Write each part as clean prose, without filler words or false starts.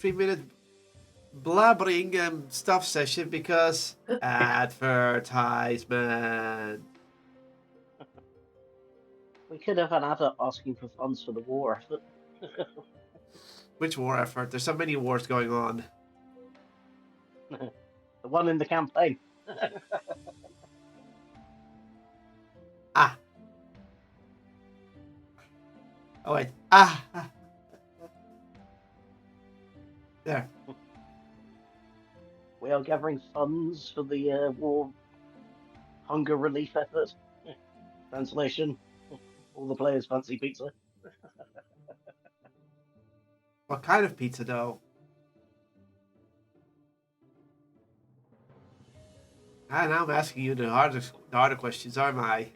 3-minute blabbering stuff session because advertisement. We could have an adult asking for funds for the war effort. Which war effort? There's so many wars going on. The one in the campaign. Ah. Oh wait. Ah. There. We are gathering funds for the war hunger relief effort. Translation: all the players fancy pizza. What kind of pizza though? And I'm asking you the harder questions, aren't I?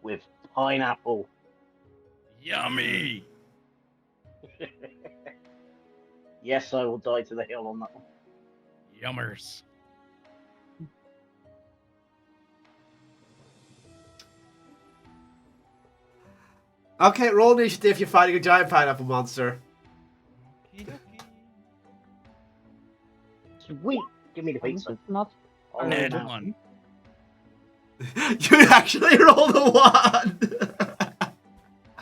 With pineapple. Yummy! Yes, I will die to the hill on that one. Yummers. Okay, roll initiative. You're fighting a giant pineapple monster. Sweet! Give me the pizza. Not. I'll Ned now. one. You actually rolled a 1.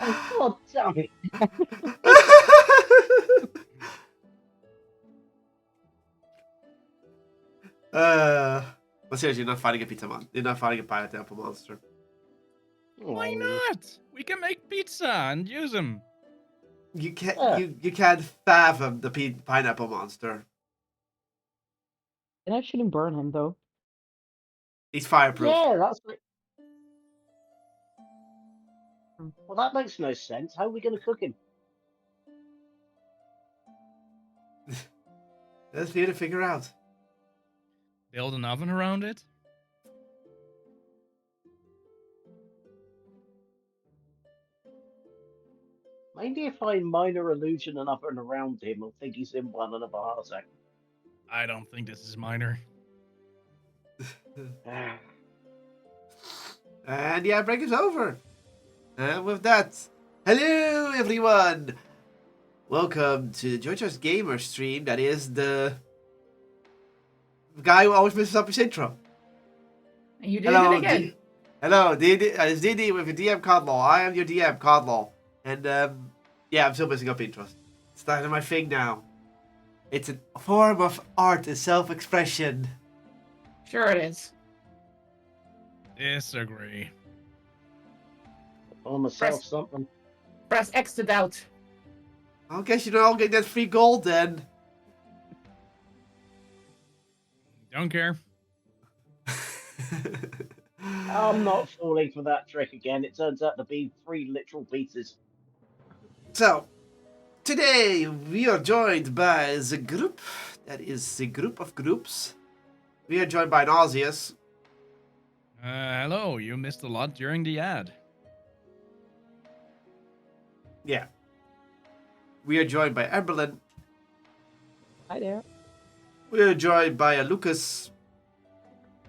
Oh, God damn it. But seriously, you're not fighting a pizza monster. You're not fighting a pineapple monster. Why Oh. not? We can make pizza and use them. You can't. Yeah. You can't fathom the pineapple monster. Can I shouldn't burn him though? He's fireproof. Yeah, that's it. Well, that makes no sense. How are we going to cook him? That's for you to figure out. Build an oven around it. Maybe if I minor illusion and oven around him, I'll think he's in one and have a heart attack. I don't think this is minor. And yeah, break is over. And with that, hello everyone. Welcome to JoJo's Gamer stream. That is the guy who always messes up his intro. And you did it again. Hello, it's DD with your DM Kotlol. I am your DM Kotlol. And yeah, I'm still messing up intros. It's not my thing now. It's a form of art and self-expression. Sure it is. Disagree. On myself something. Press X to doubt. I guess you don't all get that free gold then. Don't care. I'm not falling for that trick again. It turns out to be 3 literal pieces. So, today we are joined by the group. That is the group of groups. We are joined by Nauseous. Hello, you missed a lot during the ad. Yeah. We are joined by Amberlyn. Hi there. We are joined by a Lucas.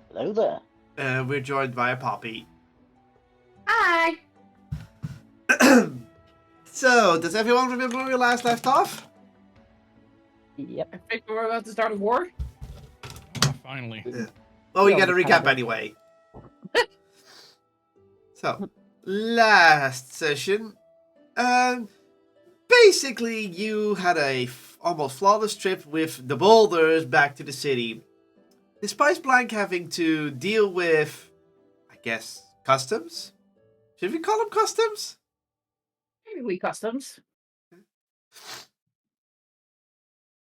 Hello there. And we're joined by a Poppy. Hi. So, does everyone remember where we last left off? Yep. I think we're about to start a war. Oh, finally. Oh, we Yeah, gotta we recap kinda- anyway. So, last session, basically you had a almost flawless trip with the boulders back to the city. Despite Blank having to deal with, I guess, customs? Should we call them customs? Maybe we customs.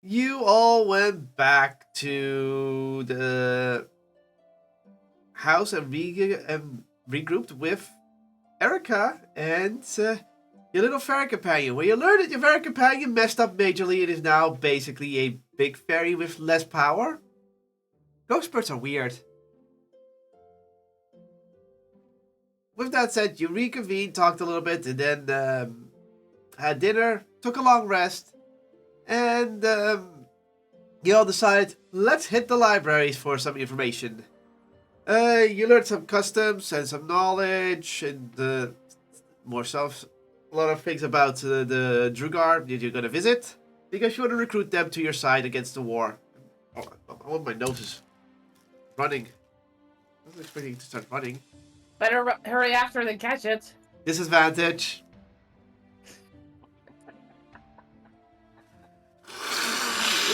You all went back to the house and regrouped with Erica and your little fairy companion, where you learned that your fairy companion messed up majorly and is now basically a big fairy with less power. Ghost birds are weird. With that said, you reconvened, talked a little bit, and then had dinner, took a long rest, and you all decided, let's hit the libraries for some information. You learned some customs and some knowledge and a lot of things about the Drugar that you're gonna visit. Because you want to recruit them to your side against the war. Oh, my nose is running. I wasn't expecting it to start running. Better hurry after than catch it. Disadvantage.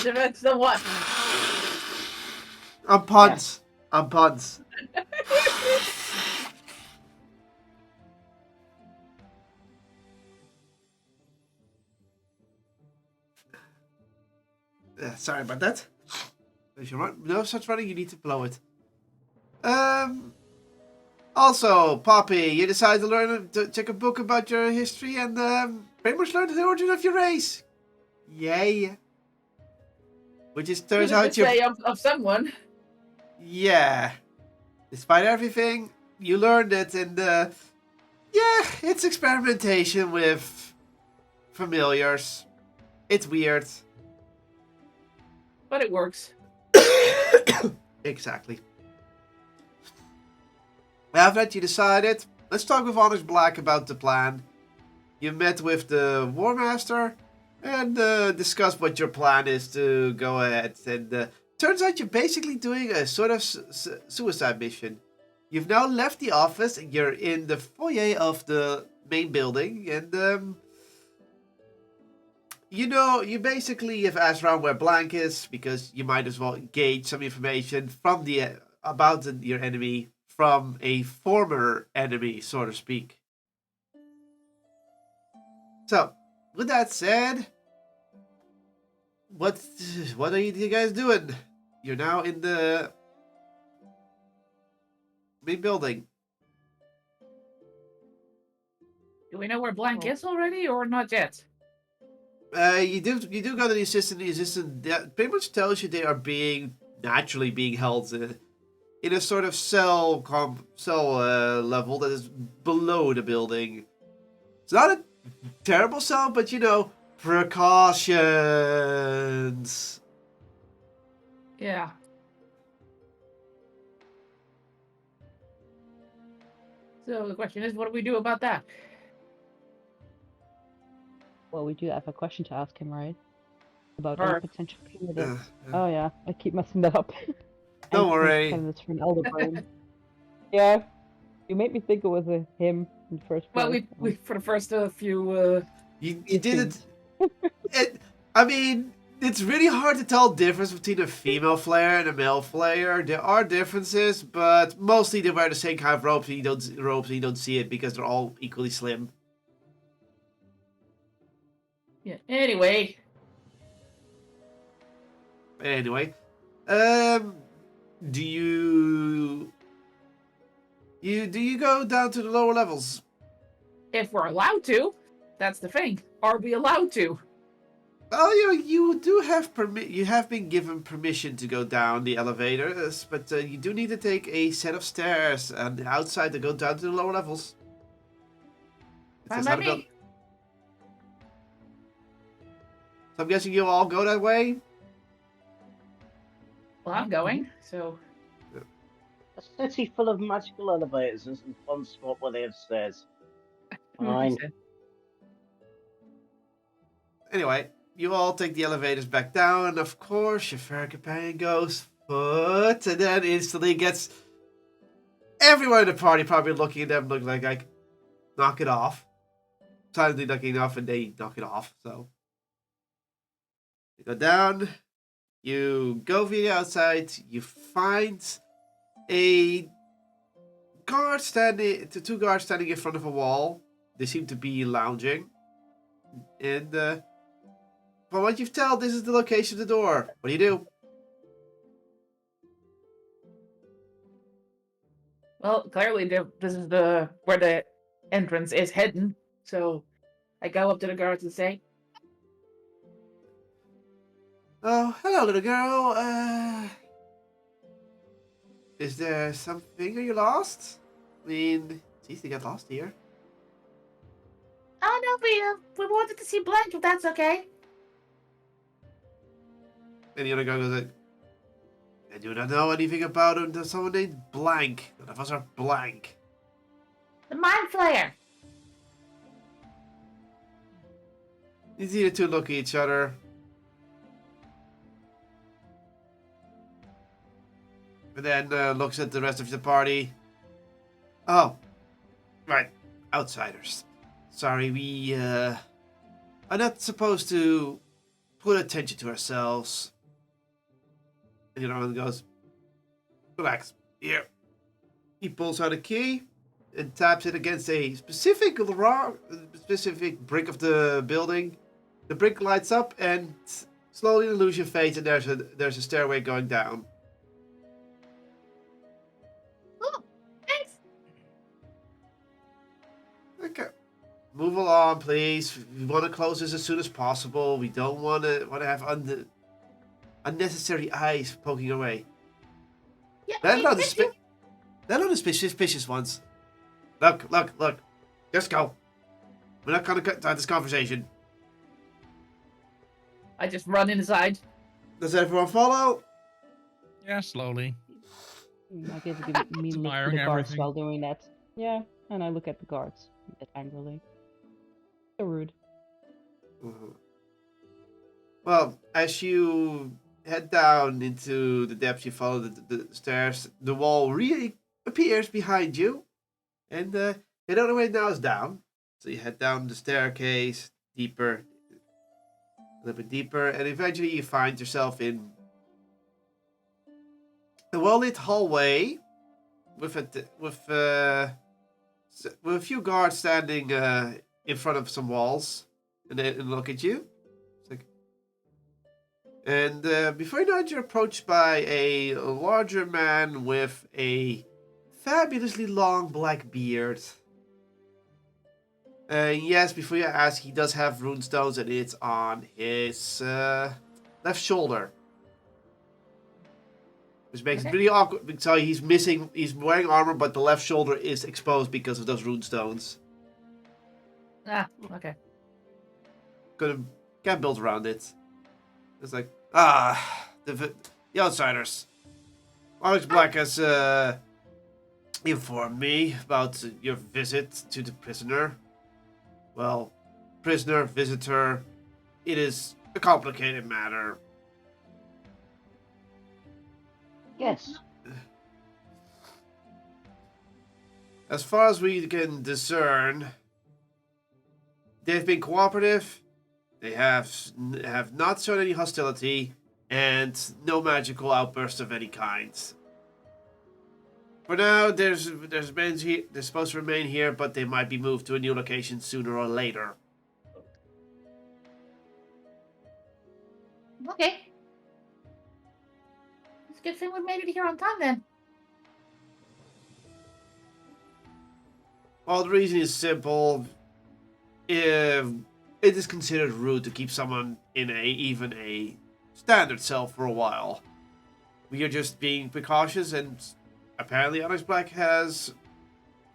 It's the what? I'm puns. I'm puns. Sorry about that. If your nose starts running, you need to blow it. Also, Poppy, you decided to check a book about your history and pretty much learn the origin of your race. Yay. Which is turns out you say of someone. Yeah. Despite everything, you learned it and yeah, it's experimentation with familiars. It's weird. But it works. Exactly. Now that you decided, let's talk with Honest Black about the plan. You met with the War Master and discussed what your plan is to go ahead. And turns out you're basically doing a sort of suicide mission. You've now left the office and you're in the foyer of the main building. And you know, you basically have asked around where Blank is because you might as well gauge some information from about your enemy from a former enemy, so to speak. So, with that said, what are you guys doing? You're now in the main building. Do we know where Blank is already or not yet? You do go to the assistant. The assistant pretty much tells you they are naturally being held in a sort of cell level that is below the building. It's not a terrible cell, but you know, precautions. Yeah. So the question is, what do we do about that? Well, we do have a question to ask him, right? About Or- any potential candidates. Oh yeah, I keep messing that up. Don't Any worry. Candidates for an elder brain. Yeah, you made me think it was him in the first place. Well, we for the first few. You did it. I mean, it's really hard to tell the difference between a female player and a male player. There are differences, but mostly they wear the same kind of robes. And you don't see it because they're all equally slim. Yeah. Anyway, Anyway, do you go down to the lower levels? if we're allowed to, that's the thing. Are we allowed to? Oh, you do have you have been given permission to go down the elevators, but you do need to take a set of stairs on the outside to go down to the lower levels. It Fine says by how to go. me. So I'm guessing you'll all go that way. Well, I'm going. So A city full of magical elevators isn't one spot where they have stairs. Fine. Anyway, you all take the elevators back down, and of course, your fair companion goes foot, and then instantly gets everyone in the party probably looking at them, looking like knock it off. Silently knocking off, and they knock it off. So you go down, you go via the outside, you find a guard two guards standing in front of a wall. They seem to be lounging, and from what you've told, this is the location of the door. What do you do? Well, clearly this is where the entrance is hidden. So I go up to the guards and say, Oh, hello, little girl. Is there something? Are you lost? I mean, it's easy to get lost here. "Oh no, we wanted to see Blank. If that's okay." And the other guy goes like, I do not know anything about him. There's someone named Blank. None of us are Blank. The Mind Flayer. You see the two look at each other. And then looks at the rest of the party. Oh, right. Outsiders. Sorry, we are not supposed to put attention to ourselves. And the other one goes, relax. Here. He pulls out a key and taps it against a specific brick of the building. The brick lights up and slowly the illusion fades, and there's a stairway going down. Oh, thanks. Okay. Move along, please. We want to close this as soon as possible. We don't want to have unnecessary eyes poking away. Yeah, Let okay, alone thank you. the suspicious ones. Look. Just go. We're not going to cut this conversation. I just run inside. Does everyone follow? Yeah, slowly. I guess give me look to Admiring the guards everything. while doing that. Yeah, and I look at the guards a bit angrily. So rude. Mhm. Well, as you head down into the depths, you follow the stairs. The wall reappears behind you, and the other way now is down. So you head down the staircase, deeper, a little bit deeper, and eventually you find yourself in a well-lit hallway with a few guards standing in front of some walls, and they look at you. It's like, and before you know it, you're approached by a larger man with a fabulously long black beard. Yes, before you ask, he does have runestones, and it's on his left shoulder. Which makes it really awkward. So he's wearing armor, but the left shoulder is exposed because of those runestones. Ah, okay. Can't build around it. It's like, the outsiders. Alex Black has informed me about your visit to the prisoner. Well, prisoner, visitor, it is a complicated matter. Yes. As far as we can discern, they've been cooperative. They have not shown any hostility, and no magical outbursts of any kind. For now, they're supposed to remain here, but they might be moved to a new location sooner or later. Okay. It's a good thing we made it here on time then. Well, the reason is simple. If it is considered rude to keep someone in even a standard cell for a while. We are just being precautious, and apparently Alex Black has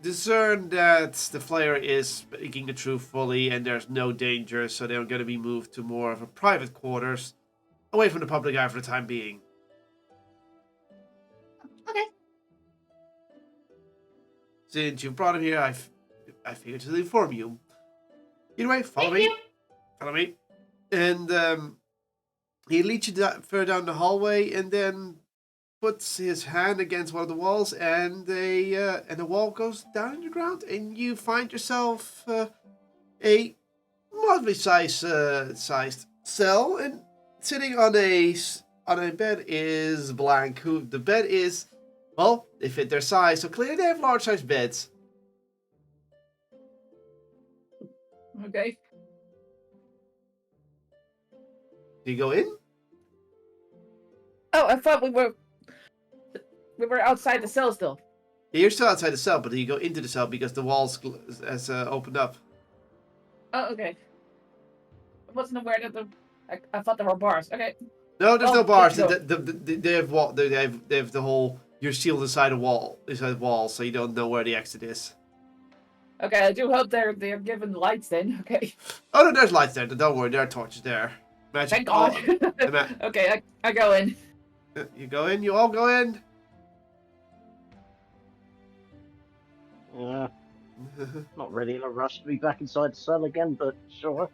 discerned that the Flayer is speaking the truth fully and there's no danger, so they're going to be moved to more of a private quarters, away from the public eye for the time being. Okay. Since you brought him here, I figured to inform you. Either way, follow me. Follow me. And he leads you further down the hallway, and then puts his hand against one of the walls, and the wall goes down in the ground, and you find yourself a moderately sized cell, and sitting on a bed is Blank. Who the bed is, well, they fit their size, so clearly they have large sized beds. Okay. Do you go in? Oh, I thought we were outside the cell still. Yeah, you're still outside the cell, but you go into the cell because the walls has opened up. Oh, okay. I wasn't aware that I thought there were bars. Okay. No, there's no bars. no. They have the whole. You're sealed inside a wall, so you don't know where the exit is. Okay, I do hope they're given lights then. Okay. Oh no, there's lights there. Don't worry, there are torches there. Magic. Thank God. Okay, I go in. You go in. You all go in. Not really in a rush to be back inside the cell again, but sure.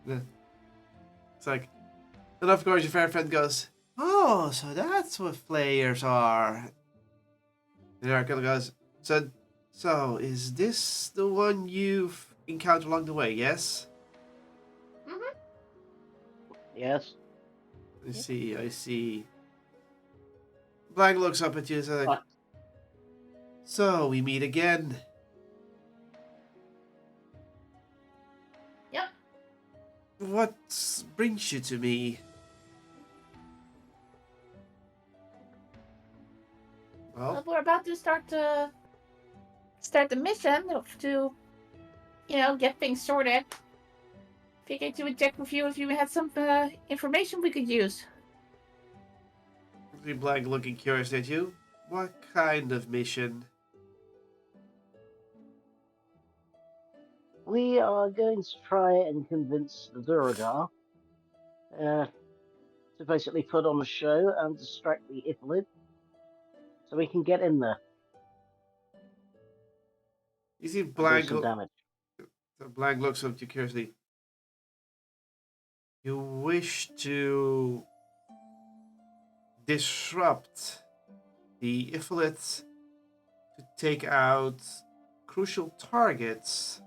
It's like, and of course your fair friend goes, "Oh, Oh, so that's what flayers are. And Erica goes, so is this the one you've encountered along the way, yes? Mm-hmm. Yes. I see. Blank looks up at you and says, Right. so we meet again. Yep. What brings you to me? Well, Well, we're about to start the mission to, get things sorted. Figured to check with you if you had some information we could use. Blank looking curious at you. What kind of mission? We are going to try and convince the Duragar to basically put on a show and distract the Ithlid so we can get in there You see and do Blank, some damage. Blank looks up at you curiously. You wish to disrupt the Iflit to take out crucial targets.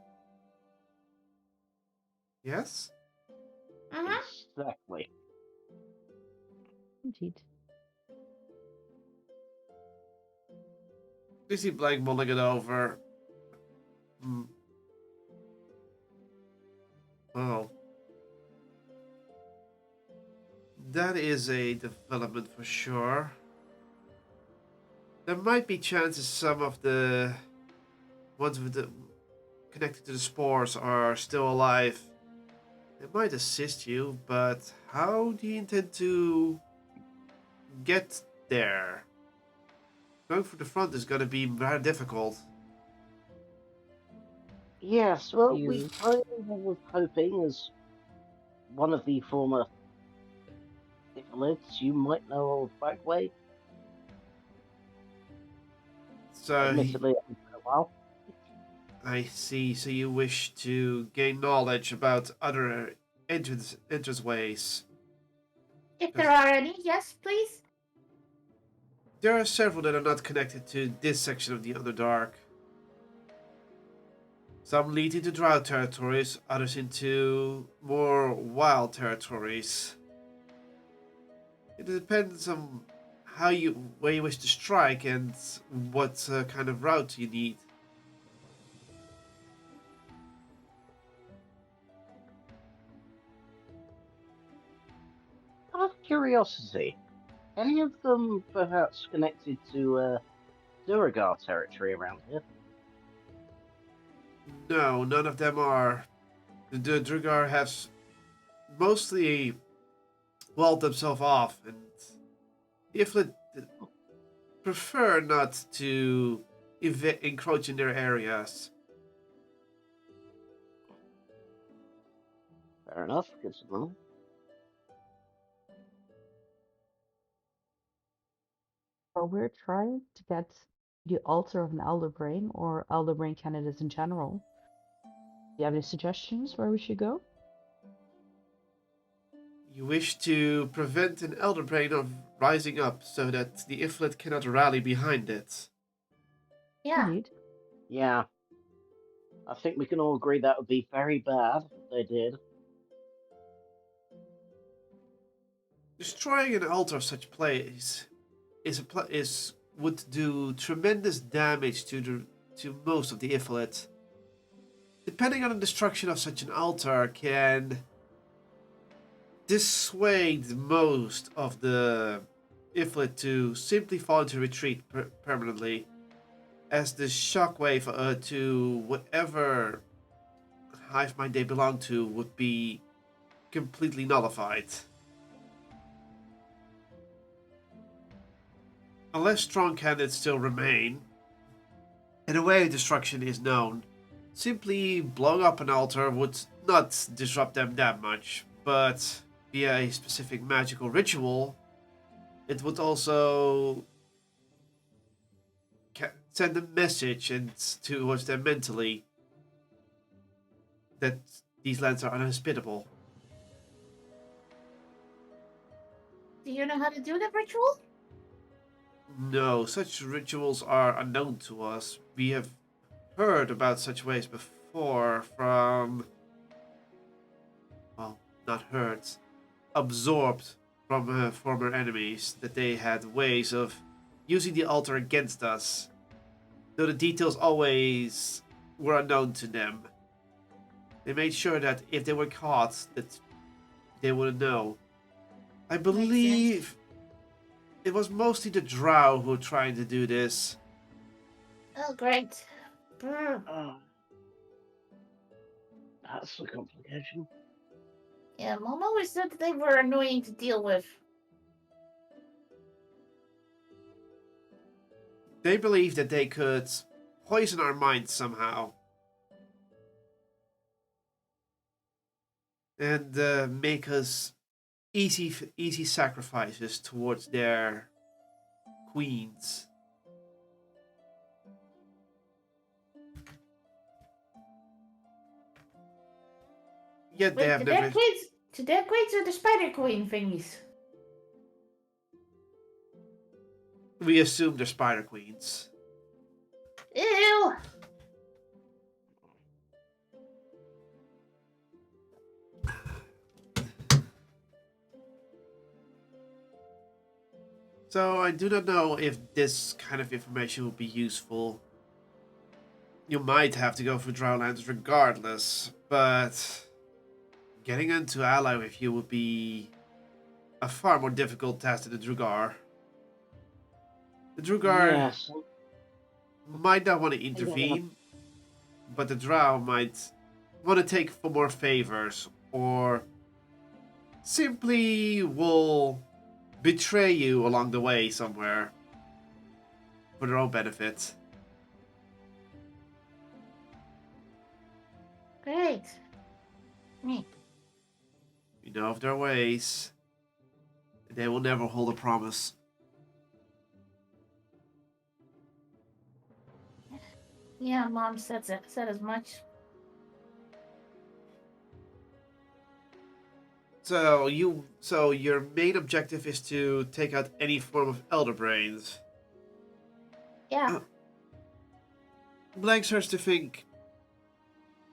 Yes? Mm-hmm. Exactly. Indeed. You see Blank mulling it over. Oh. That is a development for sure. There might be chances some of the ones with the connected to the spores are still alive. They might assist you, but how do you intend to get there? Going for the front is going to be very difficult. Yes, well, we You kind of was hoping, as one of the former Ithlids, you might know of back way. So Admittedly, it's been a while. I see. So you wish to gain knowledge about other ways. If there are any, yes, please. There are several that are not connected to this section of the Underdark. Some lead into drought territories, others into more wild territories. It depends on where you wish to strike and what kind of route you need. Out of curiosity, any of them perhaps connected to Duragar territory around here? No, none of them are. The Drugar has mostly walled themselves off, and the Iflit prefer not to encroach in their areas. Fair enough, good to know. Well, we're trying to get the altar of an elder brain or elder brain candidates in general. Do you have any suggestions where we should go? You wish to prevent an elder brain of rising up so that the Iflit cannot rally behind it. Yeah. Indeed. Yeah, I think we can all agree that would be very bad if they did. Destroying an altar of such place would do tremendous damage to most of the Iflit. Depending on the destruction of such an altar can dissuade most of the Iflit to simply fall into retreat permanently, as the shockwave to whatever hive mind they belong to would be completely nullified. Unless strong candidates still remain, and a way of destruction is known, simply blowing up an altar would not disrupt them that much, but via a specific magical ritual, it would also send a message towards them mentally that these lands are unhospitable. Do you know how to do that ritual? No, such rituals are unknown to us. We have heard about such ways before from, well, not heard, absorbed from former enemies, that they had ways of using the altar against us, though the details always were unknown to them. They made sure that if they were caught, that they wouldn't know. I believe it was mostly the Drow who were trying to do this. Oh, great. Brr. That's a complication. Yeah, Mom always said that they were annoying to deal with. They believed that they could poison our minds somehow. And make us easy sacrifices towards their queens. Yet they Wait, have the never. dead queens? The dead queens are the spider queen thingies. We assume they're spider queens. Ew! So I do not know if this kind of information will be useful. You might have to go for Drowlands regardless, but getting into ally with you would be a far more difficult task than the Drugar. The Drugar Yes. might not want to intervene, but the Drow might want to take for more favors, or simply will betray you along the way somewhere for their own benefit. Great. Me. You know of their ways. They will never hold a promise. Yeah, Mom said as much. So your main objective is to take out any form of elder brains. Yeah. Blank starts to think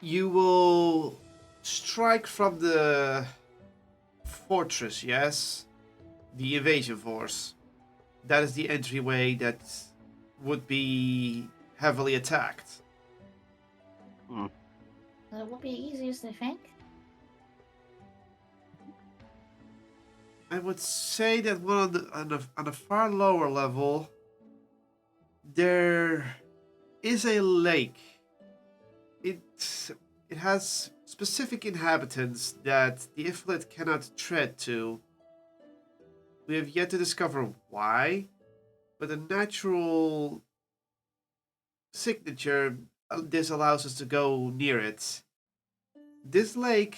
you will strike from the fortress, yes? The invasion force. That is the entryway that would be heavily attacked. That will be easiest, I think. I would say that one on a far lower level, there is a lake. It has specific inhabitants that the Ifrit cannot tread to. We have yet to discover why, but a natural signature this allows us to go near it. This lake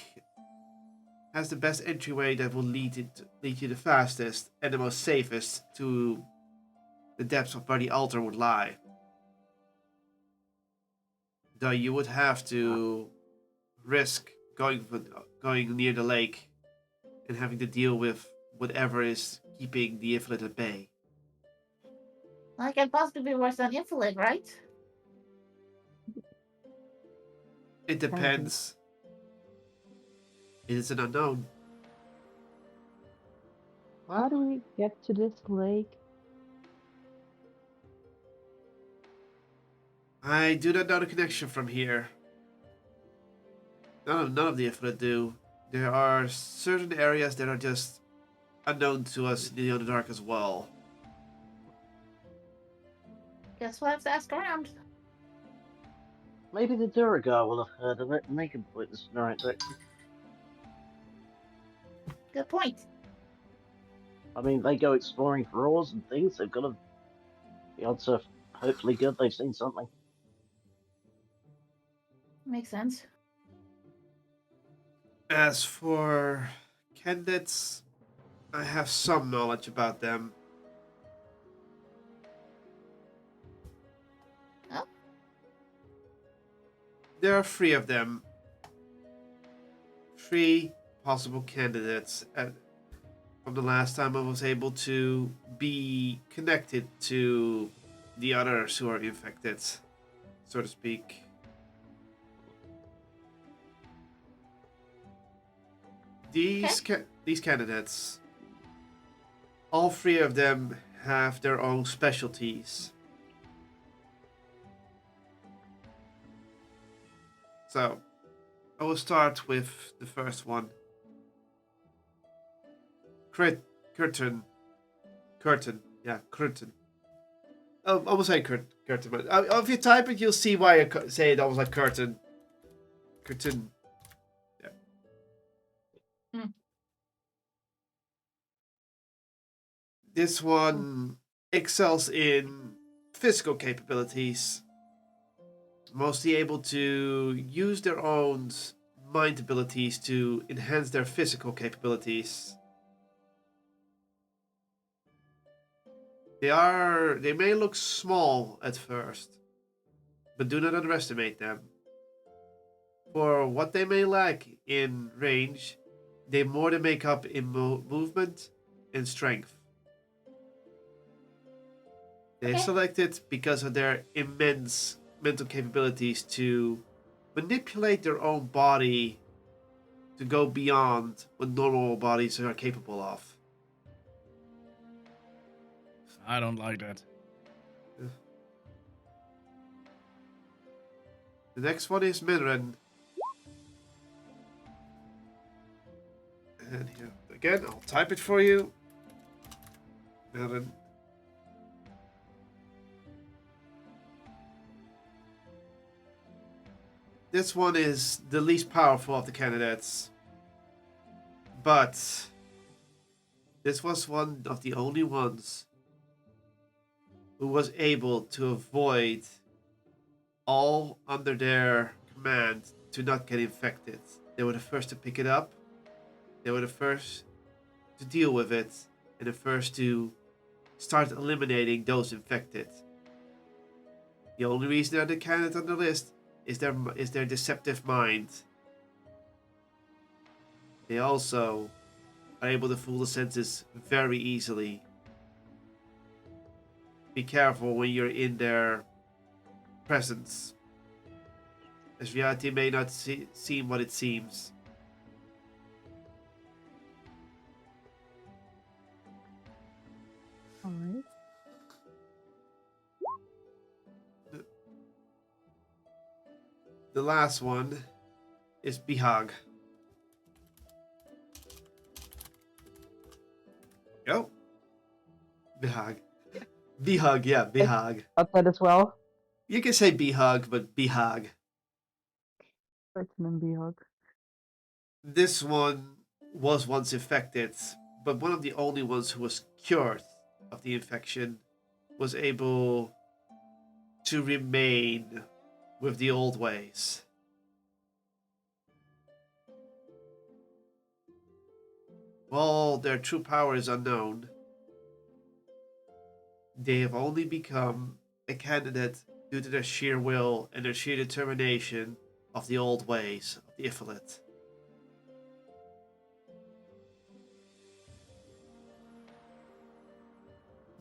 has the best entryway that will lead you the fastest and the most safest to the depths of where the altar would lie. Though you would have to risk going near the lake and having to deal with whatever is keeping the Ifrit at bay. Like, it possibly be worse than Invalid, right? It depends. It is an unknown. How do we get to this lake? I do not know the connection from here. None of the Ifrit do. There are certain areas that are just unknown to us in the Underdark as well. Guess we'll have to ask around. Maybe the Duragar will have heard of it and they can point us in the right direction. Good point. I mean, they go exploring for ores and things. They've got to. The odds are hopefully good. They've seen something. Makes sense. As for candidates, I have some knowledge about them. Oh? There are 3 of them. 3 possible candidates from the last time I was able to be connected to the others who are infected, so to speak. These candidates, all three of them have their own specialties. So, I will start with the first one. Curtin. Yeah, curtain. Oh, I will say curtain, but if you type it, you'll see why I say it almost like curtain. Curtain. Yeah. This one excels in physical capabilities, mostly able to use their own mind abilities to enhance their physical capabilities. They may look small at first, but do not underestimate them. For what they may lack in range, they more than make up in movement and strength. They Okay. selected because of their immense mental capabilities to manipulate their own body to go beyond what normal bodies are capable of. I don't like that. The next one is Minren. And here again, I'll type it for you. Minren. This one is the least powerful of the candidates. But this was one of the only ones who was able to avoid all under their command to not get infected. They were the first to pick it up. They were the first to deal with it, and the first to start eliminating those infected. The only reason they're the candidate on the list is their deceptive mind. They also are able to fool the senses very easily. Be careful when you're in their presence, as reality may not seem what it seems. Alright. The last one is Bihag. Go. Bihag. Bihag, yeah, Bihag. Got that as well. You can say Bihag, but Bihag. Curtain and Behog. This one was once infected, but one of the only ones who was cured of the infection was able to remain with the old ways. While their true power is unknown, they have only become a candidate due to their sheer will and their sheer determination of the old ways of the Iflit.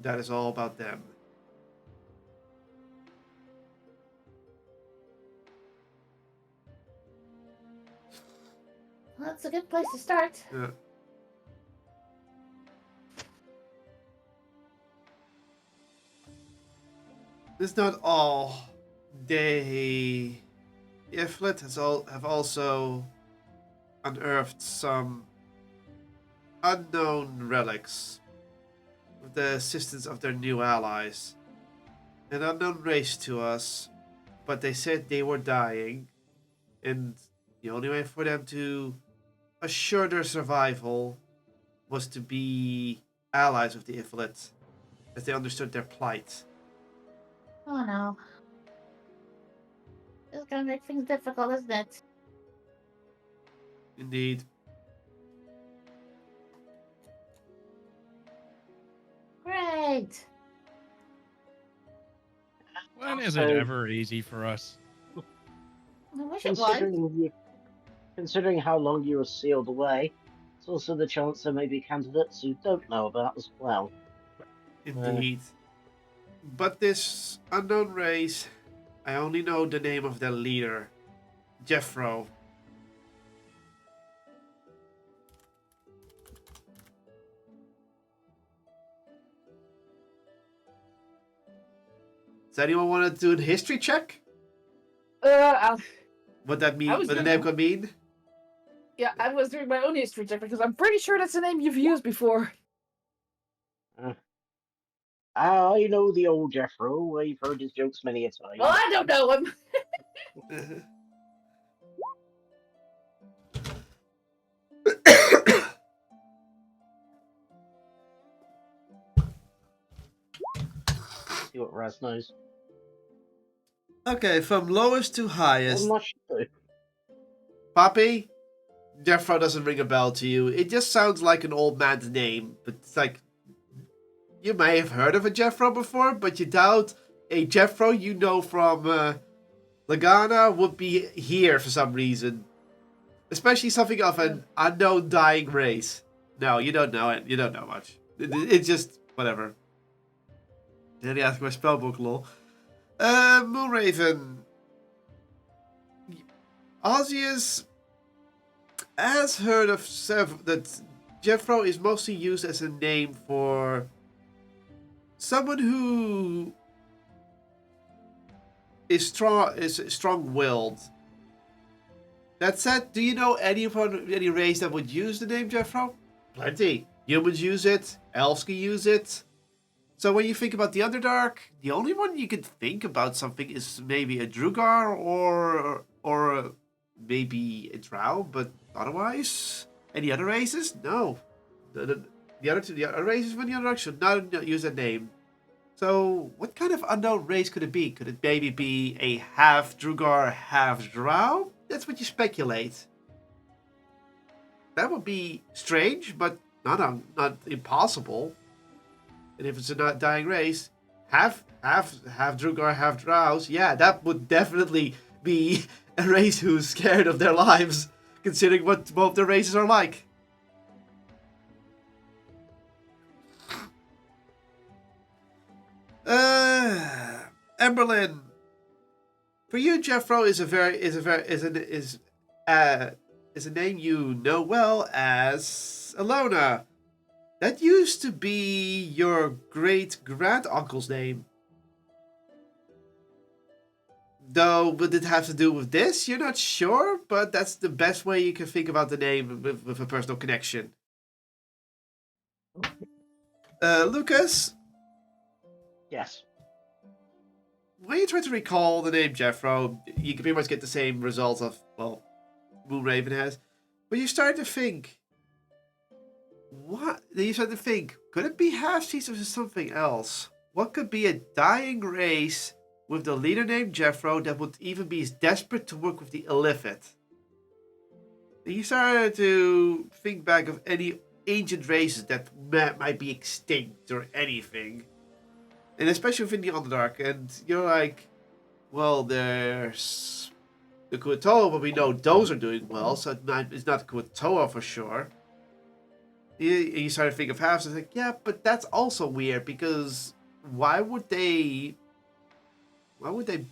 That is all about them. Well, that's a good place to start. Yeah. It's not all. The Iflit have also unearthed some unknown relics with the assistance of their new allies. An unknown race to us, but they said they were dying, and the only way for them to assure their survival was to be allies of the Iflit, as they understood their plight. Oh no. This is gonna make things difficult, isn't it? Indeed. Great. When is So- it ever easy for us? I wish it was. Considering how long you were sealed away, it's There's also the chance there may be candidates who don't know about as well. Indeed. But this unknown race, I only know the name of their leader, Jeffro. Does anyone want to do a history check? What that mean? I was What the doing- name could mean? Yeah, I was doing my own history check because I'm pretty sure that's a name you've used before. I know the old Jeffro. I've heard his jokes many a time. Well, I don't know him. See what Raz knows. Okay, from lowest to highest. Well, much do. Poppy, Jeffro doesn't ring a bell to you. It just sounds like an old man's name, but it's like you may have heard of a Jeffro before, but you doubt a Jeffro you know from Lagana would be here for some reason. Especially something of an unknown dying race. No, you don't know it. You don't know much. It's just whatever. Did he ask my spellbook, lol? Moonraven. Ozius has heard of that Jeffro is mostly used as a name for someone who is strong-willed. That said, do you know any race that would use the name Jeffro? Plenty. Humans use it. Elves can use it. So when you think about the Underdark, the only one you could think about something is maybe a Drugar or maybe a Drow, but otherwise, any other races? No. The other races from the Underdark should not use that name. So what kind of unknown race could it be? Could it maybe be a half Drugar, half Drow? That's what you speculate. That would be strange, but not impossible. And if it's a not dying race, half Drugar, half Drows, yeah, that would definitely be a race who's scared of their lives, considering what both the races are like. Emberlyn. For you, Jeffro is a name you know well as Alona. That used to be your great-grand-uncle's name. Though, would it have to do with this? You're not sure, but that's the best way you can think about the name with a personal connection. Lucas? Yes. When you try to recall the name Jeffro, you can pretty much get the same results of, well, Moonraven has. But you start to think, what? Then you start to think, could it be half-seasons or something else? What could be a dying race with the leader named Jeffro that would even be as desperate to work with the Illithid? Then you started to think back of any ancient races that might be extinct or anything. And especially within the Underdark, and you're like, well, there's the Kuatoa, but we know those are doing well, so it's not Kuatoa for sure. You start to think of halves, and it's like, yeah, but that's also weird, because why would they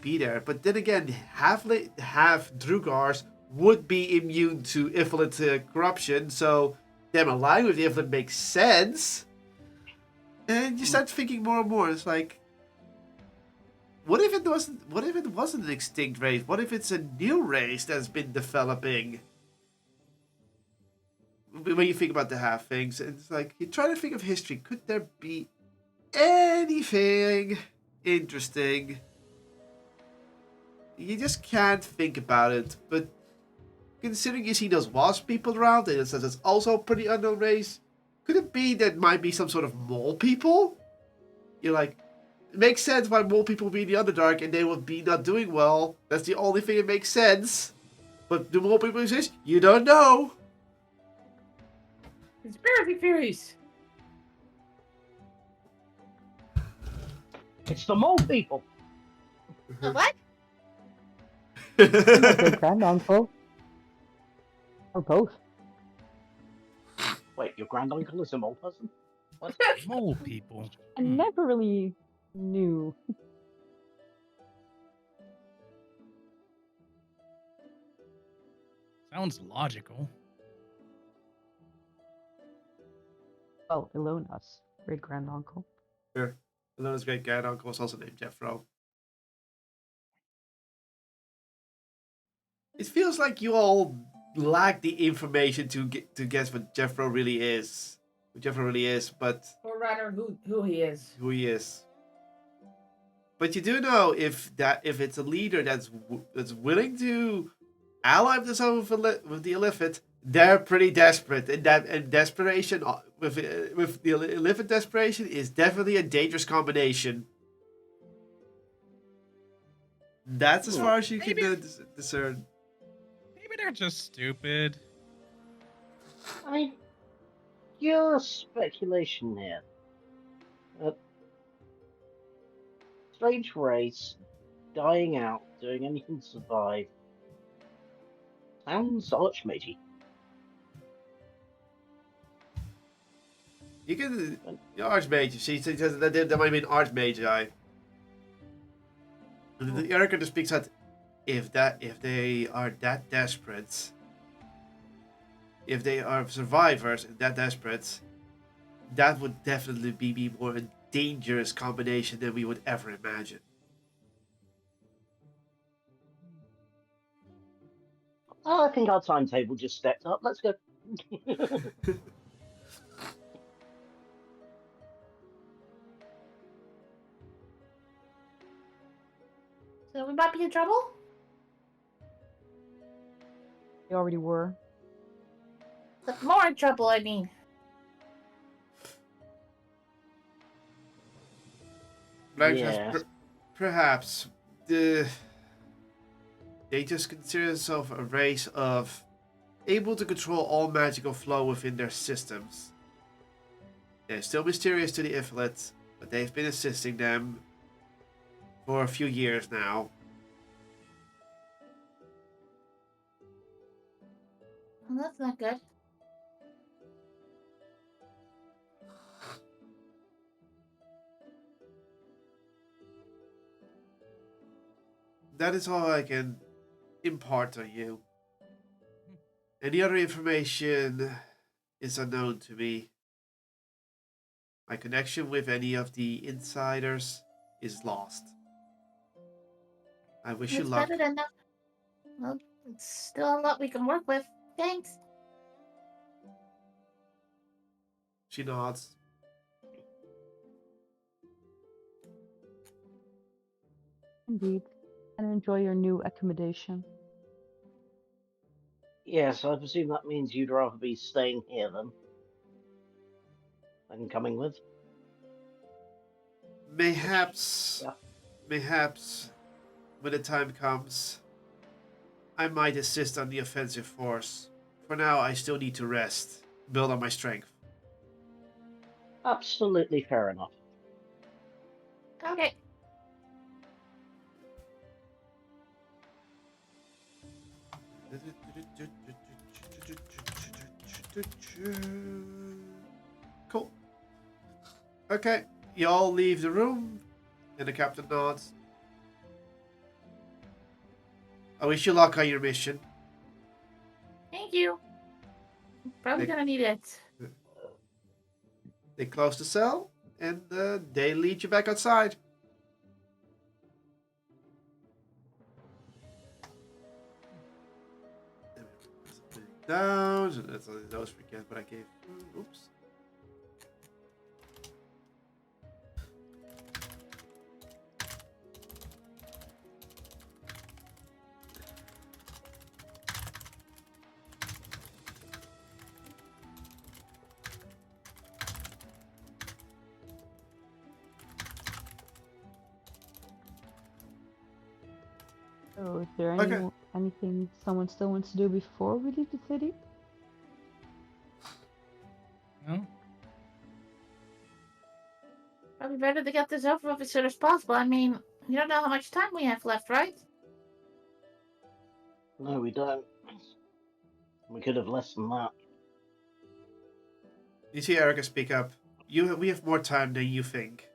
be there? But then again, half Drugars would be immune to Ifrit corruption, so them aligning with the Ifrit makes sense. And you start thinking more and more. It's like, what if it wasn't an extinct race? What if it's a new race that's been developing? When you think about the half things, it's like you try to think of history. Could there be anything interesting? You just can't think about it. But considering you see those wasp people around, and it's also a pretty unknown race. Could it be that might be some sort of mole people? You're like, it makes sense why mole people would be in the Underdark and they would be not doing well. That's the only thing that makes sense. But do mole people exist? You don't know. Conspiracy theories. It's the mole people. What? My great granduncle. Or both. Wait, your granduncle is a mole person? What? Mole people. I never really knew. Sounds logical. Well, Ilona's great granduncle. Sure. Ilona's great granduncle was also named Jeffro. It feels like you all lack the information to guess what Jeffro really is. Who Jeffro really is, but Or rather, who he is. who he is. But you do know if it's a leader that's willing to ally themselves with the Illithid, they're pretty desperate, and desperation with the Illithid desperation is definitely a dangerous combination. That's as far as you can discern. Maybe they're just stupid. I mean, pure speculation here. Strange race, dying out, doing anything to survive. Sounds archmagey. You can archmage. She says that might be an archmage. The Erica just speaks out. If they are that desperate, if they are survivors and that desperate, that would definitely be more a dangerous combination than we would ever imagine. Oh, I think our timetable just stepped up. Let's go. So we might be in trouble? They already were. But more in trouble, I mean. Yeah. Perhaps they just consider themselves a race of able to control all magical flow within their systems. They're still mysterious to the Iflit, but they've been assisting them for a few years now. Well, that's not good. That is all I can impart on you. Any other information is unknown to me. My connection with any of the insiders is lost. I wish you It's luck. better than nothing. Well, it's still a lot we can work with. Thanks. She nods. Indeed. And enjoy your new accommodation. Yes, I presume that means you'd rather be staying here than coming with. Mayhaps, Yeah. mayhaps, when the time comes, I might assist on the offensive force. For now, I still need to rest, build on my strength. Absolutely fair enough. Okay. Cool. Okay, y'all leave the room, and the captain nods. I wish you luck on your mission. Thank you. Probably gonna need it. They close the cell, and they lead you back outside. Down, so that's all those forget what I gave. Oops. So, is there Okay. anything someone still wants to do before we leave the city? No? Probably better to get this over with as soon as possible. I mean, you don't know how much time we have left, right? No, we don't. We could have less than that. You see Erica speak up. We have more time than you think.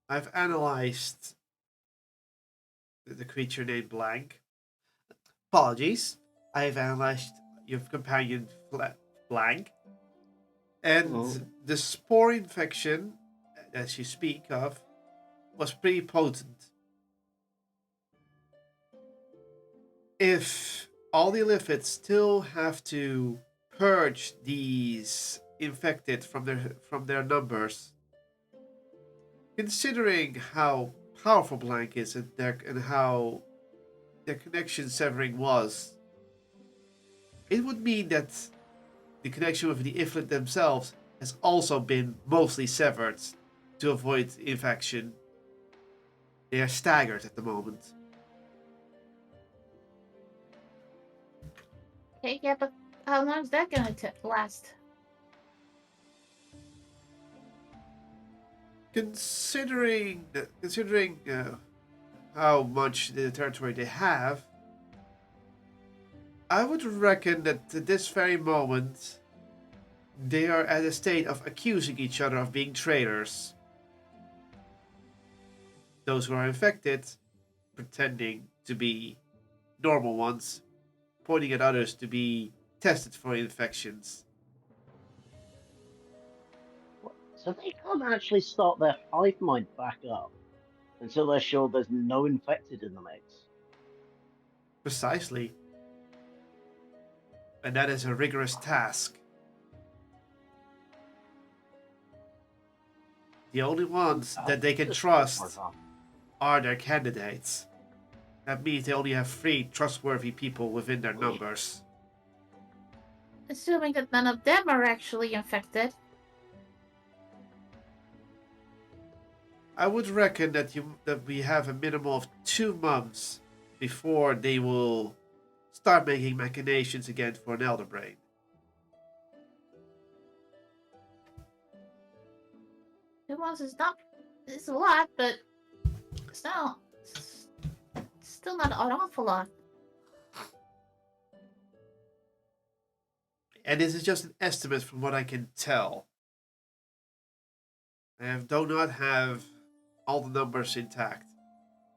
I've analyzed the creature named Blank. Apologies. I've analyzed your companion Blank. And the spore infection, as you speak of, was pretty potent. If all the Illithids still have to purge these infected from their numbers, considering how powerful Blank is and how their connection severing was, it would mean that the connection with the Ifrit themselves has also been mostly severed to avoid infection. They are staggered at the moment. Okay, yeah, but how long is that gonna last? Considering how much the territory they have, I would reckon that at this very moment they are at a state of accusing each other of being traitors. Those who are infected pretending to be normal ones, pointing at others to be tested for infections. So they can't actually start their hive mind back up until they're sure there's no infected in the mix. Precisely. And that is a rigorous task. The only ones that they can trust are their candidates. That means they only have 3 trustworthy people within their numbers. Assuming that none of them are actually infected. I would reckon that we have a minimum of 2 months before they will start making machinations again for an Elder Brain. Two months is not. It's a lot, but it's not. It's still not an awful lot. And this is just an estimate from what I can tell. I do not have all the numbers intact.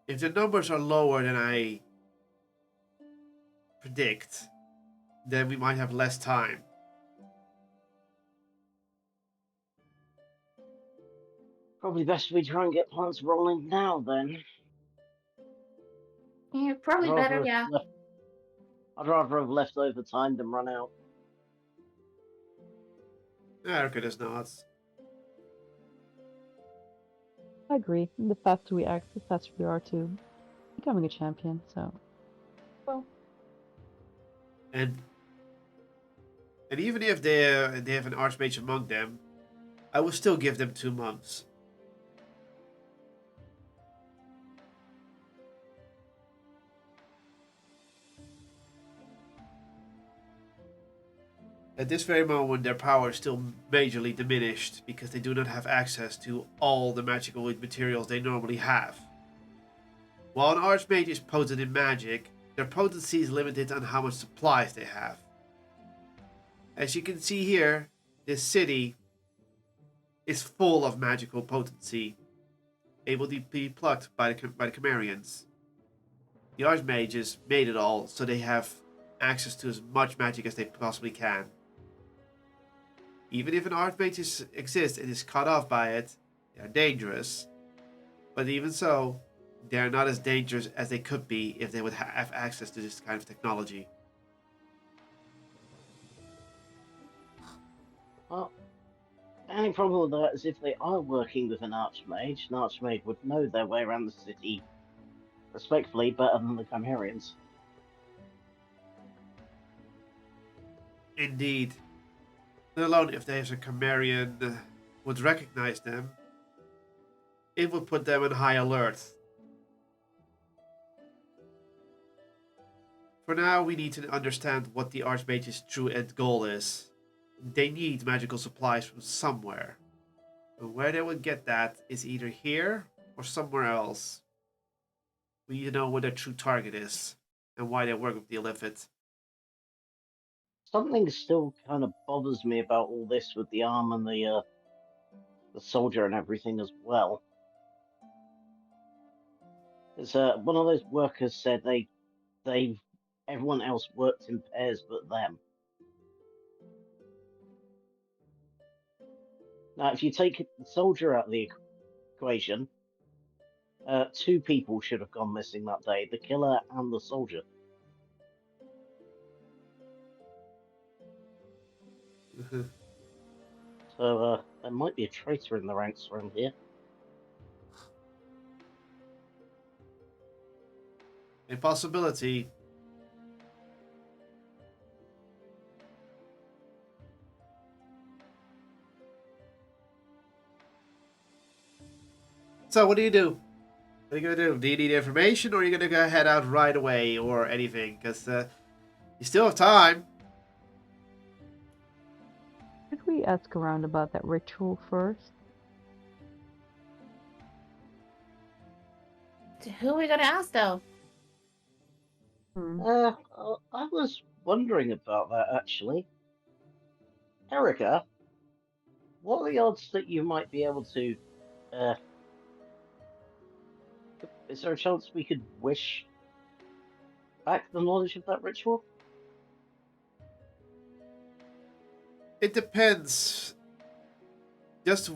If the numbers are lower than I predict, then we might have less time. Probably best we try and get plans rolling now then. Yeah, probably better, yeah. I'd rather have left over time than run out. Erica does not. I agree. The faster we act, the faster we are to becoming a champion, so. Well. And even if they have an archmage among them, I will still give them 2 months. At this very moment, their power is still majorly diminished because they do not have access to all the magical materials they normally have. While an archmage is potent in magic, their potency is limited on how much supplies they have. As you can see here, this city is full of magical potency, able to be plucked by the Chimerians. The archmages made it all so they have access to as much magic as they possibly can. Even if an archmage exists and is cut off by it, they are dangerous. But even so, they are not as dangerous as they could be if they would have access to this kind of technology. Well, the only problem with that is if they are working with an archmage would know their way around the city respectfully better than the Chimerians. Indeed. Let alone if there's a Chimerian would recognize them, it would put them on high alert. For now, we need to understand what the Archmage's true end goal is. They need magical supplies from somewhere. And where they would get that is either here or somewhere else. We need to know what their true target is and why they work with the Illithid. Something still kind of bothers me about all this with the arm and the soldier and everything as well. Is one of those workers said everyone else worked in pairs but them. Now, if you take the soldier out of the equation, 2 people should have gone missing that day: the killer and the soldier. So there might be a traitor in the ranks around here. A possibility. So what do you do? What are you gonna do? Do you need information, or are you gonna go head out right away, or anything? Because you still have time. Should we ask around about that ritual first? Who are we gonna ask though? Hmm. I was wondering about that actually. Erica, what are the odds that you might be able to? Is there a chance we could wish back the knowledge of that ritual? It depends. Just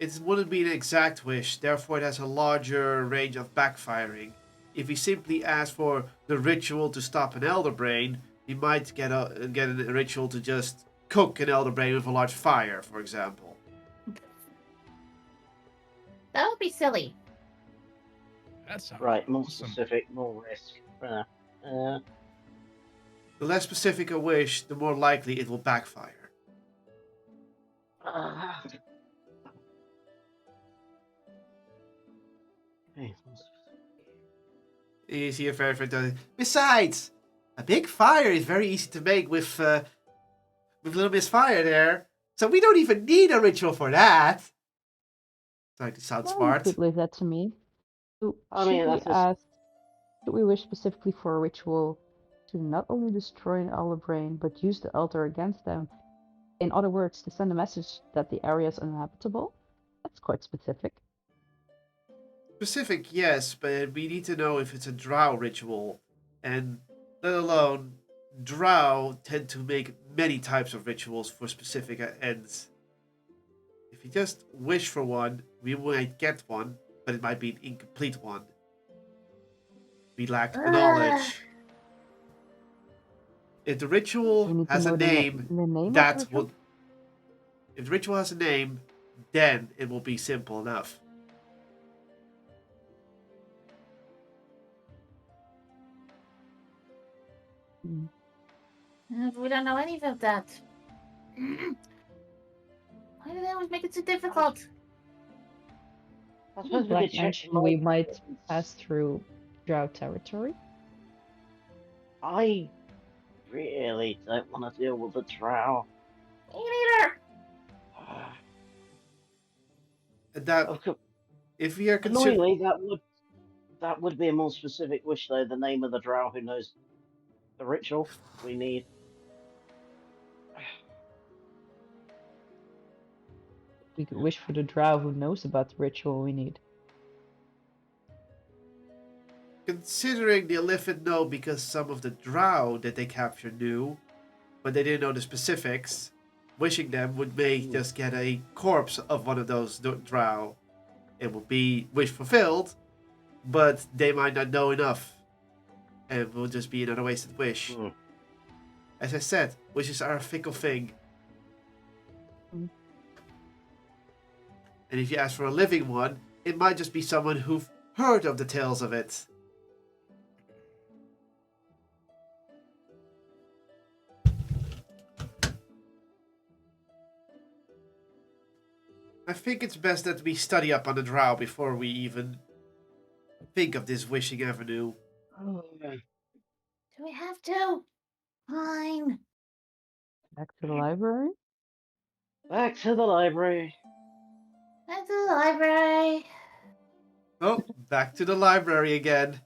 it wouldn't be an exact wish, therefore it has a larger range of backfiring. If we simply ask for the ritual to stop an elder brain, we might get a ritual to just cook an elder brain with a large fire, for example. That would be silly. That's Right, more awesome. specific, more risk. The less specific a wish, the more likely it will backfire. Okay. You see a fairy friend. Besides, a big fire is very easy to make with little Miss Fire there, so we don't even need a ritual for that. Trying to sound Well, you smart. could leave that to me. So, I mean, that's should we wish specifically for a ritual to not only destroy an elder brain, but use the elder against them? In other words, to send a message that the area is uninhabitable? That's quite specific. Specific, yes, but we need to know if it's a drow ritual, and let alone drow tend to make many types of rituals for specific ends. If you just wish for one, we might get one, but it might be an incomplete one. We lack the knowledge. If the We ritual need to has a know name, the name of the that ritual? will. If the ritual has a name, then it will be simple enough. Hmm. We don't know any of that. Why do they always make it so difficult? I suppose we Like could check mentioned, we might pass through drow territory. I really don't want to deal with the drow. Me neither. That Okay. if we are considering. Annoyingly, that would be a more specific wish, though. The name of the drow who knows the ritual we need. We could wish for the drow who knows about the ritual we need. Considering the Illithid know because some of the drow that they captured knew, but they didn't know the specifics, wishing them would make just get a corpse of one of those drow. It will be wish fulfilled, but they might not know enough, and it will just be another wasted wish. As I said, wishes are a fickle thing. Mm. And if you ask for a living one, it might just be someone who've heard of the tales of it. I think it's best that we study up on the drow before we even think of this wishing avenue. Do we have to? Fine. Back to the library? Back to the library. Back to the library. Oh, back to the library again.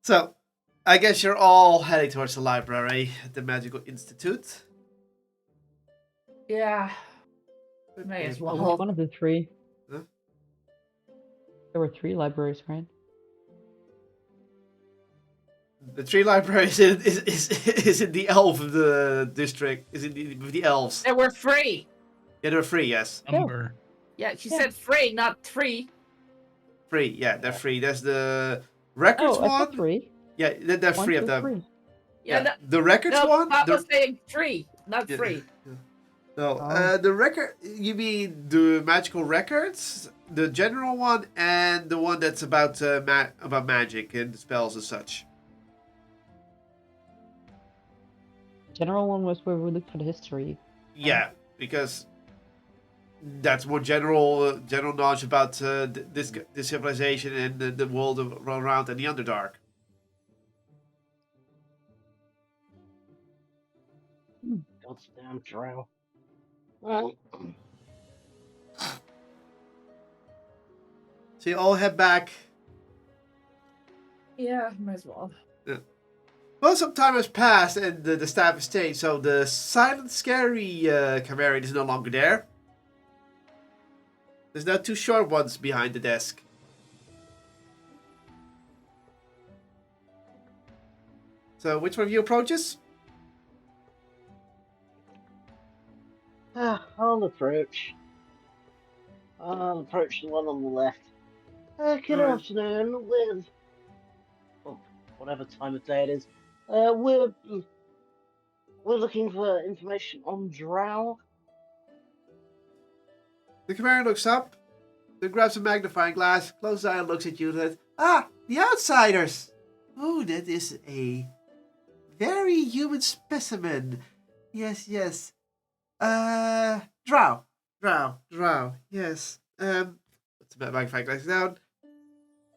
So, I guess you're all heading towards the library at the Magical Institute. Yeah. May as Oh, well. which one of the three? Huh? There were 3 libraries, right? The tree library is in the elf of the district. Is in the elves. And we're free. Yeah, they're free. Yes, Number. Yeah, she Yeah. said free, not free. free. Yeah, they're free. There's the records Oh, I said one. 3. Yeah, there's 1, 3 2, of them. 3. Yeah, no, the records no, one. Pop The, was saying free, not Yeah. free. no, Oh. the record. You mean the magical records, the general one, and the one that's about about magic and spells and such. General one was where we looked for the history. Yeah, because that's more general knowledge about this civilization and the world around and the Underdark. Goddamn drow. Well, So you all head back. Yeah, might as well. Well, some time has passed and the staff has changed, so the silent, scary Camarian is no longer there. There's now 2 short ones behind the desk. So, which one of you approaches? I'll approach. I'll approach the one on the left. Good Alright. afternoon. With whatever time of day it is. We're looking for information on drow. The Camarian looks up, then grabs a magnifying glass, closes his eye and looks at you and says, "Ah, the outsiders! Oh, that is a very human specimen. Yes, yes. Drow. Yes. Let's put the magnifying glass down.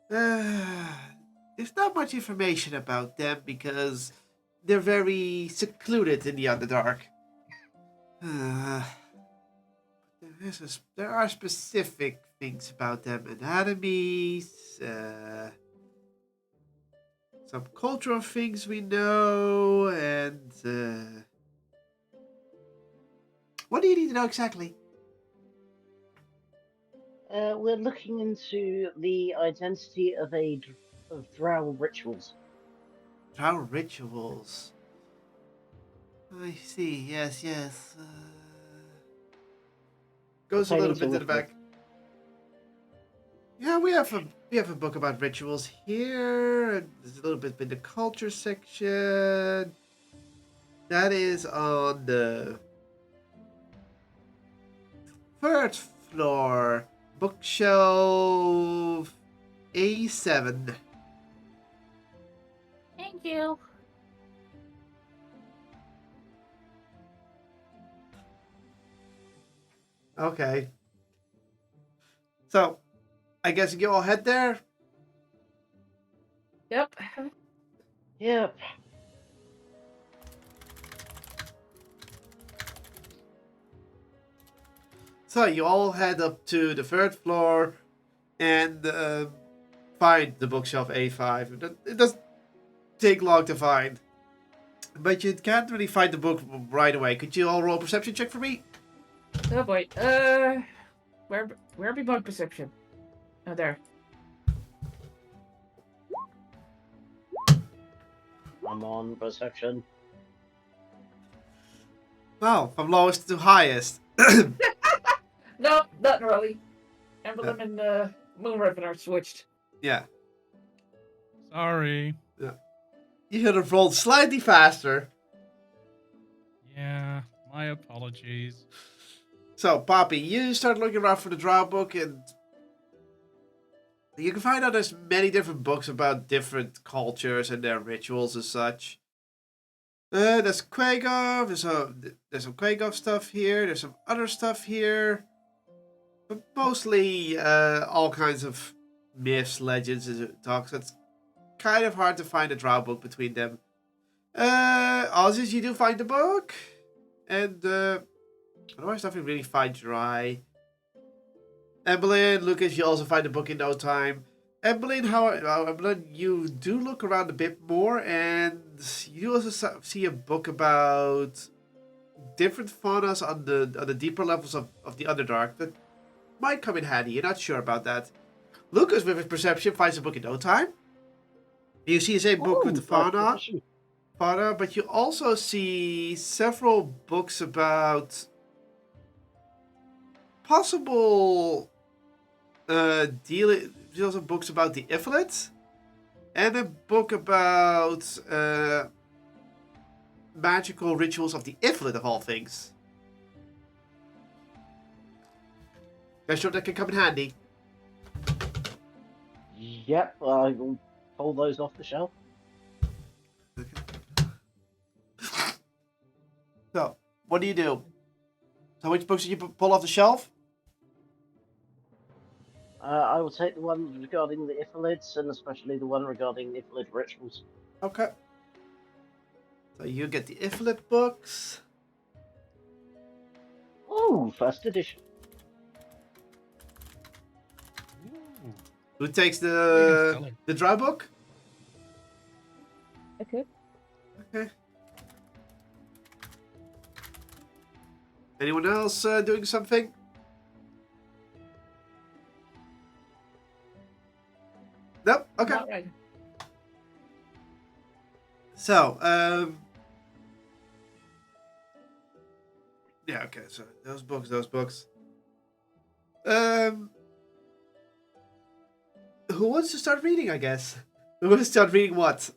There's not much information about them because they're very secluded in the Underdark. There are specific things about them, anatomies, some cultural things we know, and what do you need to know exactly? We're looking into the identity of of drow rituals. Drow rituals. I see. Yes. Goes a little bit to the back. Yeah, we have a book about rituals here. And there's a little bit in the culture section. That is on the 3rd floor, bookshelf A7. Thank you. Okay. So, I guess you all head there. Yep. Yep. So you all head up to the 3rd floor and find the bookshelf A5. It doesn't take long to find. But you can't really find the book right away. Could you all roll a perception check for me? Oh boy. Where be bug perception? Oh, there. I'm on perception. Well, from lowest to highest. No, not really. Emblem and Moonraven are switched. Yeah. Sorry. You should have rolled slightly faster. Yeah, my apologies. So, Poppy, you start looking around for the draw book, and you can find out there's many different books about different cultures and their rituals and such. There's Quagov, there's some Quagov stuff here, there's some other stuff here. But mostly all kinds of myths, legends, as it talks. It's kind of hard to find a draw book between them. Ozzy, you do find the book. And otherwise nothing really find dry. Evelyn, Lucas, you also find the book in no time. Evelyn, Evelyn, you do look around a bit more, and you also see a book about different faunas on the deeper levels of the Underdark that might come in handy. You're not sure about that. Lucas, with his perception, finds a book in no time. You see the same book with the fauna, but you also see several books about possible dealing. There's also books about the Ifrit, and a book about magical rituals of the Ifrit, of all things. I'm sure that can come in handy. Yep, I will pull those off the shelf. So, what do you do? So, which books did you pull off the shelf? I will take the one regarding the Ithalids, and especially the one regarding Ithalid rituals. Okay. So, you get the Ifrit books. Oh, first edition. Ooh. Who takes Color. the dry book? Okay. Okay. Anyone else doing something? Nope. Okay. Not right. So, yeah, okay, so those books. Who wants to start reading, I guess? Who wants to start reading what?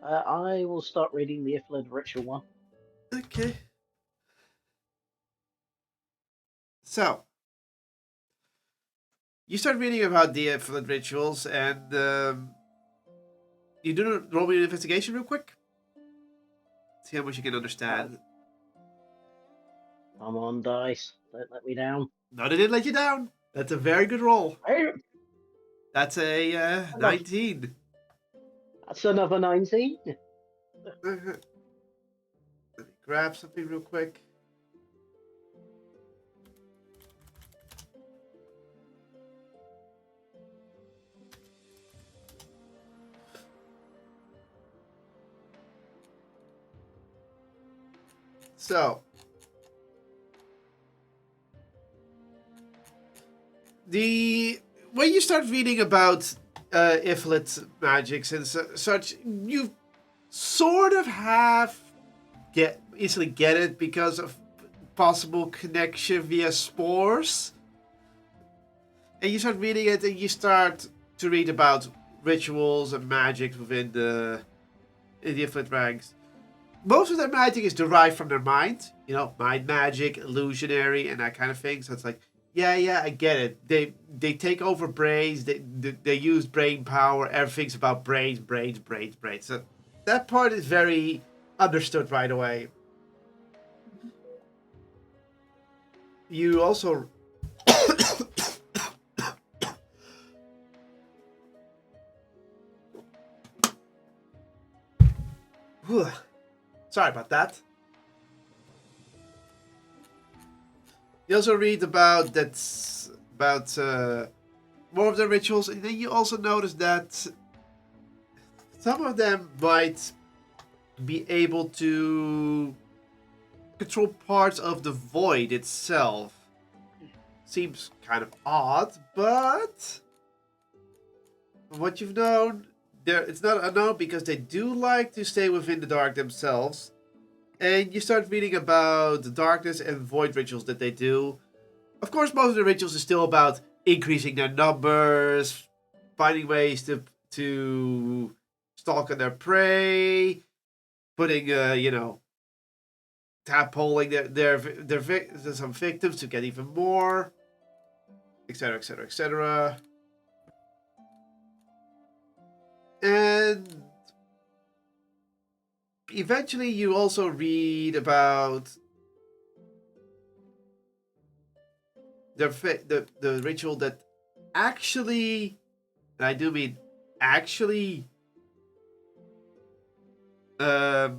I will start reading the Ithalid ritual one. Okay. So, you start reading about the Ifrit rituals, and you do roll me an investigation real quick. See how much you can understand. Come on, dice. Don't let me down. No, they didn't let you down. That's a very good roll. Hey, That's a 19. that's another 19. Let me grab something real quick. So, when you start reading about Iflit magics and such, you sort of easily get it because of possible connection via spores. And you start reading it, and you start to read about rituals and magic within the Iflit ranks. Most of their magic is derived from their mind, mind magic, illusionary, and that kind of thing. So it's like, yeah, I get it. They take over brains. They use brain power. Everything's about brains. So that part is very understood right away. You also sorry about that. You also read about more of the rituals, and then you also notice that some of them might be able to control parts of the void itself. Seems kind of odd, but from what you've known, it's not unknown because they do like to stay within the dark themselves. And you start reading about the darkness and void rituals that they do. Of course, most of the rituals is still about increasing their numbers, finding ways to stalk on their prey, putting tadpoling their some victims to get even more, etc., etc., etc. And eventually you also read about the ritual that actually, and I do mean actually, how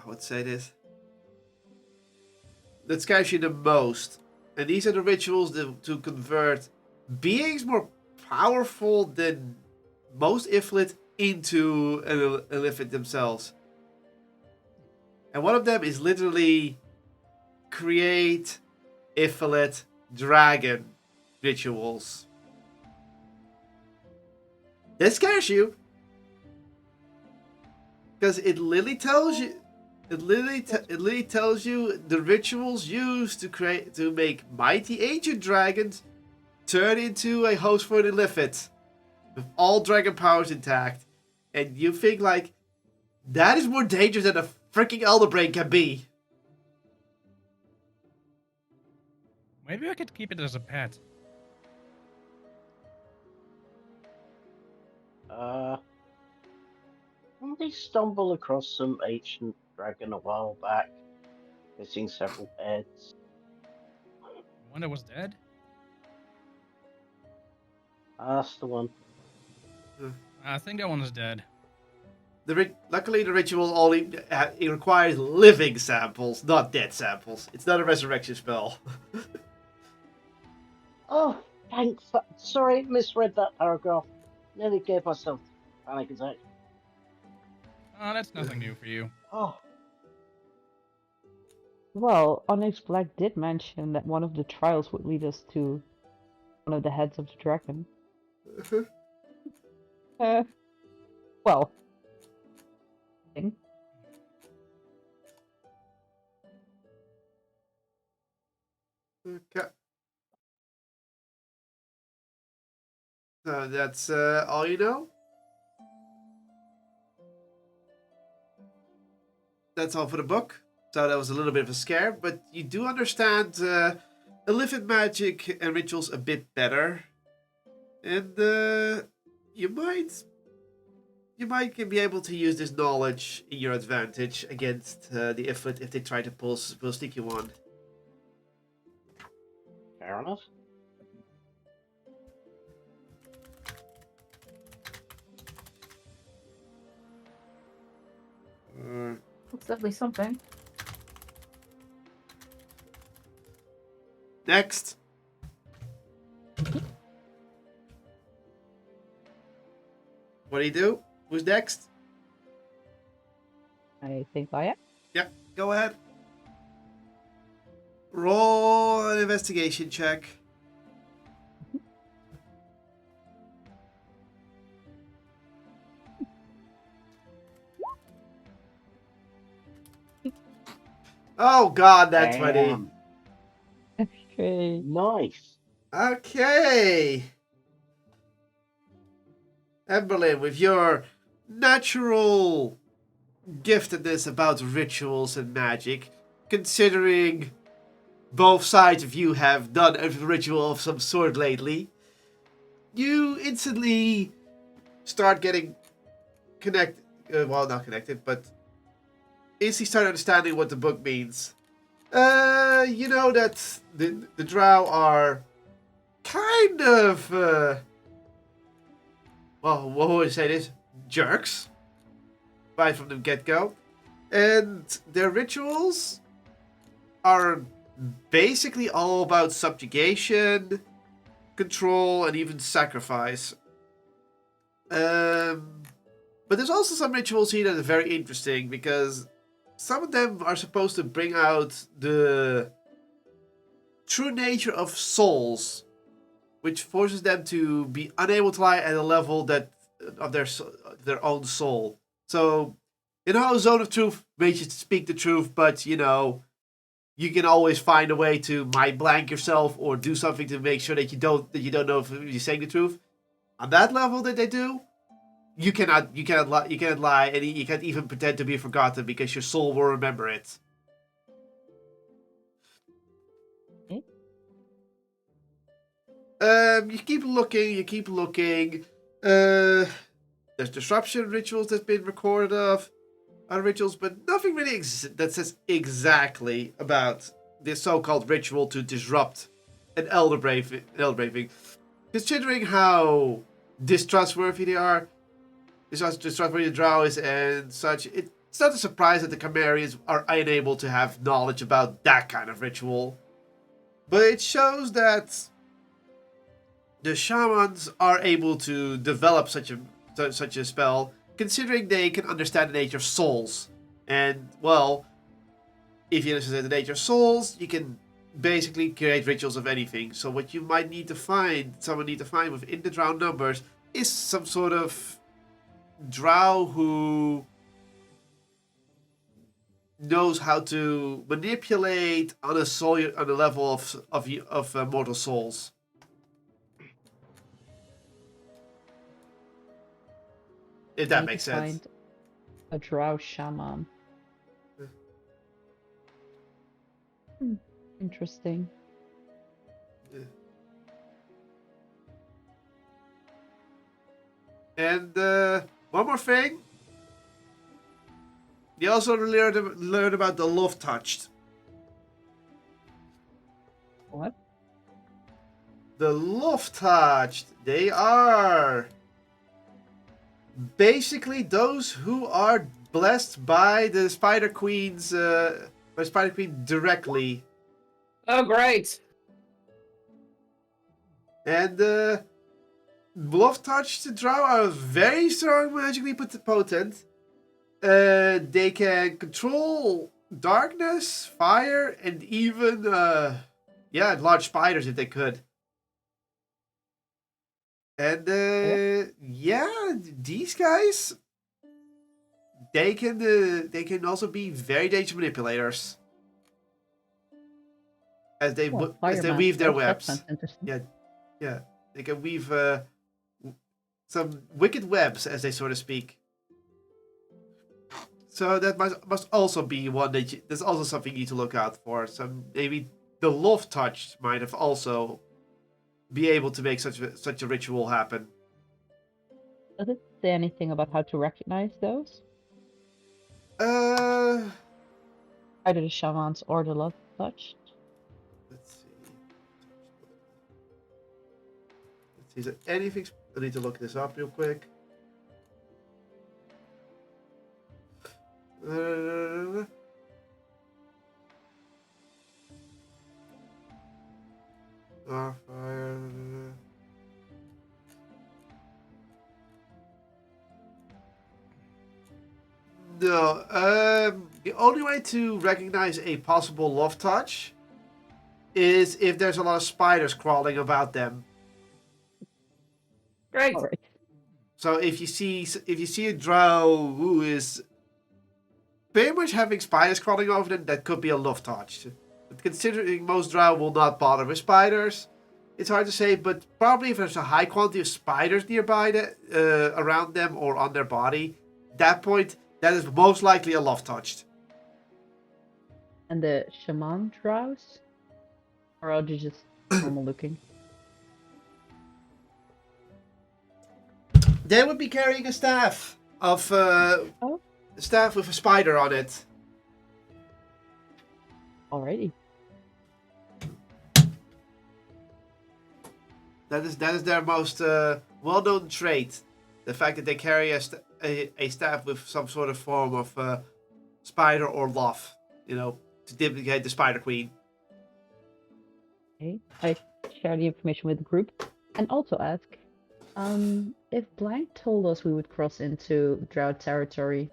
would say this? That scares you the most. And these are the rituals to convert beings more powerful than most Ifrit into an Ifrit themselves. And one of them is literally create Ifrit dragon rituals. This scares you. Because it literally tells you it literally tells you the rituals used to make mighty ancient dragons turn into a host for the Illithid with all dragon powers intact. And you think like that is more dangerous than a freaking Elder Brain can be. Maybe I could keep it as a pet. Somebody stumbled across some ancient dragon a while back, missing several heads. One that was dead? That's the one. I think that one is dead. Luckily, the ritual only it requires living samples, not dead samples. It's not a resurrection spell. Oh, thanks. Sorry, misread that paragraph. Nearly gave myself a panic attack. Oh, that's nothing new for you. Oh, Well, Onyx Black did mention that one of the trials would lead us to one of the heads of the dragon. Well. Thing. Okay. So that's all you know? That's all for the book. So that was a little bit of a scare, but you do understand Illithid magic and rituals a bit better. And you might be able to use this knowledge in your advantage against the Ifrit if they try to pull a sneaky one. fair enough. It's definitely something. Next. What do you do? Who's next? I think I am. Yep, go ahead. Roll an investigation check. Oh god, that's funny. Damn. Okay. Nice. Okay. Emberlyn, with your natural giftedness about rituals and magic, considering both sides of you have done a ritual of some sort lately, you instantly start getting connected. Well, not connected, but instantly start understanding what the book means. You know that the drow are kind of, well, what would I say this? Jerks. Right from the get-go. And their rituals are basically all about subjugation, control, and even sacrifice. But there's also some rituals here that are very interesting because some of them are supposed to bring out the true nature of souls, which forces them to be unable to lie at a level that of their own soul. So, you know, Zone of Truth makes you speak the truth, but you know, you can always find a way to mind blank yourself or do something to make sure that you don't know if you're saying the truth. On that level that they do, you cannot lie, and you can't even pretend to be forgotten because your soul will remember it. You keep looking. There's disruption rituals that's been recorded of other rituals, but nothing really that says exactly about this so-called ritual to disrupt an elder braving. Considering how distrustworthy they are, distrustworthy the drow is and such, it's not a surprise that the Chimerians are unable to have knowledge about that kind of ritual. But it shows that the shamans are able to develop such a spell, considering they can understand the nature of souls. And, well, if you understand the nature of souls, you can basically create rituals of anything. So what you might need to find, someone need to find within the drow numbers, is some sort of drow who knows how to manipulate on a level of mortal souls. If that Need makes to sense. find a drow shaman. Interesting. And one more thing. You also learn about the love touched. What? The love touched. They are basically those who are blessed by the Spider Queen's by Spider Queen directly. Oh, great. And love touched drow are very strong, magically potent. They can control darkness, fire, and even large spiders if they could. And these guys, they can also be very dangerous manipulators as they weave their webs. Yeah, they can weave some wicked webs, as they sort of speak. So that must also be one that there's also something you need to look out for. So maybe the love touch might have also be able to make such a ritual happen. Does it say anything about how to recognize those? Let's Either the shamans or the love touch? see. Is there anything? I need to look this up real quick. Fire. No, the only way to recognize a possible love touch is if there's a lot of spiders crawling about them. Great. All right. So if you see a drow who is pretty much having spiders crawling over them, that could be a love touch. But considering most drow will not bother with spiders, it's hard to say. But probably if there's a high quantity of spiders nearby around them or on their body, at that point, that is most likely a love touched. And the shaman drows? Or are they just normal looking? They would be carrying a staff of staff with a spider on it. Alrighty. That is their most well-known trait. The fact that they carry a staff with some sort of form of spider or love, to indicate the Spider Queen. Okay. I share the information with the group and also ask, if Blank told us we would cross into Drow territory,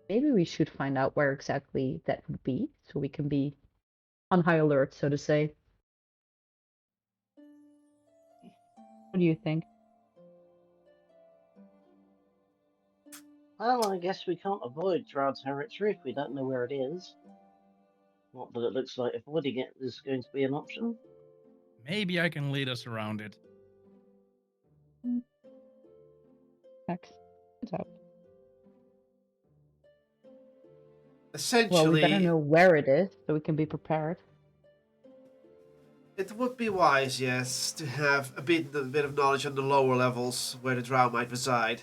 maybe we should find out where exactly that would be, so we can be on high alert, so to say. What do you think? Well, I guess we can't avoid Drow territory if we don't know where it is. Not that it looks like avoiding it is going to be an option. Maybe I can lead us around it. Next. It's out. Essentially, Well, we better know where it is, so we can be prepared. it would be wise, yes, to have a bit of knowledge on the lower levels where the drow might reside.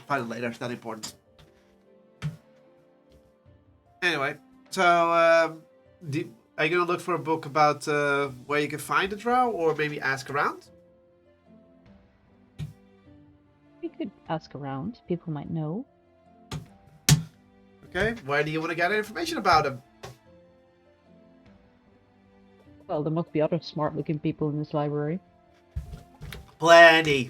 Find it later. It's not important. Anyway, so are you gonna look for a book about where you can find a drow, or maybe ask around? We could ask around. People might know. Okay, where do you want to gather information about him? Well, there must be other smart-looking people in this library. Plenty.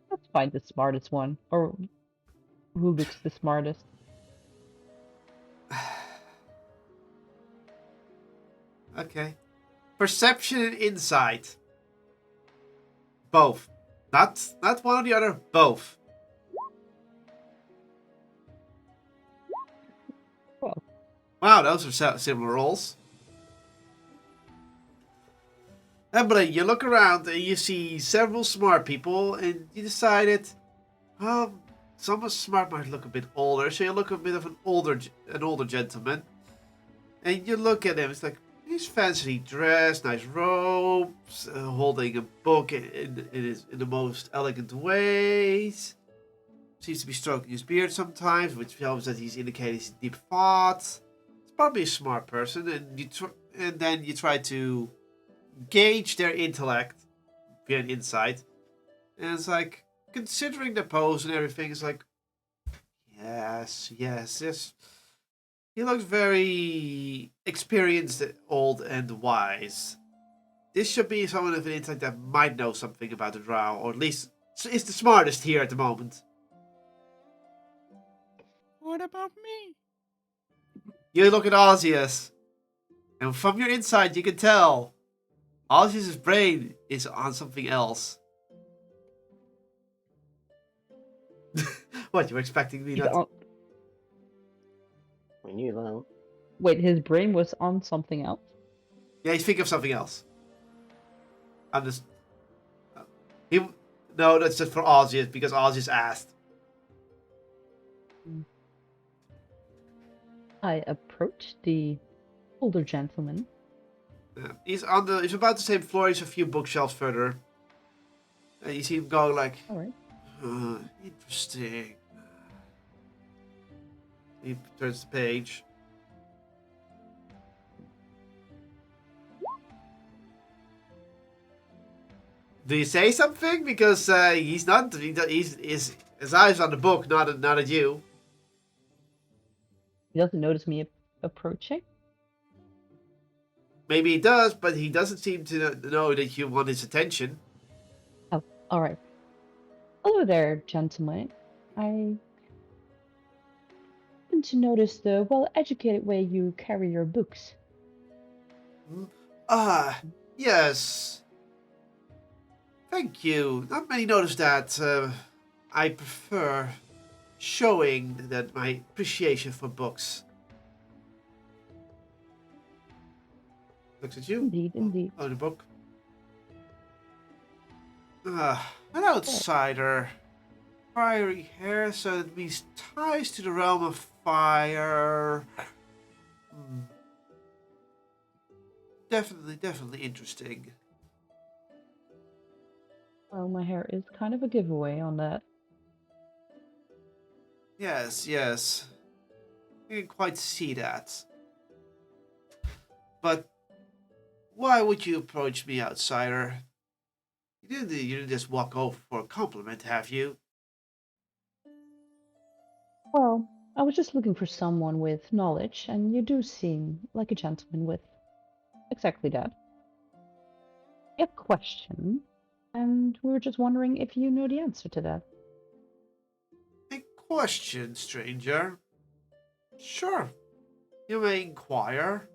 Let's find the smartest one, or who looks the smartest. Okay. Perception and insight. Both. Not one or the other, both. Well. Wow, those are similar rolls. Emily, you look around and you see several smart people, and you decided, well, someone smart might look a bit older, so you look a bit of an older gentleman, and you look at him. It's like he's fancily dressed, nice robes, holding a book in the most elegant ways. Seems to be stroking his beard sometimes, which shows that he's indicating deep thought. It's probably a smart person, and then you try to gauge their intellect via an insight, and it's like, considering the pose and everything, it's like, yes, he looks very experienced, old, and wise. This should be someone with an insight that might know something about the drow, or at least is the smartest here at the moment. What about me? You look at Ozzius, and from your insight you can tell Ozzy's brain is on something else. What, you were expecting me He's not to... on- We knew that. Wait, his brain was on something else? Yeah, he's thinking of something else. I'm just... No, that's just for Ozzy, because Ozzy's asked. I approached the older gentleman. Yeah. He's about the same floor, he's a few bookshelves further. And you see him going like... Alright. Interesting. He turns the page. Do you say something? Because he's not. He's his eyes on the book, not at you. He doesn't notice me approaching. Maybe he does, but he doesn't seem to know that you want his attention. Oh, alright. Hello there, gentlemen. I happen to notice the well-educated way you carry your books. Yes. Thank you. Not many notice that. I prefer showing that my appreciation for books. Looks at you. Indeed. Oh, the book. An outsider. Fiery hair, so it means ties to the realm of fire. Definitely interesting. Well, my hair is kind of a giveaway on that. Yes. I can quite see that. But why would you approach me, outsider? You didn't just walk over for a compliment, have you? Well, I was just looking for someone with knowledge, and you do seem like a gentleman with exactly that. A question, and we were just wondering if you know the answer to that. A question, stranger. Sure. You may inquire.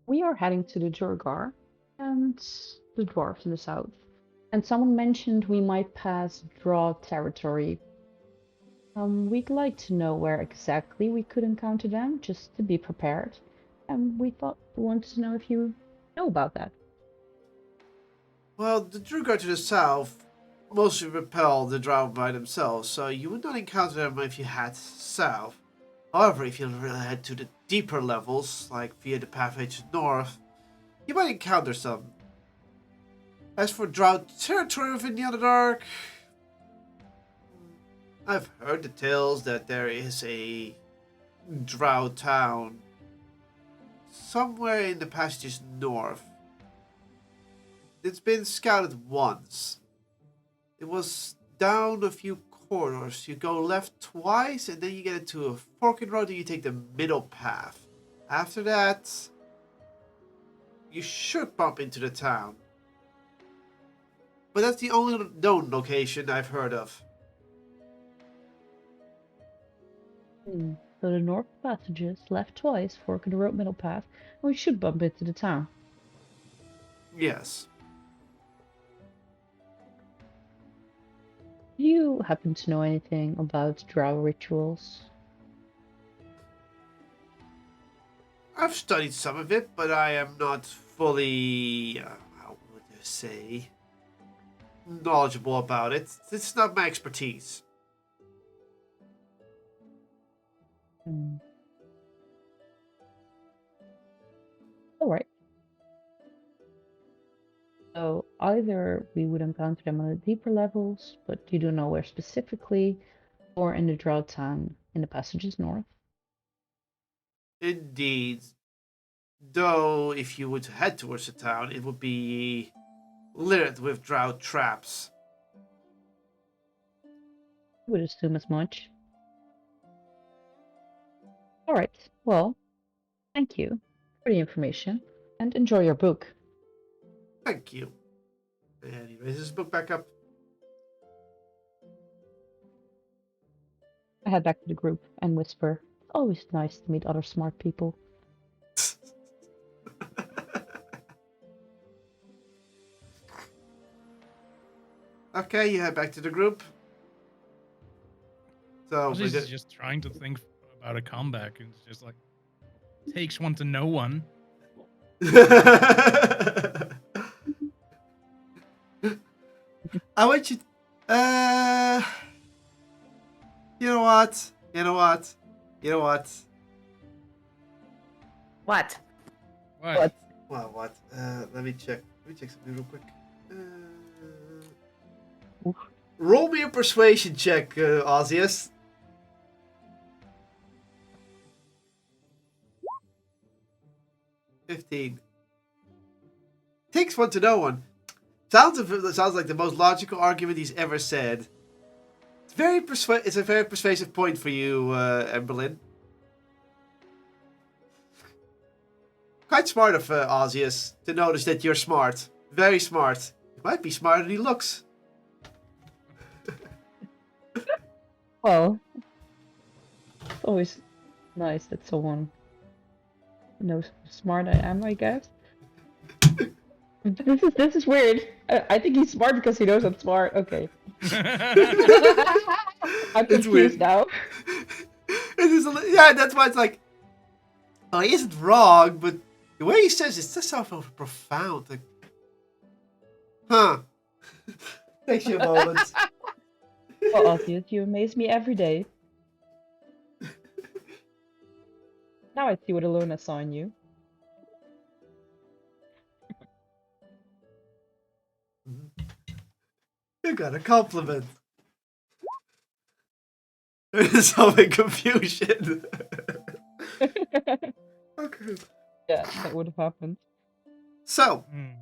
We are heading to the Durgar and the dwarves in the south, and someone mentioned we might pass Draw territory. We'd like to know where exactly we could encounter them, just to be prepared. And we wanted to know if you know about that. Well, the Drugar to the south mostly repel the drow by themselves, so you would not encounter them if you head south. However, if you really head to the deeper levels, like via the pathway to the north, you might encounter some. As for drow territory within the Underdark, I've heard the tales that there is a drow town somewhere in the passages north. It's been scouted once. It was down a few corridors. You go left twice, and then you get into a forking road, and you take the middle path. After that, you should bump into the town. But that's the only known location I've heard of. So the north passages, left twice, fork in the road middle path, and we should bump into the town. Yes. Do you happen to know anything about drow rituals? I've studied some of it, but I am not fully, how would I say, knowledgeable about it. It's not my expertise. Alright. So either we would encounter them on the deeper levels, but you don't know where specifically, or in the drow town in the passages north. Indeed. Though, if you would head towards the town, it would be littered with drow traps. I would assume as much. Alright, well, thank you for the information, and enjoy your book. Thank you. And he raises his book back up. I head back to the group and whisper, it's always nice to meet other smart people. Okay, you head back to the group. So Ozzy's is just trying to think about a comeback, and it's just like takes one to know one. I want you. You know what? You know what? You know what? What? What? Well, what? Let me check. Let me check something real quick. Oof. Roll me a persuasion check, Ozzius. $15. Takes one to know one. Sounds like the most logical argument he's ever said. It's a very persuasive point for you, Emberlyn. Quite smart of Ozzius to notice that you're smart. Very smart. He might be smarter than he looks. Well, it's always nice that someone knows how smart I am, I guess. This is weird. I think he's smart because he knows I'm smart. Okay. I'm It's weird. confused now. It is that's why it's like, oh, he isn't wrong, but the way he says it does sound so profound. Like, huh. Takes you a moment. Well, obvious, you amaze me every day. Now I see what Alona saw in you. You got a compliment. There's some confusion. Okay. Yeah, that would have happened. So Hmm.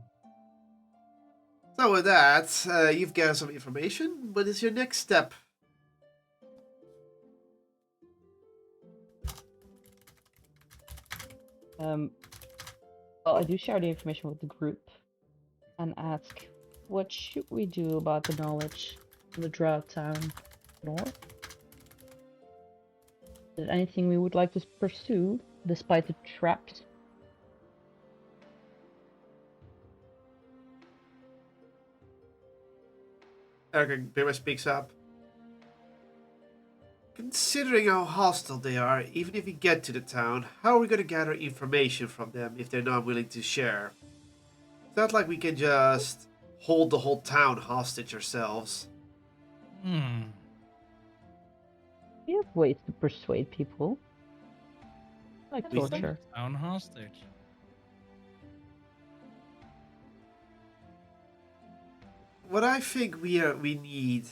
with that, you've gathered some information. What is your next step? Well, I do share the information with the group and ask, what should we do about the knowledge in the Drow town north? Is there anything we would like to pursue despite the traps? Erica pretty much speaks up. Considering how hostile they are, even if we get to the town, how are we going to gather information from them if they're not willing to share? It's not like we can just hold the whole town hostage ourselves. Hmm. We have ways to persuade people. Like We torture. Town hostage. What I think we need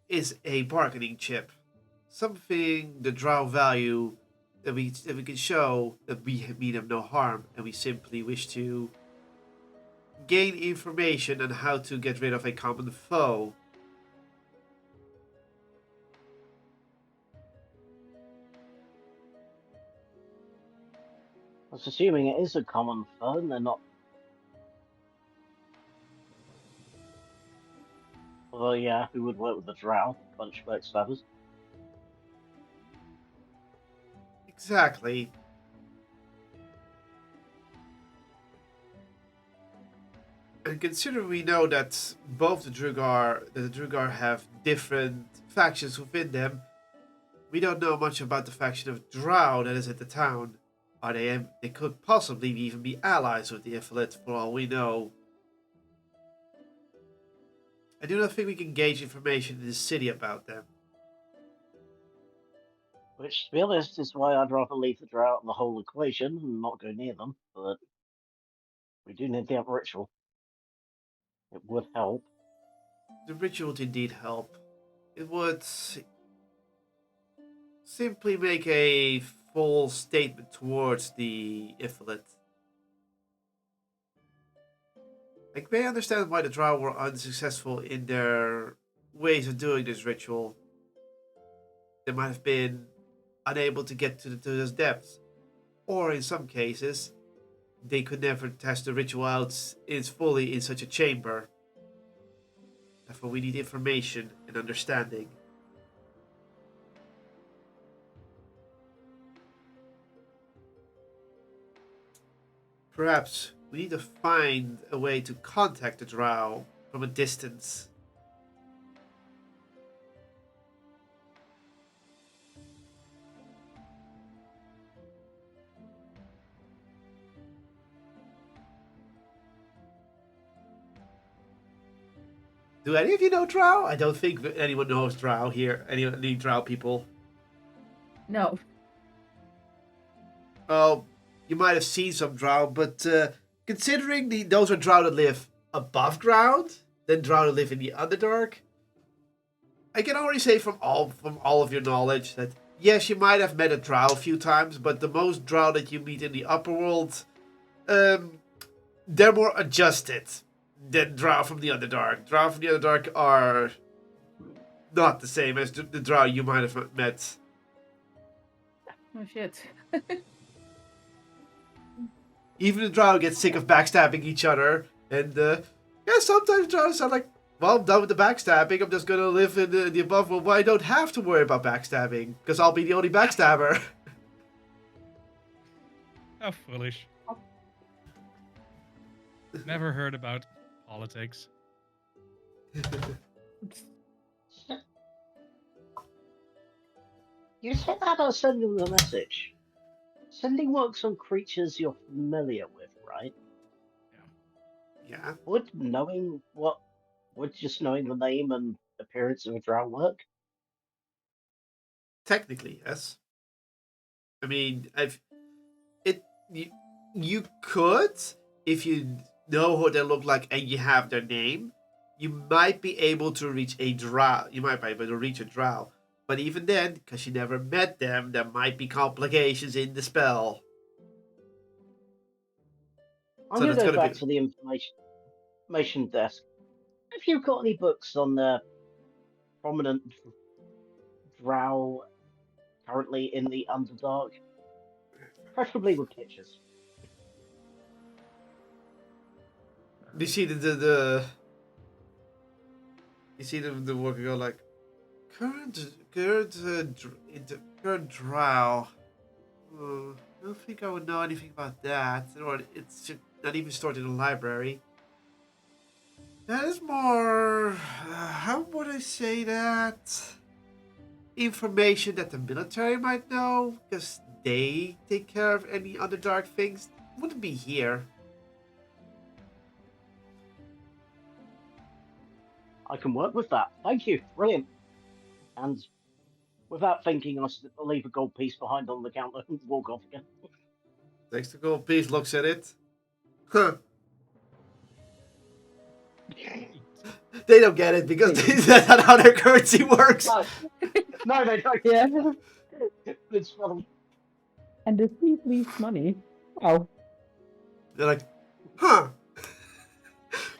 is a bargaining chip. Something the drow value that we can show that we mean them no harm and we simply wish to gain information on how to get rid of a common foe. was assuming it is a common fern, they're not. Although, yeah, who would work with a drow? Bunch of backstabbers. Exactly. And consider we know that both the Drugar have different factions within them, we don't know much about the faction of Drow that is at the town. Are they could possibly even be allies with the Ifrit for all we know. I do not think we can gauge information in the city about them. Which, to be honest, is why I'd rather leave the drow out of the whole equation and not go near them. But we do need the other ritual. It would help. The ritual would indeed help. It would simply make a full statement towards the Ifrit. I may understand why the Drow were unsuccessful in their ways of doing this ritual. They might have been unable to get to those depths. Or in some cases, they could never test the ritual out fully in such a chamber. Therefore, we need information and understanding. Perhaps we need to find a way to contact the Drow from a distance. Do any of you know Drow? I don't think anyone knows Drow here. Any Drow people? No. Oh, you might have seen some Drow, but considering those are Drow that live above ground, then Drow that live in the Underdark, I can already say from all of your knowledge that yes, you might have met a Drow a few times, but the most Drow that you meet in the upper world, they're more adjusted than Drow from the Underdark. Drow from the Underdark are not the same as the Drow you might have met. Oh shit. Even the Drow get sick of backstabbing each other, and sometimes Drows are like, well, I'm done with the backstabbing, I'm just gonna live in the above world where I don't have to worry about backstabbing, because I'll be the only backstabber. How foolish. Never heard about politics. You said that about sending the message. Sending works on creatures you're familiar with, right? Yeah. Would just knowing the name and appearance of a drow work? Technically, yes. I mean, you could, if you know who they look like and you have their name, you might be able to reach a Drow. You might be able to reach a Drow. But even then, because you never met them, there might be complications in the spell. I'm So going to that's go gonna back be- to the information desk. Have you got any books on the prominent drow currently in the Underdark? Preferably with pictures. You see you see the worker go like, current Drow. I don't think I would know anything about that, or it's not even stored in the library. That is more, how would I say that? Information that the military might know, because they take care of any Underdark things. Wouldn't be here. I can work with that. Thank you. Brilliant. And without thinking, I'll leave a gold piece behind on the counter and walk off again. Takes the gold piece, looks at it. Huh. They don't get it because that's not how their currency works. No, they don't. Yeah. It's funny. And the thief leaves money. Oh. They're like, huh.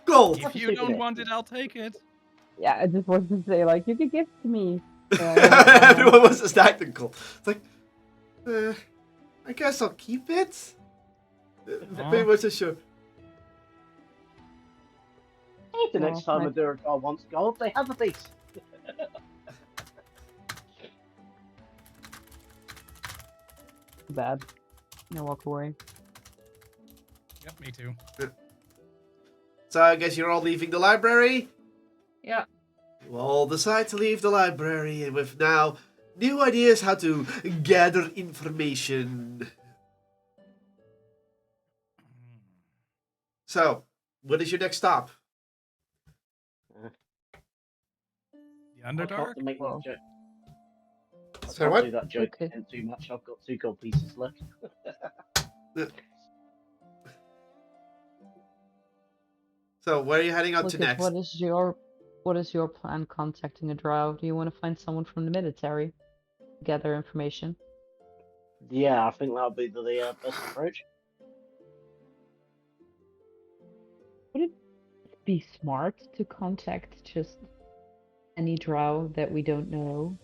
Gold. If you don't want it, I'll take it. Yeah, I just wanted to say, like, you can give it to me. Everyone was just tactical. It's like, I guess I'll keep it. Pretty much sure. The next Well, time I- a Durgar wants gold, they have a piece. Too bad. No, walk away. Yep, me too. So I guess you're all leaving the library. Yeah. You all decide to leave the library with now new ideas how to gather information. So, what is your next stop? The I've got Underdark? to make that Well, joke. I Sorry, can't do what? that joke Okay. again too much. I've got 2 gold pieces left. So, where are you heading on to Lucas, next? what is your plan contacting a drow? Do you want to find someone from the military? Gather information. Yeah, I think that would be the best approach. Would it be smart to contact just any drow that we don't know?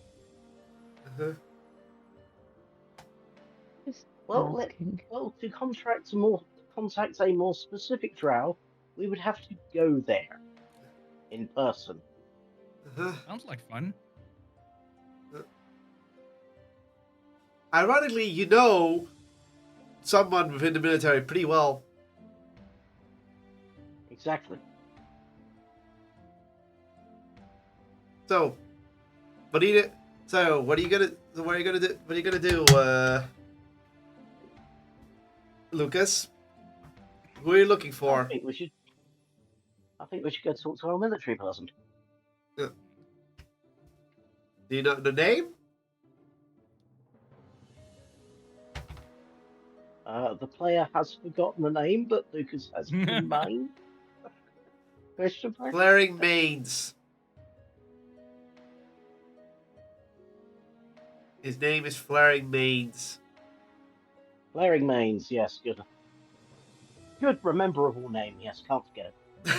Uh-huh. Just Well, asking. to contact a more specific drow, we would have to go there in person. Uh-huh. Sounds like fun. Ironically, you know someone within the military pretty well. Exactly. So, what are you? So, what are you gonna? What are you gonna do? What are you gonna do, Lucas? Who are you looking I for? think we should. I think we should go talk to our military person. Do you know the name? The player has forgotten the name, but Lucas has it in mind. Question mark? Flaring Mains. His name is Flaring Mains. Flaring Mains, yes, good. Good, rememberable name, yes, can't forget it.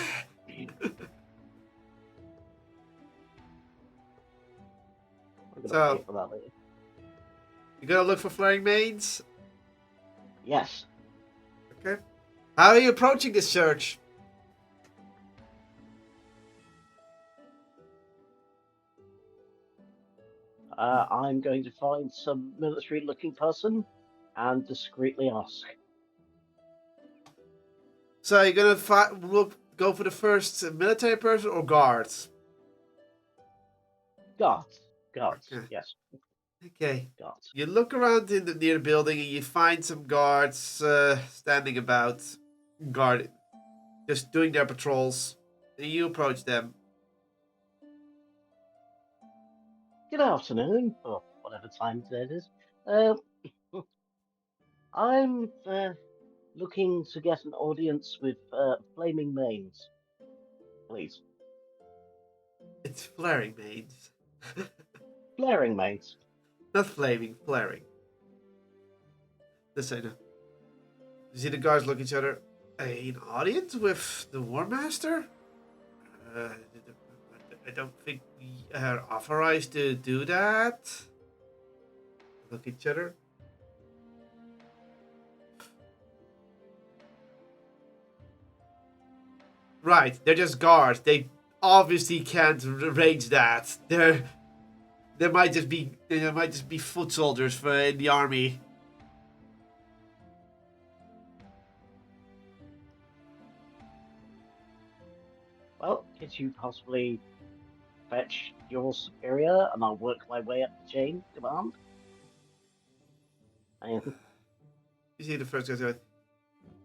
I'm gonna So- pay for that later. You gonna look for Flaring Mains? Yes. Okay. How are you approaching this search? I'm going to find some military-looking person and discreetly ask. So you're gonna go for the first military person or guards? Guards. Guards, Okay. yes, Okay. guards. You look around in the near building and you find some guards standing about, guarding, just doing their patrols. You approach them. Good afternoon, or whatever time it is. Uh, I'm looking to get an audience with Flaming Mains, please. It's Flaring Mains. Flaring Mains. Not flaming, flaring. Just say no. You see the guards look at each other. An audience with the War Master? I don't think we are authorized to do that. Look at each other. Right, they're just guards. They obviously can't arrange that. They might just be foot soldiers for in the army. Well, could you possibly fetch your superior and I'll work my way up the chain of command? And You see the first guy going,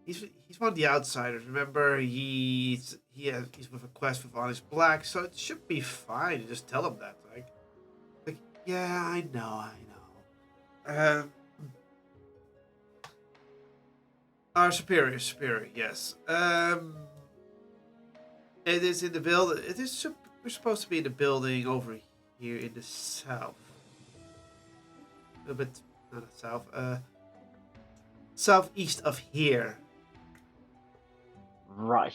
he's one of the outsiders. Remember, he's with a quest with Honest Black, so it should be fine. You just tell him that, like yeah, I know. Our superior, yes. It is in the building. We're supposed to be in the building over here in the south. A little bit, not south. Southeast of here. right.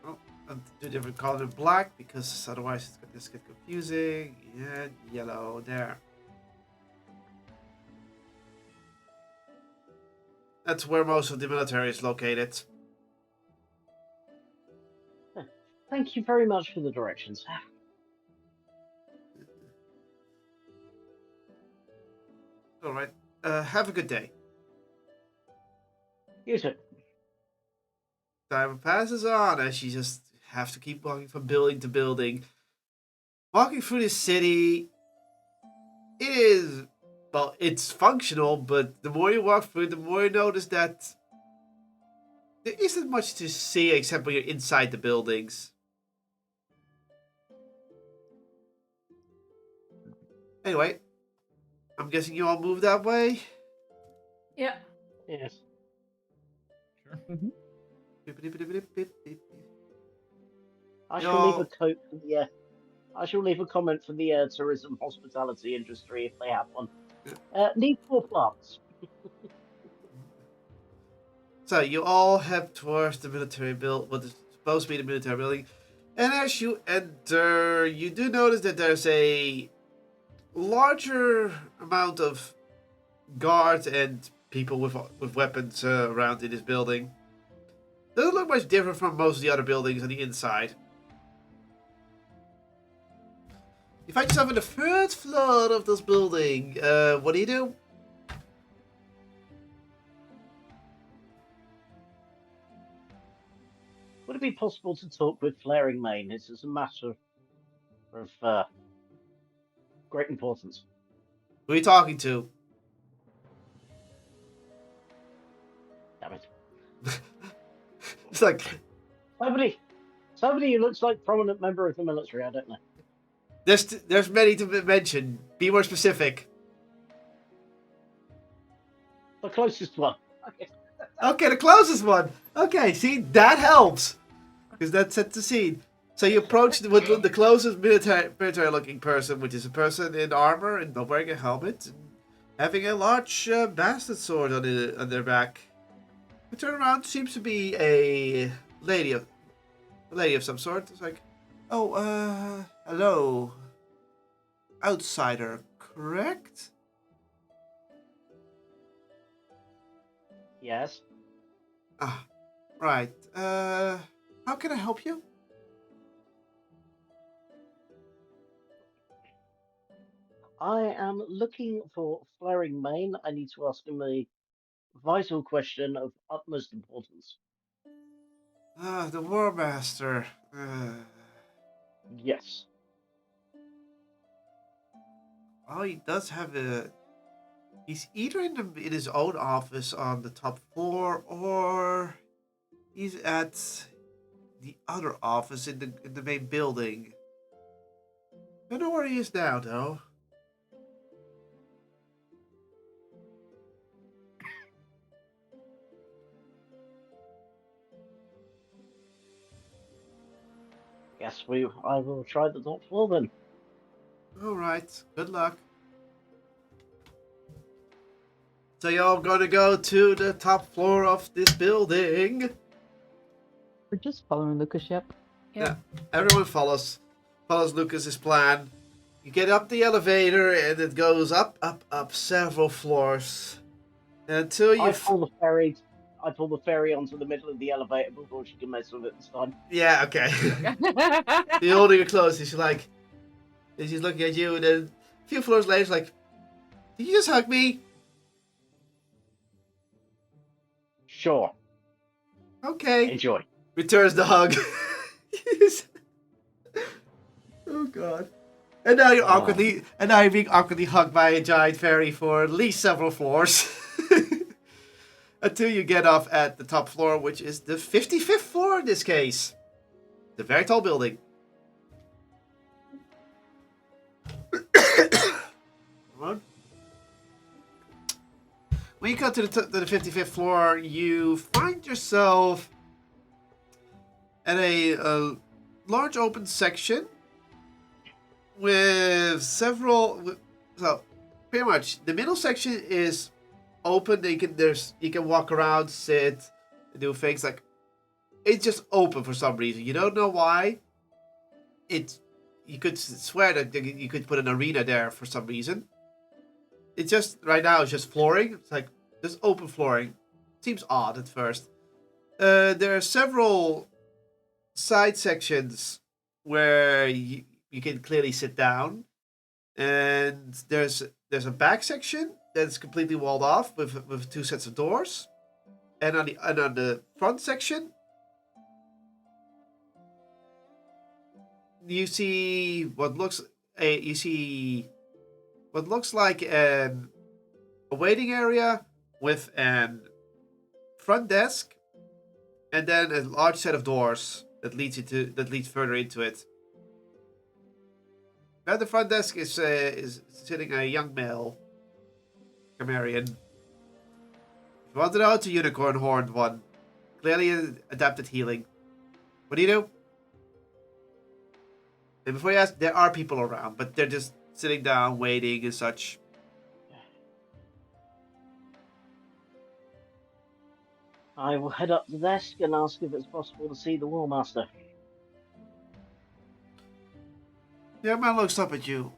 Oh, and do different color in black because otherwise this gets confusing. And yellow there. That's where most of the military is located. Thank you very much for the directions. All right. Have a good day. You too. Time passes on as you just have to keep walking from building to building. Walking through the city, it is, well, it's functional, but the more you walk through, the more you notice that there isn't much to see except when you're inside the buildings. Anyway, I'm guessing you all move that way? Yeah. Yes. Sure. I shall leave a Yo. coat for the. I shall leave a comment for the tourism hospitality industry if they have one. Need 4 plants. So you all head towards the military build, what is supposed to be the military building, and as you enter, you do notice that there's a larger amount of guards and people with weapons around in this building. Doesn't look much different from most of the other buildings on the inside. You find yourself on the third floor of this building. What do you do? Would it be possible to talk with Flaring Mane? This is a matter of great importance. Who are you talking to? Damn it. It's like, Somebody who looks like prominent member of the military. I don't know. there's many to mention. Be more specific. The closest one. Okay. Okay, the closest one. Okay, see, that helps. Because that sets the scene. So you approach with the closest military-looking person, which is a person in armor and not wearing a helmet, and having a large bastard sword on their back. You turn around, seems to be a lady of some sort. It's like, oh, hello, outsider, correct? Yes. Ah, right. How can I help you? I am looking for Flaring Mane. I need to ask him a vital question of utmost importance. Ah, the War Master. Yes. Well, he does have a. He's either in his own office on the top floor, or he's at the other office in the main building. I don't know where he is now, though. Guess I will try the top floor then. All right. Good luck. So y'all gonna go to the top floor of this building? We're just following Lucas, yep. Yeah. Everyone follows Lucas's plan. You get up the elevator and it goes up several floors until you. I pull the ferry onto the middle of the elevator before she can mess with it this time. Yeah. Okay. You're holding her close. She's like, and she's looking at you, and then a few floors later, she's like, "Did you just hug me?" Sure. Okay. Enjoy. Returns the hug. Oh god. And now you're being awkwardly hugged by a giant fairy for at least several floors. Until you get off at the top floor, which is the 55th floor in this case. The very tall building. Come on. When you go to the 55th floor, you find yourself at a large open section with several. So, pretty much, the middle section is open. You can walk around, sit, do things like. It's just open for some reason. You don't know why. You could swear that you could put an arena there for some reason. It's just right now. It's just flooring. It's like just open flooring. seems odd at first. There are several side sections where you can clearly sit down, and there's a back section that's completely walled off with 2 sets of doors, and on the front section you see what looks like a waiting area with an front desk, and then a large set of doors that leads further into it. At the front desk is sitting a young male Camarian. If you want to know, it's a unicorn horned one. Clearly adapted healing. What do you do? And before you ask, there are people around, but they're just sitting down, waiting and such. I will head up to the desk and ask if it's possible to see the Warmaster. Yeah, man looks up at you.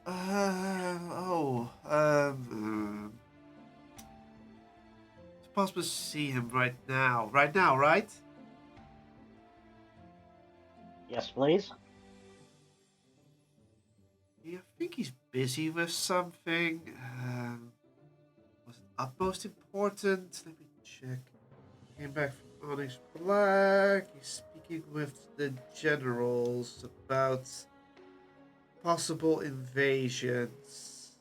It's possible to see him right now. Right now, right? Yes, please. Yeah, I think he's busy with something. Was it utmost important? Let me check. Came back from Onyx Black. He's speaking with the generals about possible invasions.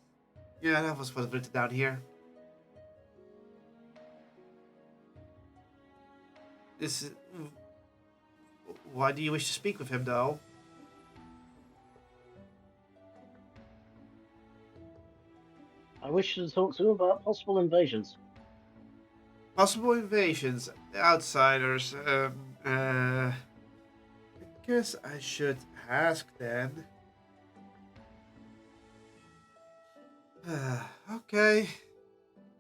Yeah, that was what's written down here. Why do you wish to speak with him, though? I wish to talk to him about possible invasions. Possible invasions, outsiders. I guess I should ask then. Okay.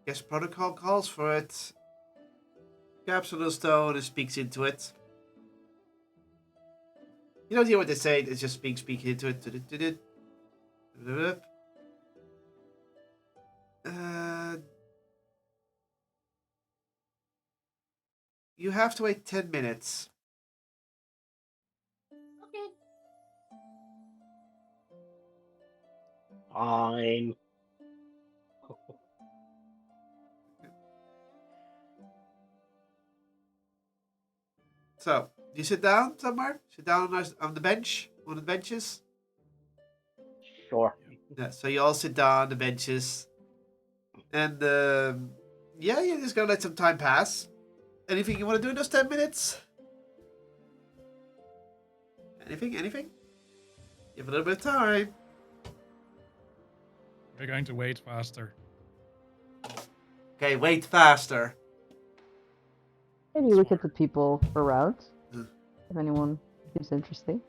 Guess protocol calls for it. Caps on the stone and speaks into it. You don't hear what they say, it's just speak into it. You have to wait 10 minutes. Okay. Fine. So, you sit down somewhere? Sit down on the bench? One of the benches? Sure. Yeah, so you all sit down on the benches. And, yeah, you're just gonna let some time pass. Anything you want to do in those 10 minutes? Anything? You have a little bit of time. We're going to wait faster. Okay, wait faster. Maybe look at the people around. Hmm. If anyone seems interesting.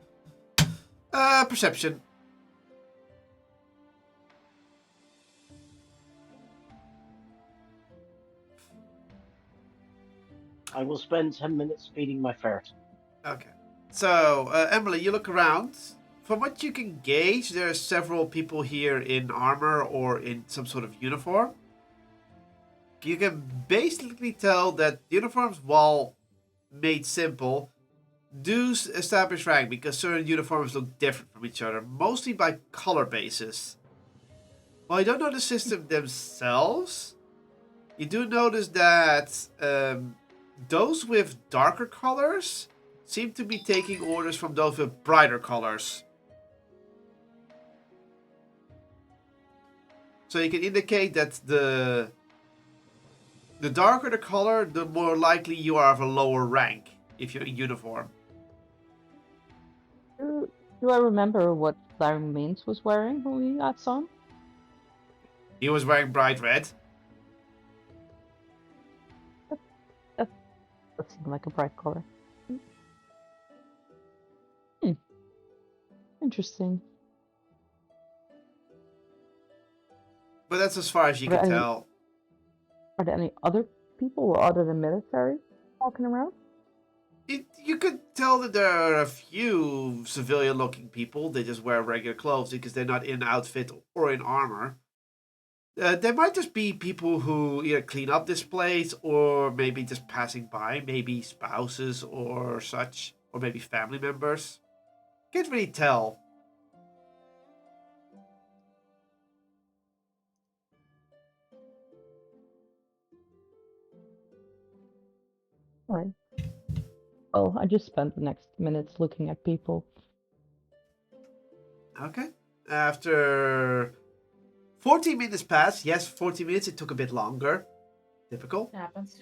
Perception. I will spend 10 minutes feeding my ferret. Okay. So, Emily, you look around. From what you can gauge, there are several people here in armor or in some sort of uniform. You can basically tell that uniforms, while made simple, do establish rank because certain uniforms look different from each other, mostly by color basis. While you don't know the system themselves, you do notice that those with darker colors seem to be taking orders from those with brighter colors. So you can indicate that the darker the color, the more likely you are of a lower rank if you're in uniform. Do I remember what Larry Mains was wearing when we last saw him? He was wearing bright red. That seemed like a bright color. Interesting. But that's as far as you Are there can any- tell. Are there any other people other than military walking around? You could tell that there are a few civilian-looking people. They just wear regular clothes because they're not in outfit or in armor. There might just be people who either clean up this place or maybe just passing by, maybe spouses or such, or maybe family members. Can't really tell. Alright. Well, I just spent the next minutes looking at people. Okay. After 40 minutes pass, yes, 40 minutes, it took a bit longer. Typical. It happens.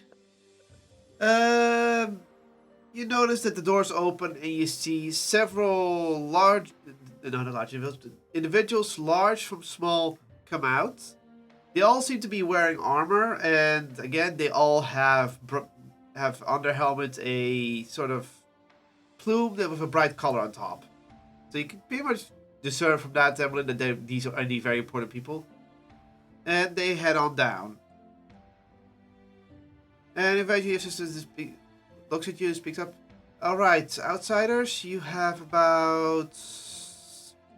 You notice that the doors open and you see several large, not large individuals, large from small, come out. They all seem to be wearing armor, and again, they all have on their helmet a sort of plume with a bright color on top. So you can pretty much discern from that emblem that these are indeed very important people. And they head on down. And eventually, your sister looks at you and speaks up. All right, outsiders, you have about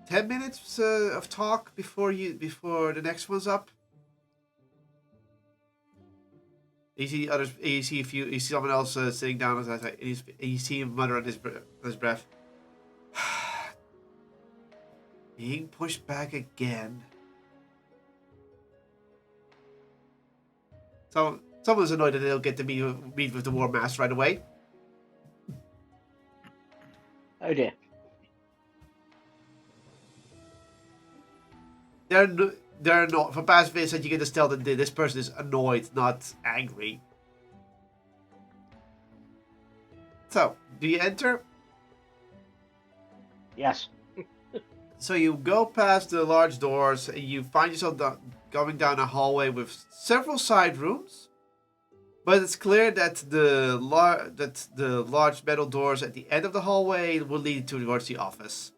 10 minutes of talk before the next one's up. You see others. You see someone else sitting down on the side, and you see him mutter on his breath. Being pushed back again. So someone's annoyed that they don't get to meet with the War Master right away. Oh dear. They're not. For past visits, you can just tell that this person is annoyed, not angry. So, do you enter? Yes. So you go past the large doors, and you find yourself going down a hallway with several side rooms. But it's clear that the large metal doors at the end of the hallway will lead towards the office.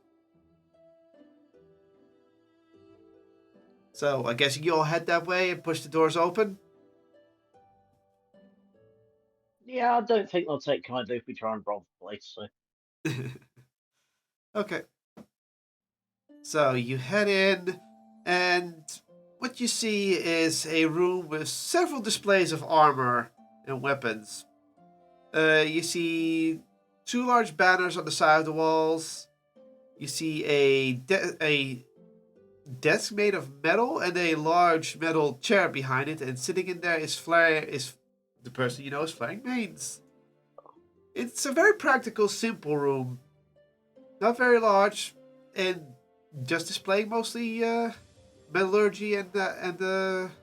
So I guess you all head that way and push the doors open. Yeah, I don't think they'll take kindly if we try and rob the place. So Okay. So you head in, and what you see is a room with several displays of armor and weapons. You see two large banners on the side of the walls. You see a desk made of metal and a large metal chair behind it, and sitting in there is the person you know is Flying Mains. It's a very practical, simple room. Not very large, and just displaying mostly metallurgy and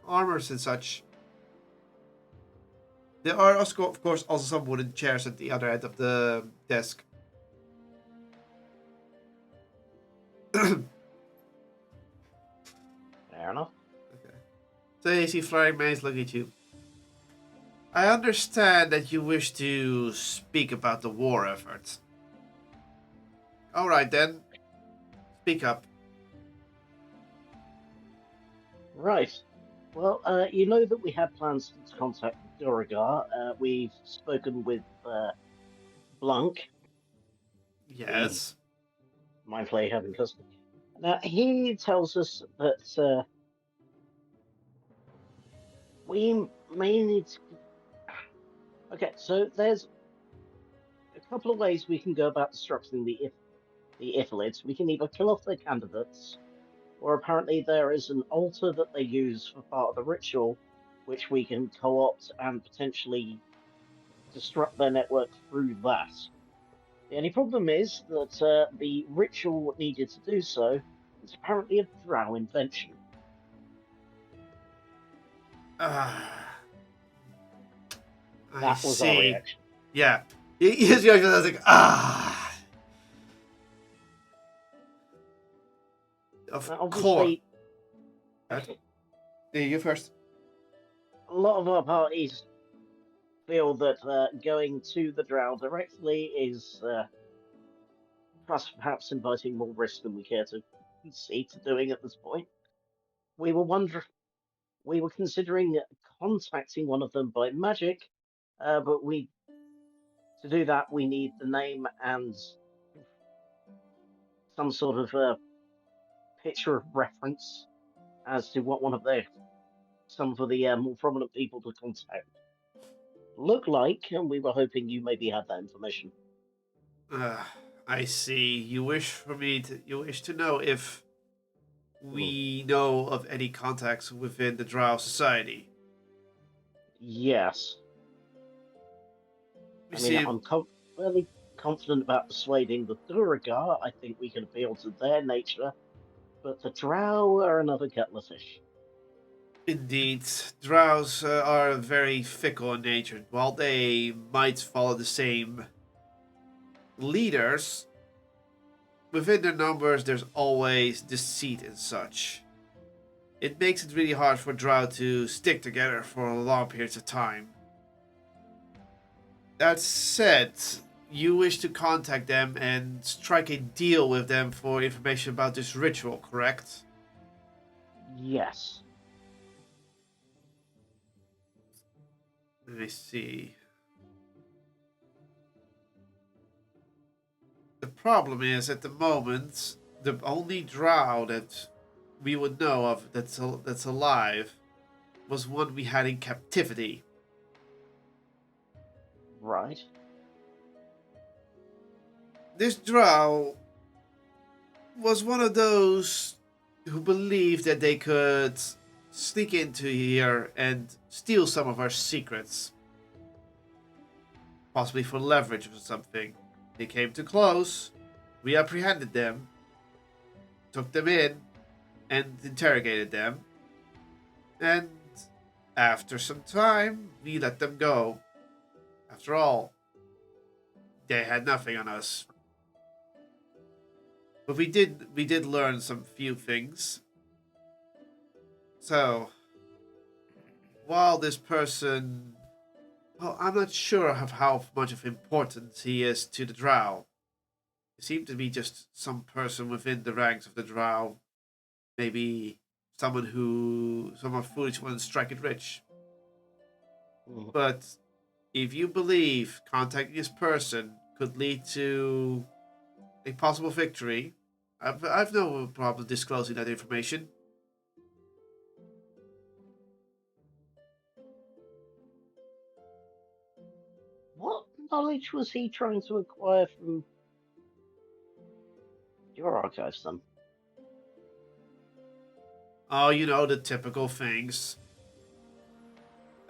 armors and such. There are, of course, also some wooden chairs at the other end of the desk. fair enough. Okay. So you see Flying Mains look at you. I understand that you wish to speak about the war effort. Alright then. Speak up. Right. Well, you know that we had plans to contact Duragar. We've spoken with Blanc, Yes. Mind Flayer having custody. Now, he tells us that we may need to... Okay, so there's a couple of ways we can go about destructing the Ithalids. We can either kill off their candidates, or apparently there is an altar that they use for part of the ritual, which we can co-opt and potentially disrupt their network through that. The only problem is that the ritual needed to do so is apparently a drow invention. I That was our see. reaction. Yeah. His reaction was like, Of Now, course. obviously, Yeah, you first. a lot of our parties feel that going to the drow directly is perhaps inviting more risk than we care to concede to doing at this point. We were considering contacting one of them by magic, but to do that we need the name and some sort of picture of reference as to what one of their some of the more prominent people to contact look like, and we were hoping you maybe had that information. I see. You wish to know if we know of any contacts within the Drow society. Yes. We I see. mean, I'm fairly confident about persuading the Duragar. I think we can appeal to their nature, but the Drow are another kettle of fish. Indeed, Drows are very fickle in nature. While they might follow the same leaders, within their numbers there's always deceit and such. It makes it really hard for Drow to stick together for long periods of time. That said, you wish to contact them and strike a deal with them for information about this ritual, correct? Yes. Let me see. The problem is, at the moment, the only Drow that we would know of that's alive was one we had in captivity. Right. This Drow was one of those who believed that they could sneak into here and steal some of our secrets. Possibly for leverage or something. They came too close, we apprehended them, took them in, and interrogated them. And after some time, we let them go. After all, they had nothing on us. But we did learn some few things. So, while this person, well, I'm not sure of how much of importance he is to the Drow. He seemed to be just some person within the ranks of the Drow. Maybe someone foolish ones strike it rich. But if you believe contacting this person could lead to a possible victory, I've no problem disclosing that information. What knowledge was he trying to acquire from your archives, then? Oh, you know, the typical things.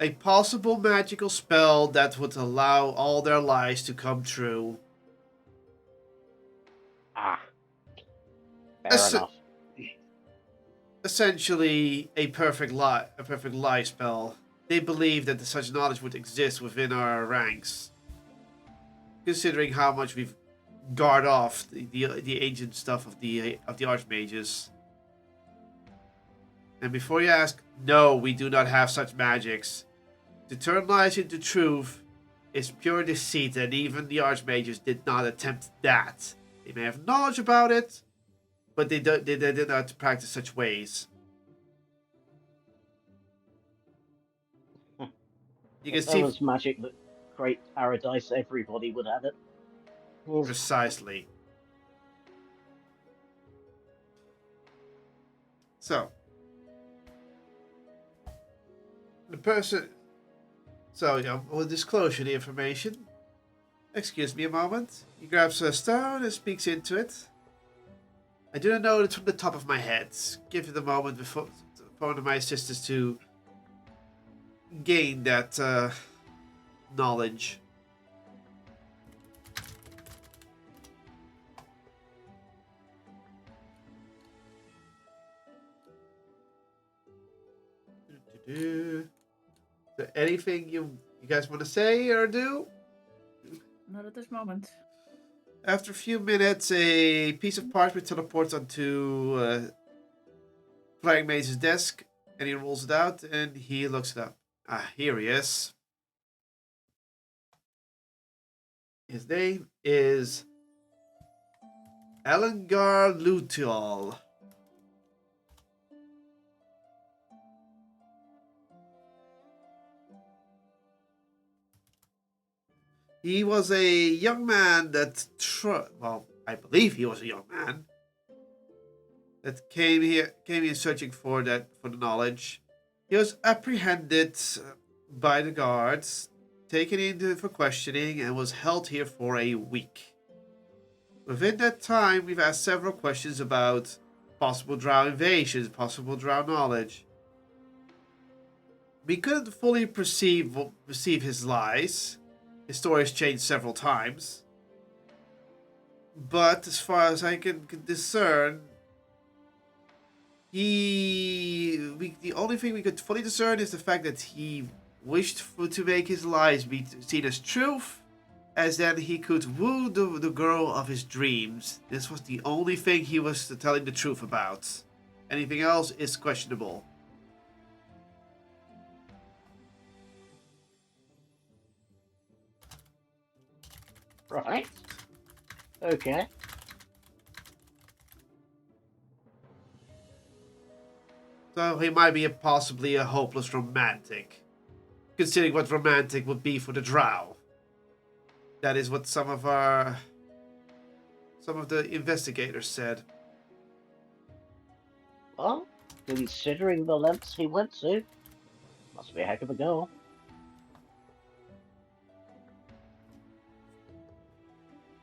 A possible magical spell that would allow all their lies to come true. Ah. Fair enough. Essentially, a perfect lie spell. They believe that such knowledge would exist within our ranks. Considering how much we've guard off the ancient stuff of the archmages. And before you ask, no, we do not have such magics. To turn lies into truth is pure deceit, and even the archmages did not attempt that. They may have knowledge about it, but they did not practice such ways. You can If there see was magic that create paradise, everybody would have it. precisely. So, the person. So, we'll disclose you the information. Excuse me a moment. He grabs a stone and speaks into it. I do not know it from the top of my head. Give it a moment for one of my assistants to gain that knowledge. Is there anything you guys want to say or do? Not at this moment. After a few minutes, a piece of parchment teleports onto Flying Mage's desk, and he rolls it out, and he looks it up. Ah, here he is. His name is Elengar Lutiol. He was a young man that, well, I believe he was a young man that came here searching for the knowledge. He was apprehended by the guards, taken in for questioning, and was held here for a week. Within that time, we've asked several questions about possible drow invasions, possible drow knowledge. We couldn't fully perceive his lies. His story has changed several times. But as far as I can discern, the only thing we could fully discern is the fact that he wished to make his lies be seen as truth, as then he could woo the girl of his dreams. This was the only thing he was telling the truth about. Anything else is questionable. Right. Okay. So he might be possibly a hopeless romantic, considering what romantic would be for the drow. That is what some of the investigators said. Well, considering the lengths he went to, must be a heck of a goal.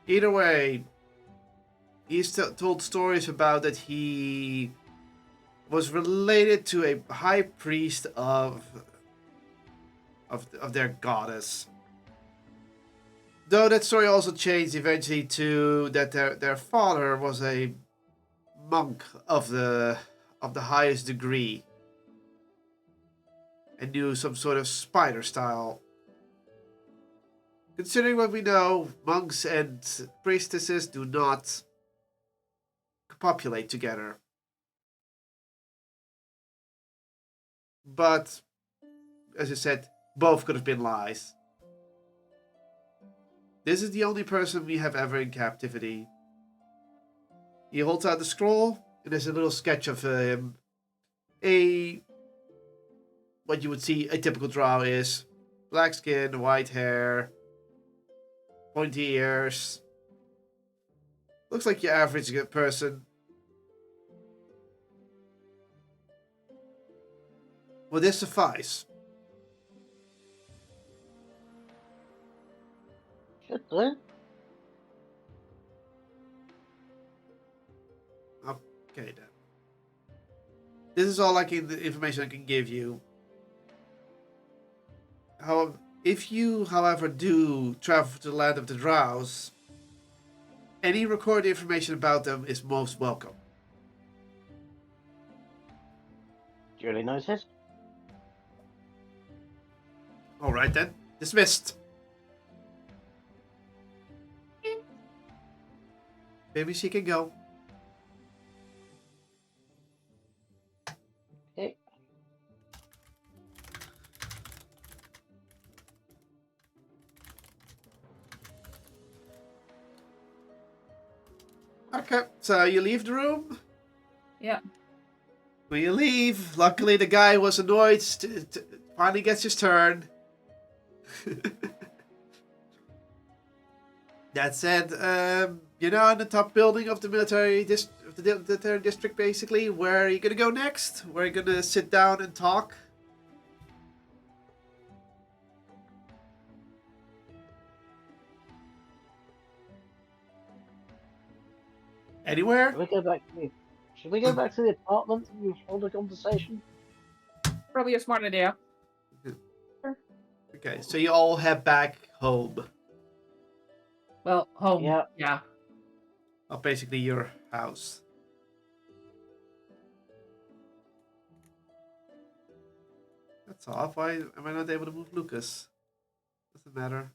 Either way, he's told stories about that he was related to a high priest of their goddess. Though that story also changed eventually to that their father was a monk of the highest degree and knew some sort of spider style. Considering what we know, monks and priestesses do not populate together. But, as I said, both could have been lies. This is the only person we have ever in captivity. He holds out the scroll, and there's a little sketch of him. What you would see a typical drow is black skin, white hair, pointy ears. Looks like your average person. Will this suffice? Should do. Okay then. This is all the information I can give you. If you, however, do travel to the land of the drows, any recorded information about them is most welcome. Duly noted. All right then. Dismissed. Maybe she can go. Okay. Okay, so you leave the room? Yeah. When you leave, luckily the guy was annoyed. Finally gets his turn. That said, you're now in the top building of the military district, basically. Where are you gonna go next? Where are you gonna sit down and talk? Anywhere? Should we go back to the apartment and hold a conversation? Probably a smart idea. Okay, so you all head back home. Well, home. Yeah. Yeah. Or basically your house. That's off. Why am I not able to move Lucas? Doesn't matter.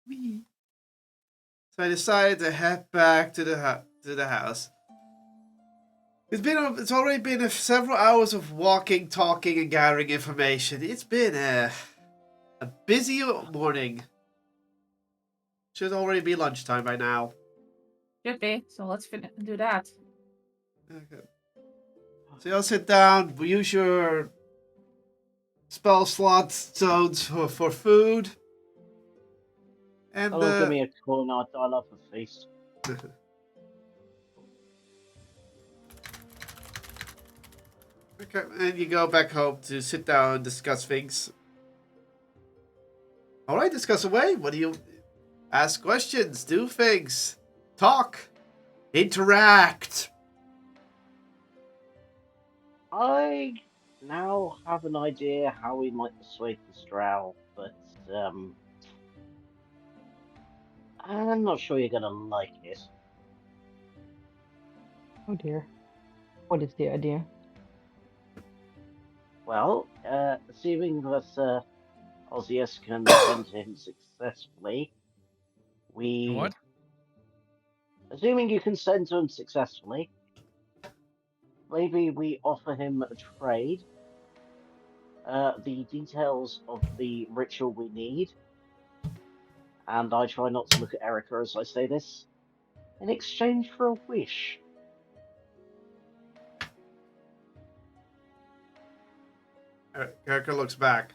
Me. So I decided to head back to the house. It's already been several hours of walking, talking, and gathering information. It's been a busy morning. Should already be lunchtime by now. Should be. So let's do that. Okay. So you'll sit down. We use your spell slot zones for food. And Someone give me a coin, I'll dial up a feast. so, Okay, and you go back home to sit down and discuss things. All right, discuss away. What do you ask questions, do things, talk, interact? I now have an idea how we might persuade the Drow, but I'm not sure you're gonna like it. Oh dear. What is the idea? Well, assuming that Ozius can send him successfully, we... What? Assuming you can send to him successfully, maybe we offer him a trade, the details of the ritual we need, and I try not to look at Erica as I say this, in exchange for a wish. Erica looks back.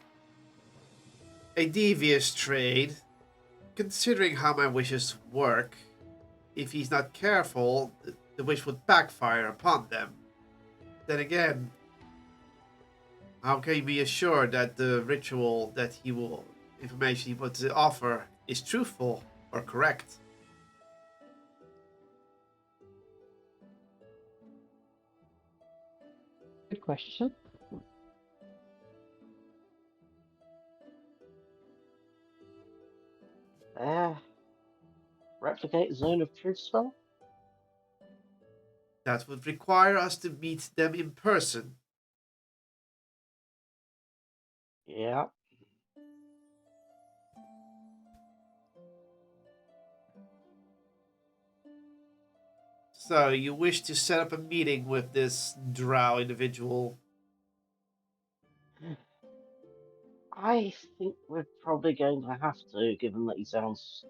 A devious trade. Considering how my wishes work, if he's not careful, the wish would backfire upon them. Then again, how can you be assured that the ritual that information he wants to offer is truthful or correct? Good question. Replicate Zone of Truth spell? That would require us to meet them in person. Yeah. So you wish to set up a meeting with this drow individual? I think we're probably going to have to, given that he sounds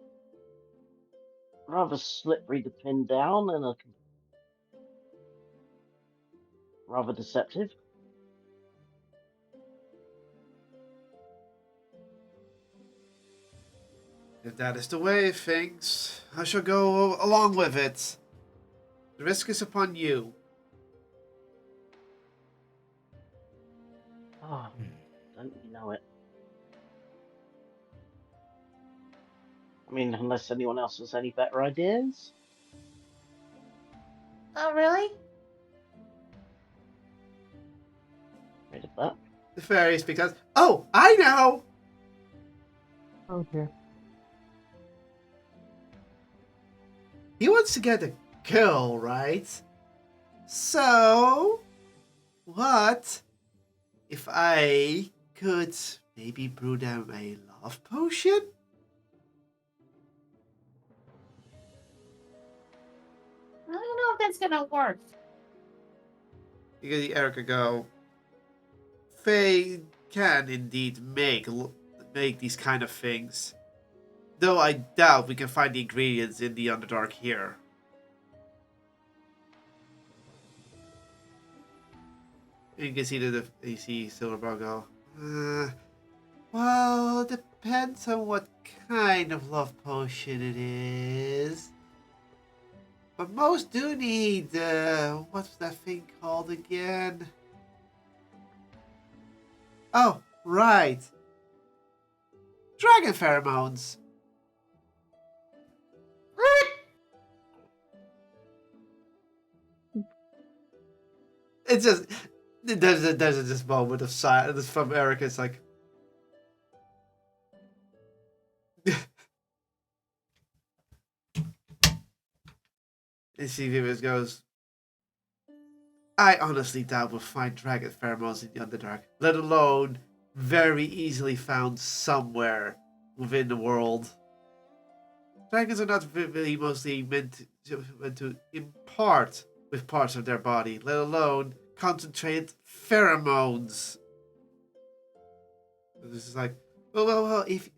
rather slippery to pin down and rather deceptive. If that is the way of things, I shall go along with it. The risk is upon you. Oh, don't you know it? I mean, unless anyone else has any better ideas. Oh, really? Rid of that. The fairies, because oh, I know. Oh dear. He wants to get a girl, right? So, what if I could maybe brew them a love potion? I don't know if that's gonna work. You get the Erica go. Faye can indeed make these kind of things, though I doubt we can find the ingredients in the Underdark here. You can see you see Silverbow go. Well, depends on what kind of love potion it is. But most do need, what's that thing called again? Oh, right. Dragon pheromones. What? It's just, there's this moment of silence from Erica. It's like, and she Vivis goes, I honestly doubt we'll find dragon pheromones in the Underdark, let alone very easily found somewhere within the world. Dragons are not really mostly meant to impart with parts of their body, let alone concentrated pheromones. This is like, well, if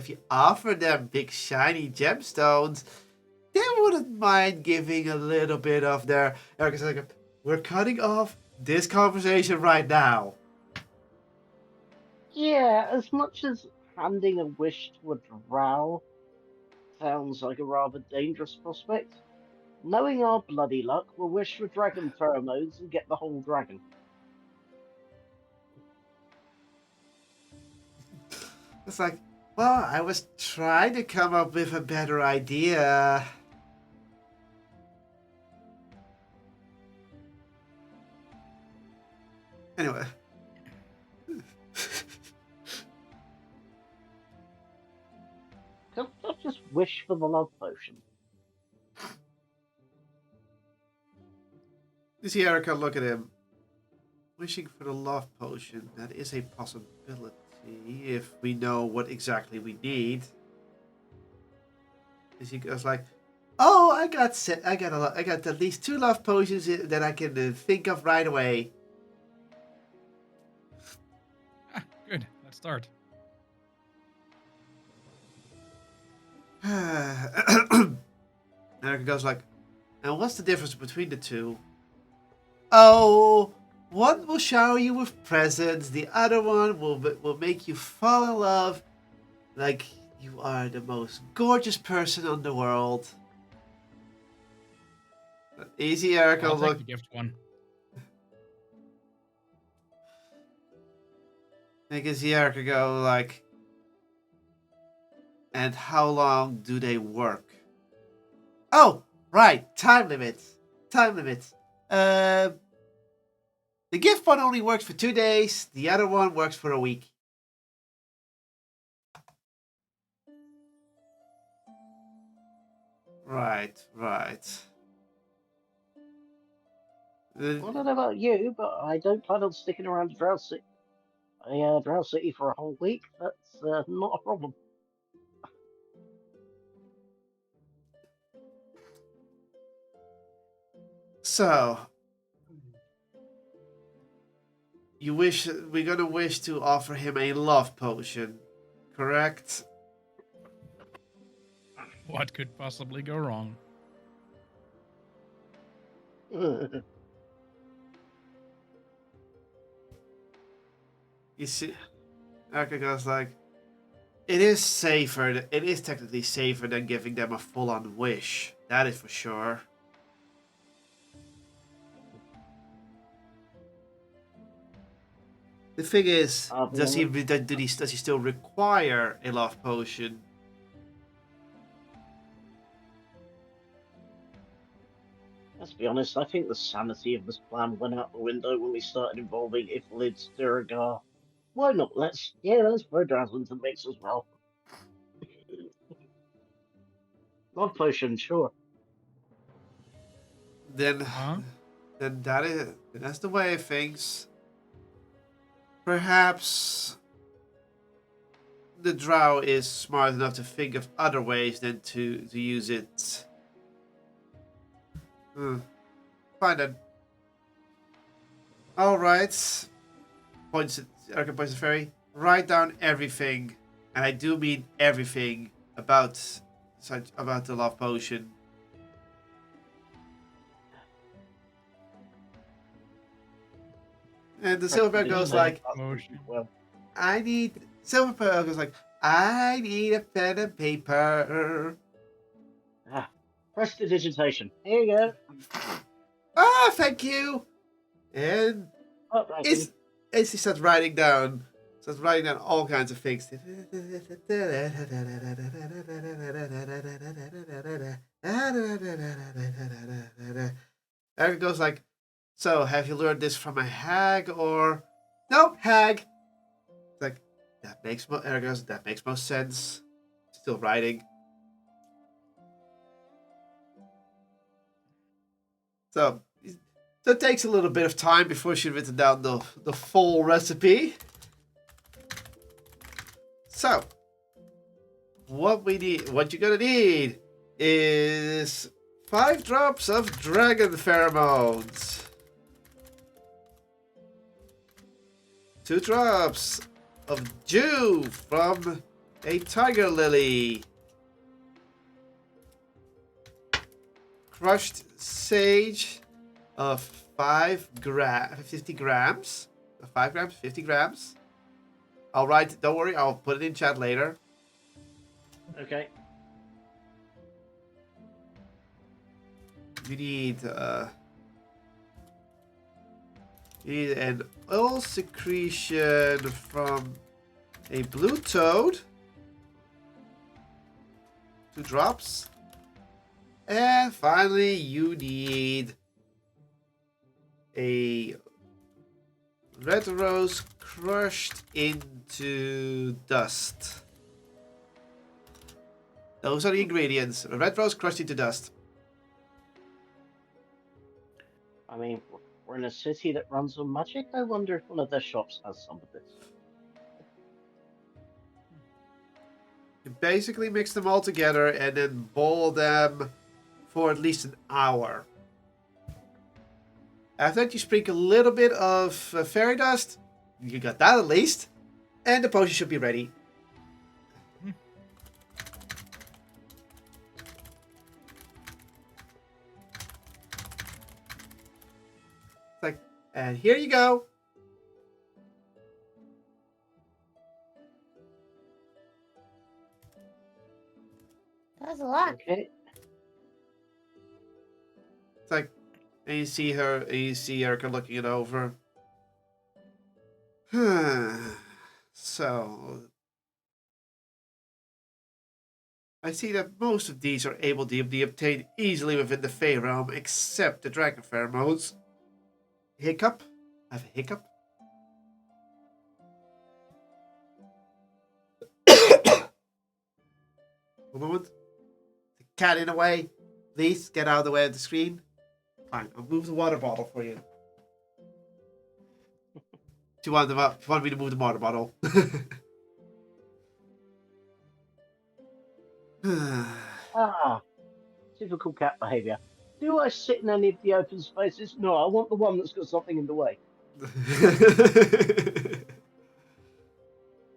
you offer them big shiny gemstones, they wouldn't mind giving a little bit of their. Erica's like, we're cutting off this conversation right now. Yeah, as much as handing a wish to a drow sounds like a rather dangerous prospect, knowing our bloody luck, we'll wish for dragon pheromones and get the whole dragon. It's like, well, I was trying to come up with a better idea. Anyway. Can't I just wish for the love potion? You see Erica look at him. Wishing for the love potion. That is a possibility if we know what exactly we need. And she goes like, "Oh, I got at least 2 love potions that I can think of right away." Ah, good. Let's start. Erica goes like, "And what's the difference between the two?" "Oh, one will shower you with presents. The other one will make you fall in love like you are the most gorgeous person on the world." Easy, Erica. I'll Look. take the gift one. I can see Erica go like, "And how long do they work?" "Oh, right. Time limits. Time limits. The gift one only works for 2 days. The other one works for a week." Right. I don't know about you, but I don't plan on sticking around Drow City for a whole week. That's not a problem. So, we're gonna wish to offer him a love potion, correct? What could possibly go wrong? You see, Erica goes like, "It is safer. It is technically safer than giving them a full-on wish. That is for sure." The thing is, does he still require a love potion? Let's be honest, I think the sanity of this plan went out the window when we started involving Iflid, Styragar. Why not? Let's throw Drow into the mix as well. Love potion, sure. Then, Huh? then that's the way of things. Perhaps the Drow is smart enough to think of other ways than to use it. Fine then. All right. Erica points at Fairy. Write down everything, and I do mean everything about the love potion. And the Silverbear goes like, Well, Silverbear goes like, "I need a pen and paper." prestidigitation. Here you go. "Ah, thank you." And It's he starts writing down all kinds of things. Eric goes like, "So, have you learned this from a hag or no hag?" It's like, Eric goes, "That makes most sense." Still writing. So it takes a little bit of time before she's written down the full recipe. So, what you're gonna need is 5 drops of dragon pheromones, 2 drops of dew from a tiger lily, crushed sage of 50 grams. 5 grams, 50 grams. I'll write, don't worry, I'll put it in chat later. okay. You need an oil secretion from a blue toad. 2 drops. And finally, you need a red rose crushed into dust. Those are the ingredients. A red rose crushed into dust. I mean, we're in a city that runs on magic. I wonder if one of their shops has some of this. You basically mix them all together and then boil them for at least an hour. After that, you sprinkle a little bit of fairy dust. You got that at least. And the potion should be ready. It's like, and here you go. That's a lot. Okay. It's like, and you see her, and you see Erica looking it over. So, I see that most of these are able to be obtained easily within the Fey realm, except the dragon pheromones. Hiccup? I have a hiccup? One moment. The cat in the way. Please get out of the way of the screen. Fine, I'll move the water bottle for you. Do you want me to move the water bottle? Typical cat behaviour. Do I sit in any of the open spaces? No, I want the one that's got something in the way.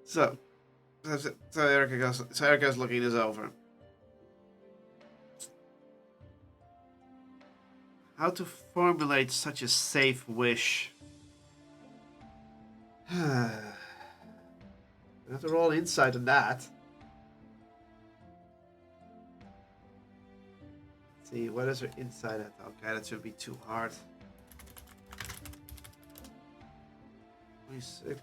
So Erica's looking this over. How to formulate such a safe wish? I have to roll insight on that. Let's see, what is her insight at? Okay, that should be too hard. 26.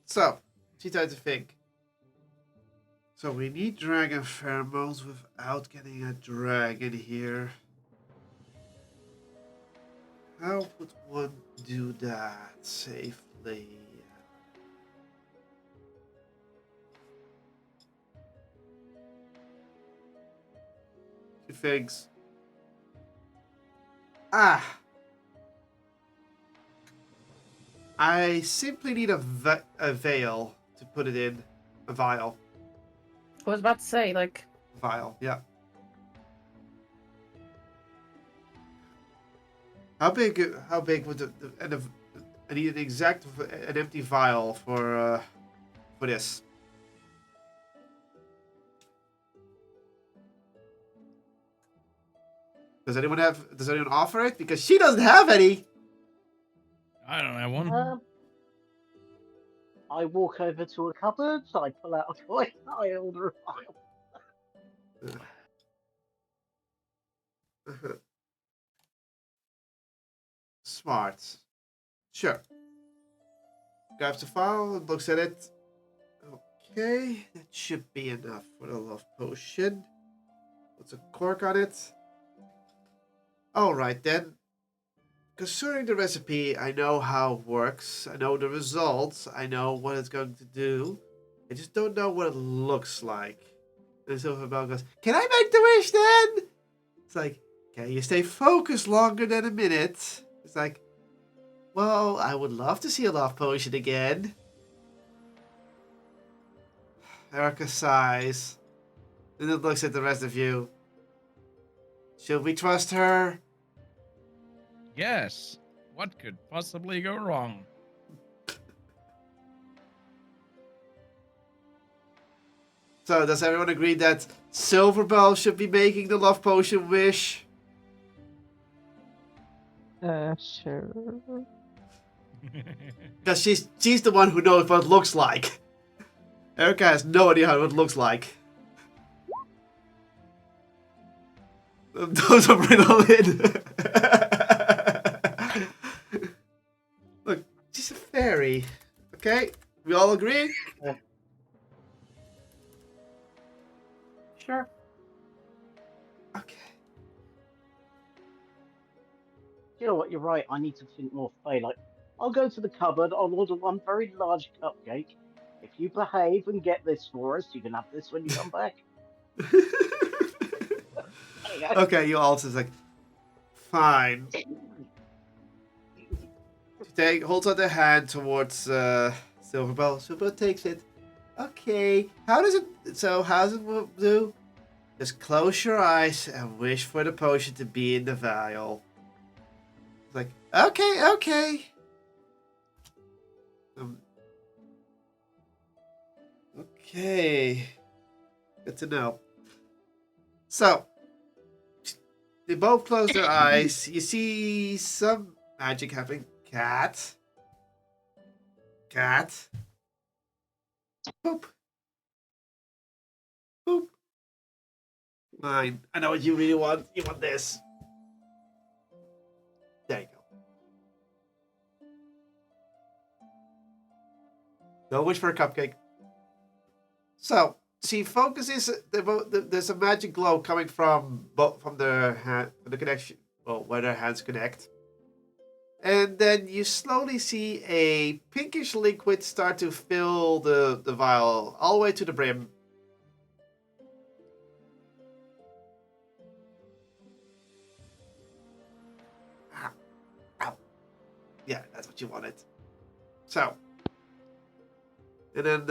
So, she tried to think. So we need dragon pheromones without getting a dragon here. How would one do that safely? Two figs. I simply need a veil to put it in. A vial. I was about to say, like, Vial, yeah. How big would I need an empty vial for this. Does anyone offer it? Because she doesn't have any. I don't have one. I walk over to a cupboard, I pull out a coin, I order a vial. Smart. Sure. Grabs the file and looks at it. Okay, that should be enough for the love potion. Puts a cork on it. Alright then. Concerning the recipe, I know how it works. I know the results. I know what it's going to do. I just don't know what it looks like. And Silverbell goes, "Can I make the wish then?" It's like, "Can you stay focused longer than a minute?" It's like, "Well, I would love to see a love potion again." Erica sighs. And then looks at the rest of you. Should we trust her? Yes. What could possibly go wrong? So, does everyone agree that Silverbell should be making the love potion wish? Sure. Because she's the one who knows what it looks like. Erica has no idea how it looks like. Those are Riddle. Look, she's a fairy. Okay, we all agree? Sure. Okay. You know what? You're right. I need to think more fair. Like, I'll go to the cupboard. I'll order one very large cupcake. If you behave and get this for us, you can have this when you come back. There you go. Okay, you all just like, fine. She holds out their hand towards Silverbell. Silverbell takes it. Okay, how does it do? Just close your eyes and wish for the potion to be in the vial. It's like, okay. Okay. Good to know. So, they both close their eyes. You see some magic happening. Cat. Boop. Boop. Mine. I know what you really want. You want this. There you go. Don't wish for a cupcake. So, she focuses. There's a magic glow coming from their hand, the connection. Well, where their hands connect. And then you slowly see a pinkish liquid start to fill the vial all the way to the brim. Ow. Yeah, that's what you wanted. So, and then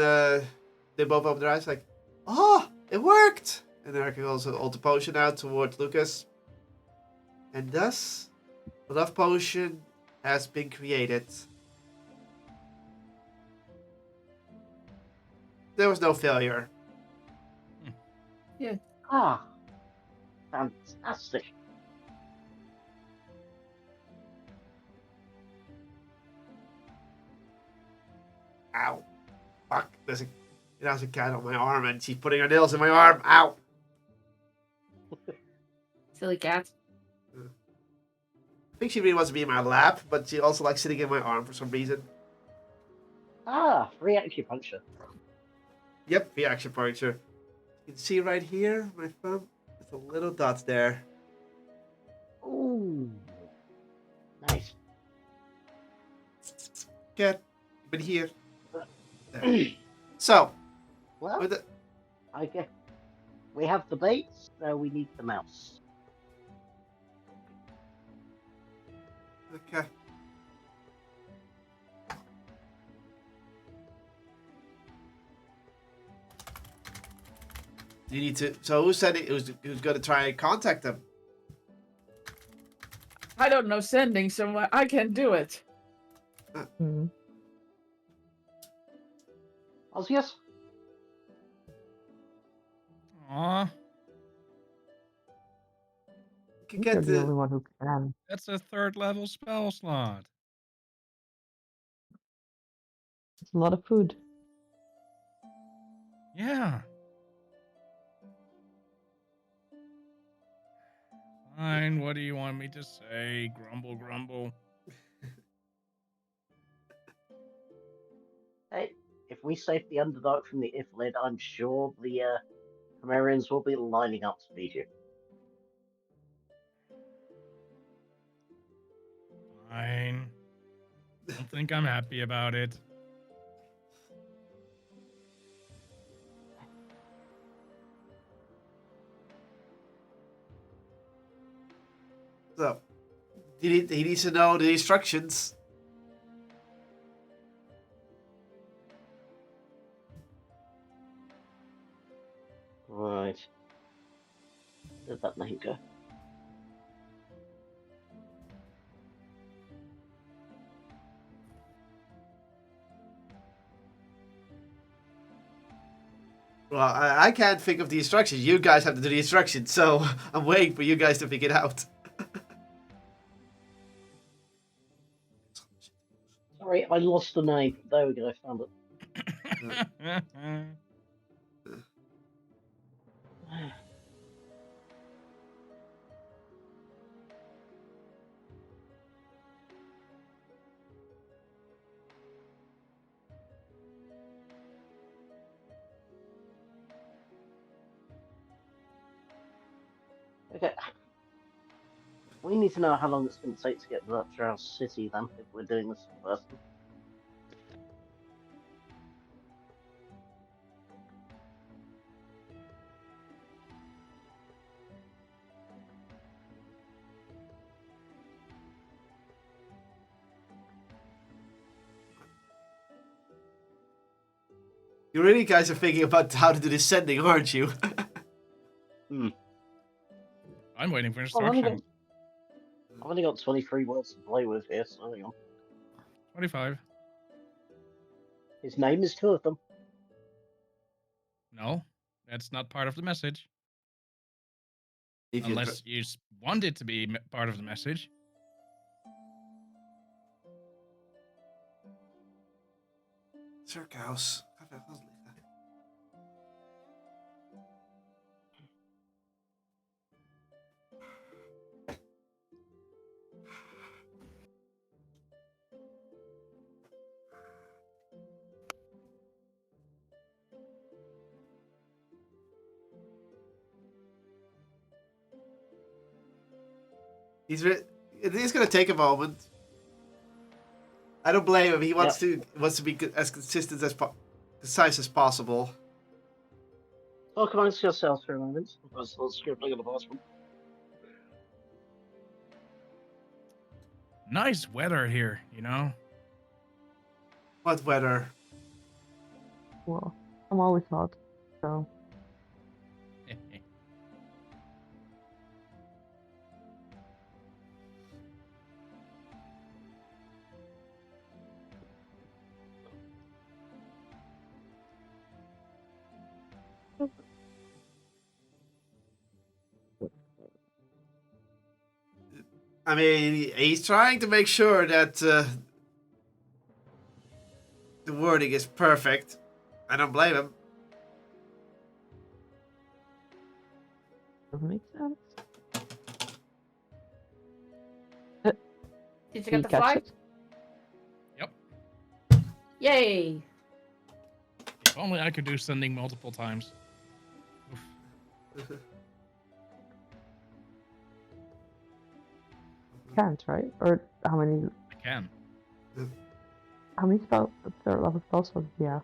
they both open their eyes like, oh, it worked! And Erica also holds the potion out towards Lucas. And thus, the love potion has been created. There was no failure. Ah, fantastic. Ow. Fuck. There's a cat on my arm and she's putting her nails in my arm. Ow. Silly cat. I think she really wants to be in my lap, but she also likes sitting in my arm for some reason. Ah, free acupuncture. Yep, the action puncture. You can see right here, my thumb, there's a little dot there. Ooh, nice. Cat, you've been here. There. So, Well, with the, I guess we have the bait, so we need the mouse. okay. You need to. So who said it? Who's going to try and contact them? I don't know sending somewhere. I can do it. Hmm. Osseous? Aw, You can You're get the only the. one who can. that's a 3rd level spell slot. It's a lot of food. Yeah. Fine, what do you want me to say? Grumble, grumble. Hey, if we save the Underdark from the Iflid, I'm sure the Chimerians will be lining up to feed you. Fine. Don't think I'm happy about it. So, he needs to know the instructions. Right. Where'd that name go? Well, I can't think of the instructions. You guys have to do the instructions, so I'm waiting for you guys to figure it out. Sorry, I lost the name. There we go, I found it. We need to know how long it's going to take to get to that Drow city, then, if we're doing this in person. You really guys are thinking about how to do this sending, aren't you? I'm waiting for Well, instructions. I've only got 23 words to play with here, so hang on. 25. His name is two of them. No, that's not part of the message. If you- Unless you want it to be part of the message. Circus. Gaat weg, laat liggen. It is going to take a moment. I don't blame him. He wants to be as consistent as concise as possible. Talk amongst yourselves for a moment. I'll start scribbling in the bathroom. Nice weather here, you know? What weather? Well, I'm always hot, so I mean, he's trying to make sure that the wording is perfect. I don't blame him. doesn't make sense. Did you Did get you the catch flag? it? Yep. Yay! If only I could do sending multiple times. Oof. Can't, right? Or how many I can. spell third level spells was yeah.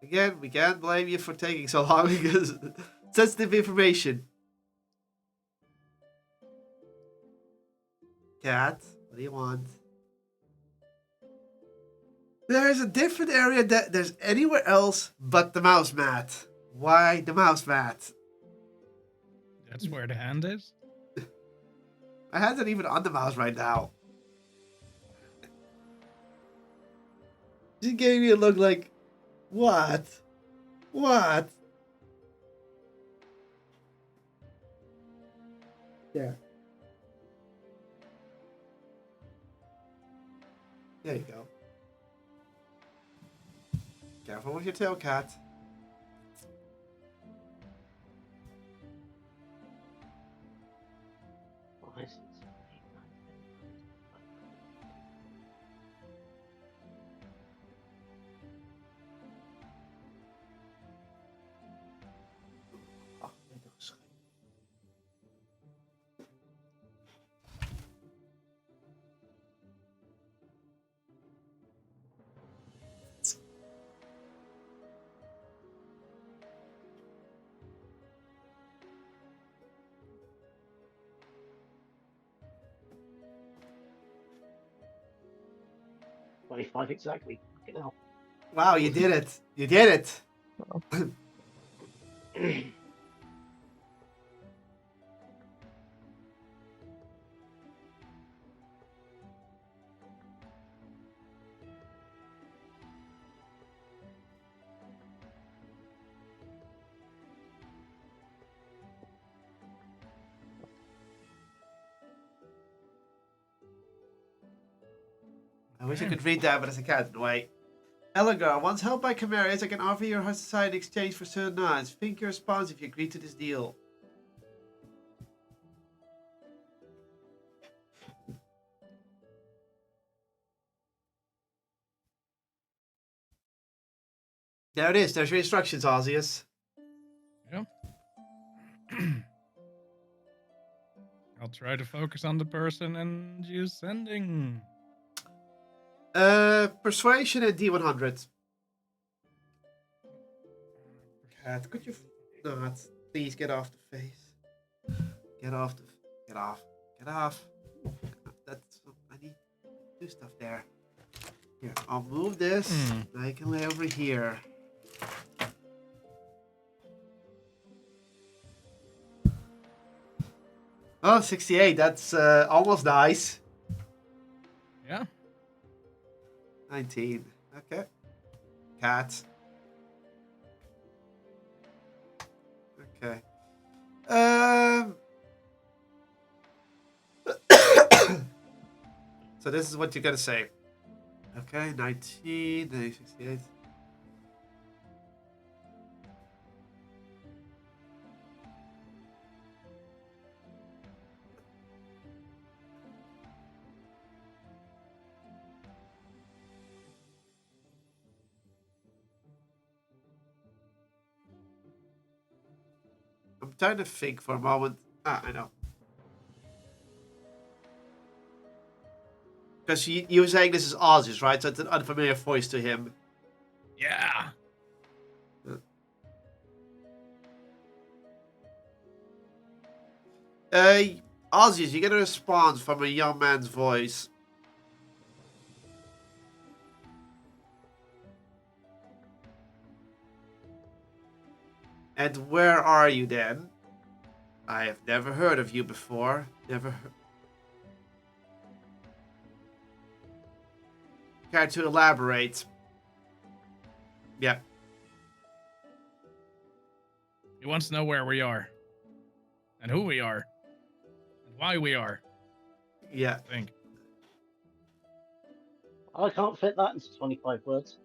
Again, we can't blame you for taking so long because sensitive information. Cat, what do you want? There's a different area that there's anywhere else but the mouse mat. Why the mouse mat? That's where the hand is. My hands aren't even on the mouse right now. She gave me a look like, what? What? There. There you go. Careful with your tail, cat. Five, 6, 7, 8, 9, 10, 11, 12. Oh, nee, dat is geen. $25 exactly. Fucking hell. Wow, you did it. You did it. I wish I could read that, but as I can't. Wait. Elgar, once held by Chimerians, I can offer your society in exchange for certain knives. Think your response if you agree to this deal. There it is. There's your instructions, Ozzius. Yeah. I'll try to focus on the person and use sending. Persuasion and D100. Cat, could you not please get off the face? Get off. Get off. That's I need to do stuff there. Here, I'll move this. I can lay over here. Oh, 68. That's almost nice. Yeah. 19. Okay. Cat. Okay. So this is what you're gonna say. Okay, 19, 68. I'm trying to think for a moment. I know. Because you were saying this is Ozzy's, right? So it's an unfamiliar voice to him. Yeah. Ozzy's, you get a response from a young man's voice. And where are you then? I have never heard of you before. Never heard. Care to elaborate? Yeah. He wants to know where we are. And who we are. And why we are. Yeah. I think. I can't fit that into 25 words.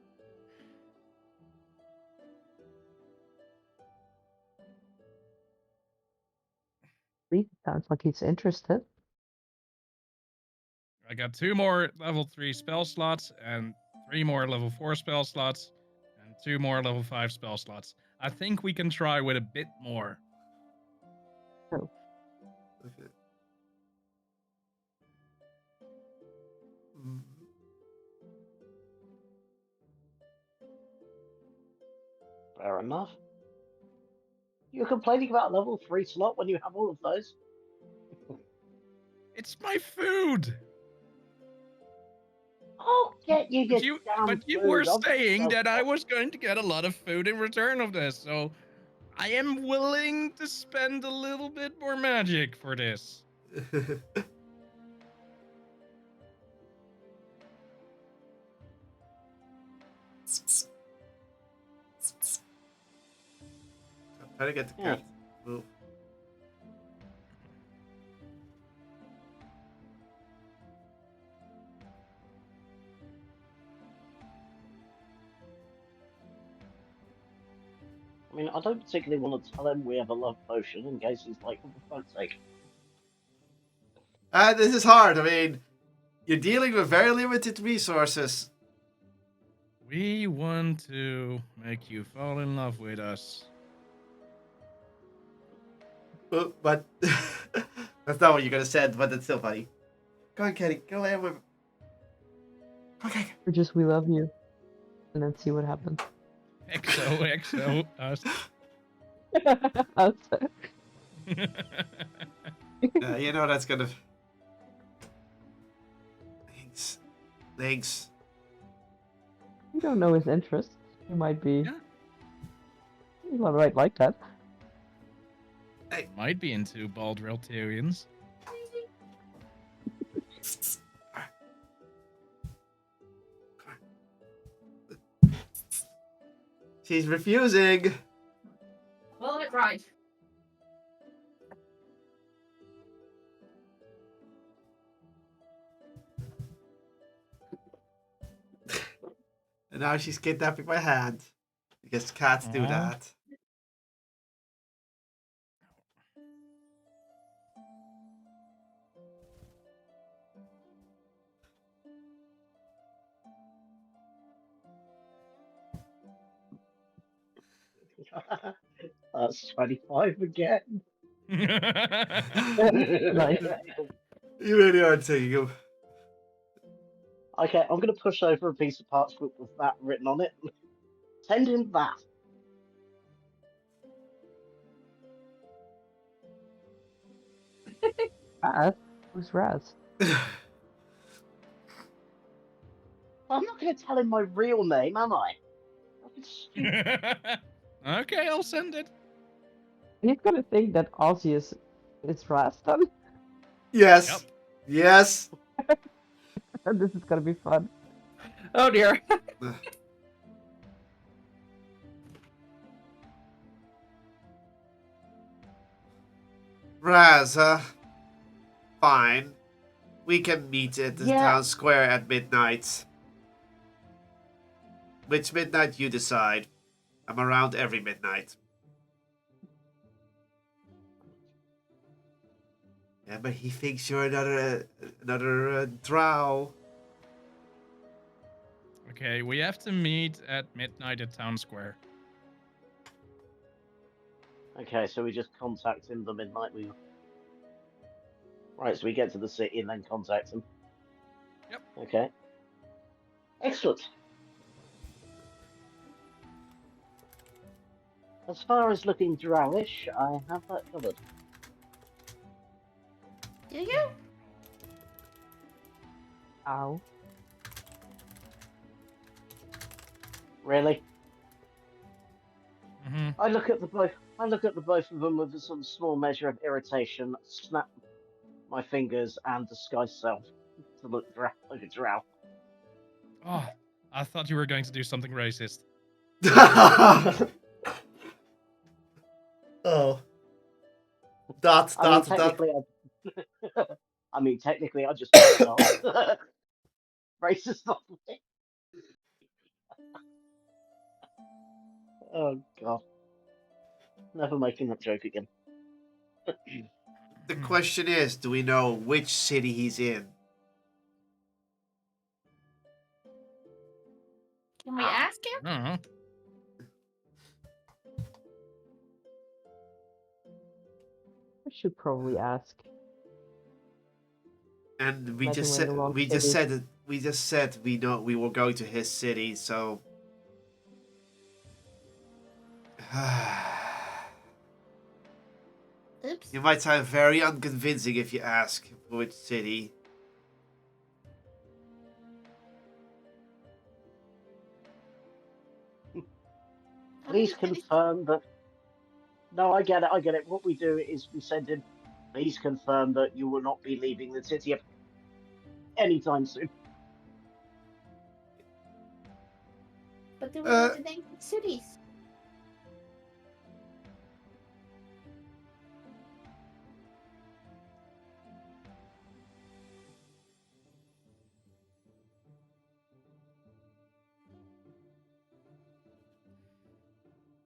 Sounds like he's interested. I got 2 more level 3 spell slots and 3 more level 4 spell slots and 2 more level 5 spell slots. I think we can try with a bit more. Oh. Okay. Mm. Fair enough. You're complaining about a level 3 slot when you have all of those? It's my food. I'll get you your damn But you food. were I'll saying just that I go- was going to get a lot of food in return of this, so I am willing to spend a little bit more magic for this. I'm trying to get the cat to move. I mean, I don't particularly want to tell him we have a love potion in case he's like, oh, for fuck's sake. This is hard. I mean, you're dealing with very limited resources. We want to make you fall in love with us. But that's not what you're gonna say, but it's still funny. Go on, Kenny. Go ahead with. Okay. Or just we love you. And then see what happens. XO, us. You know that's gonna. Thanks. You don't know his interests. He might be. Yeah. He might like that. Hey. Might be into bald Reltarians. She's refusing. Well, it right. And now she's kidnapping my hand. Because cats do Aw. that. That's 25 again. Nice. You really are taking him. Okay, I'm going to push over a piece of parchment with that written on it. Send him that. Raz? Who's Raz? I'm not going to tell him my real name, am I? That's stupid. Okay, I'll send it. He's gonna think that Ozzy is Raz then? Yes. Yep. Yes. This is gonna be fun. Oh dear. Raz, fine. We can meet at the Yeah. town square at midnight. Which midnight you decide. I'm around every midnight. Yeah, but he thinks you're another drow. Okay, we have to meet at midnight at town square. Okay, so we just contact him the midnight we... Right, so we get to the city and then contact him. Yep. Okay. Excellent. As far as looking drowish, I have that covered. Do you? Ow. Really? Mm-hmm. I look at the both of them with some small measure of irritation, snap my fingers and disguise self to look like a drow. Oh, I thought you were going to do something racist. Oh. I mean, technically, I just racist on me. Oh god. Never making that joke again. The question is, do we know which city he's in? Can we ask him? Uh-huh. I should probably ask. And we Imagine just we're in said the wrong we just city. said it. We just said we know we were going to his city, so. Oops. You might sound very unconvincing if you ask which city. Please confirm that. No, I get it. What we do is we send in. Please confirm that you will not be leaving the city anytime soon. But do we know Uh, the names of cities?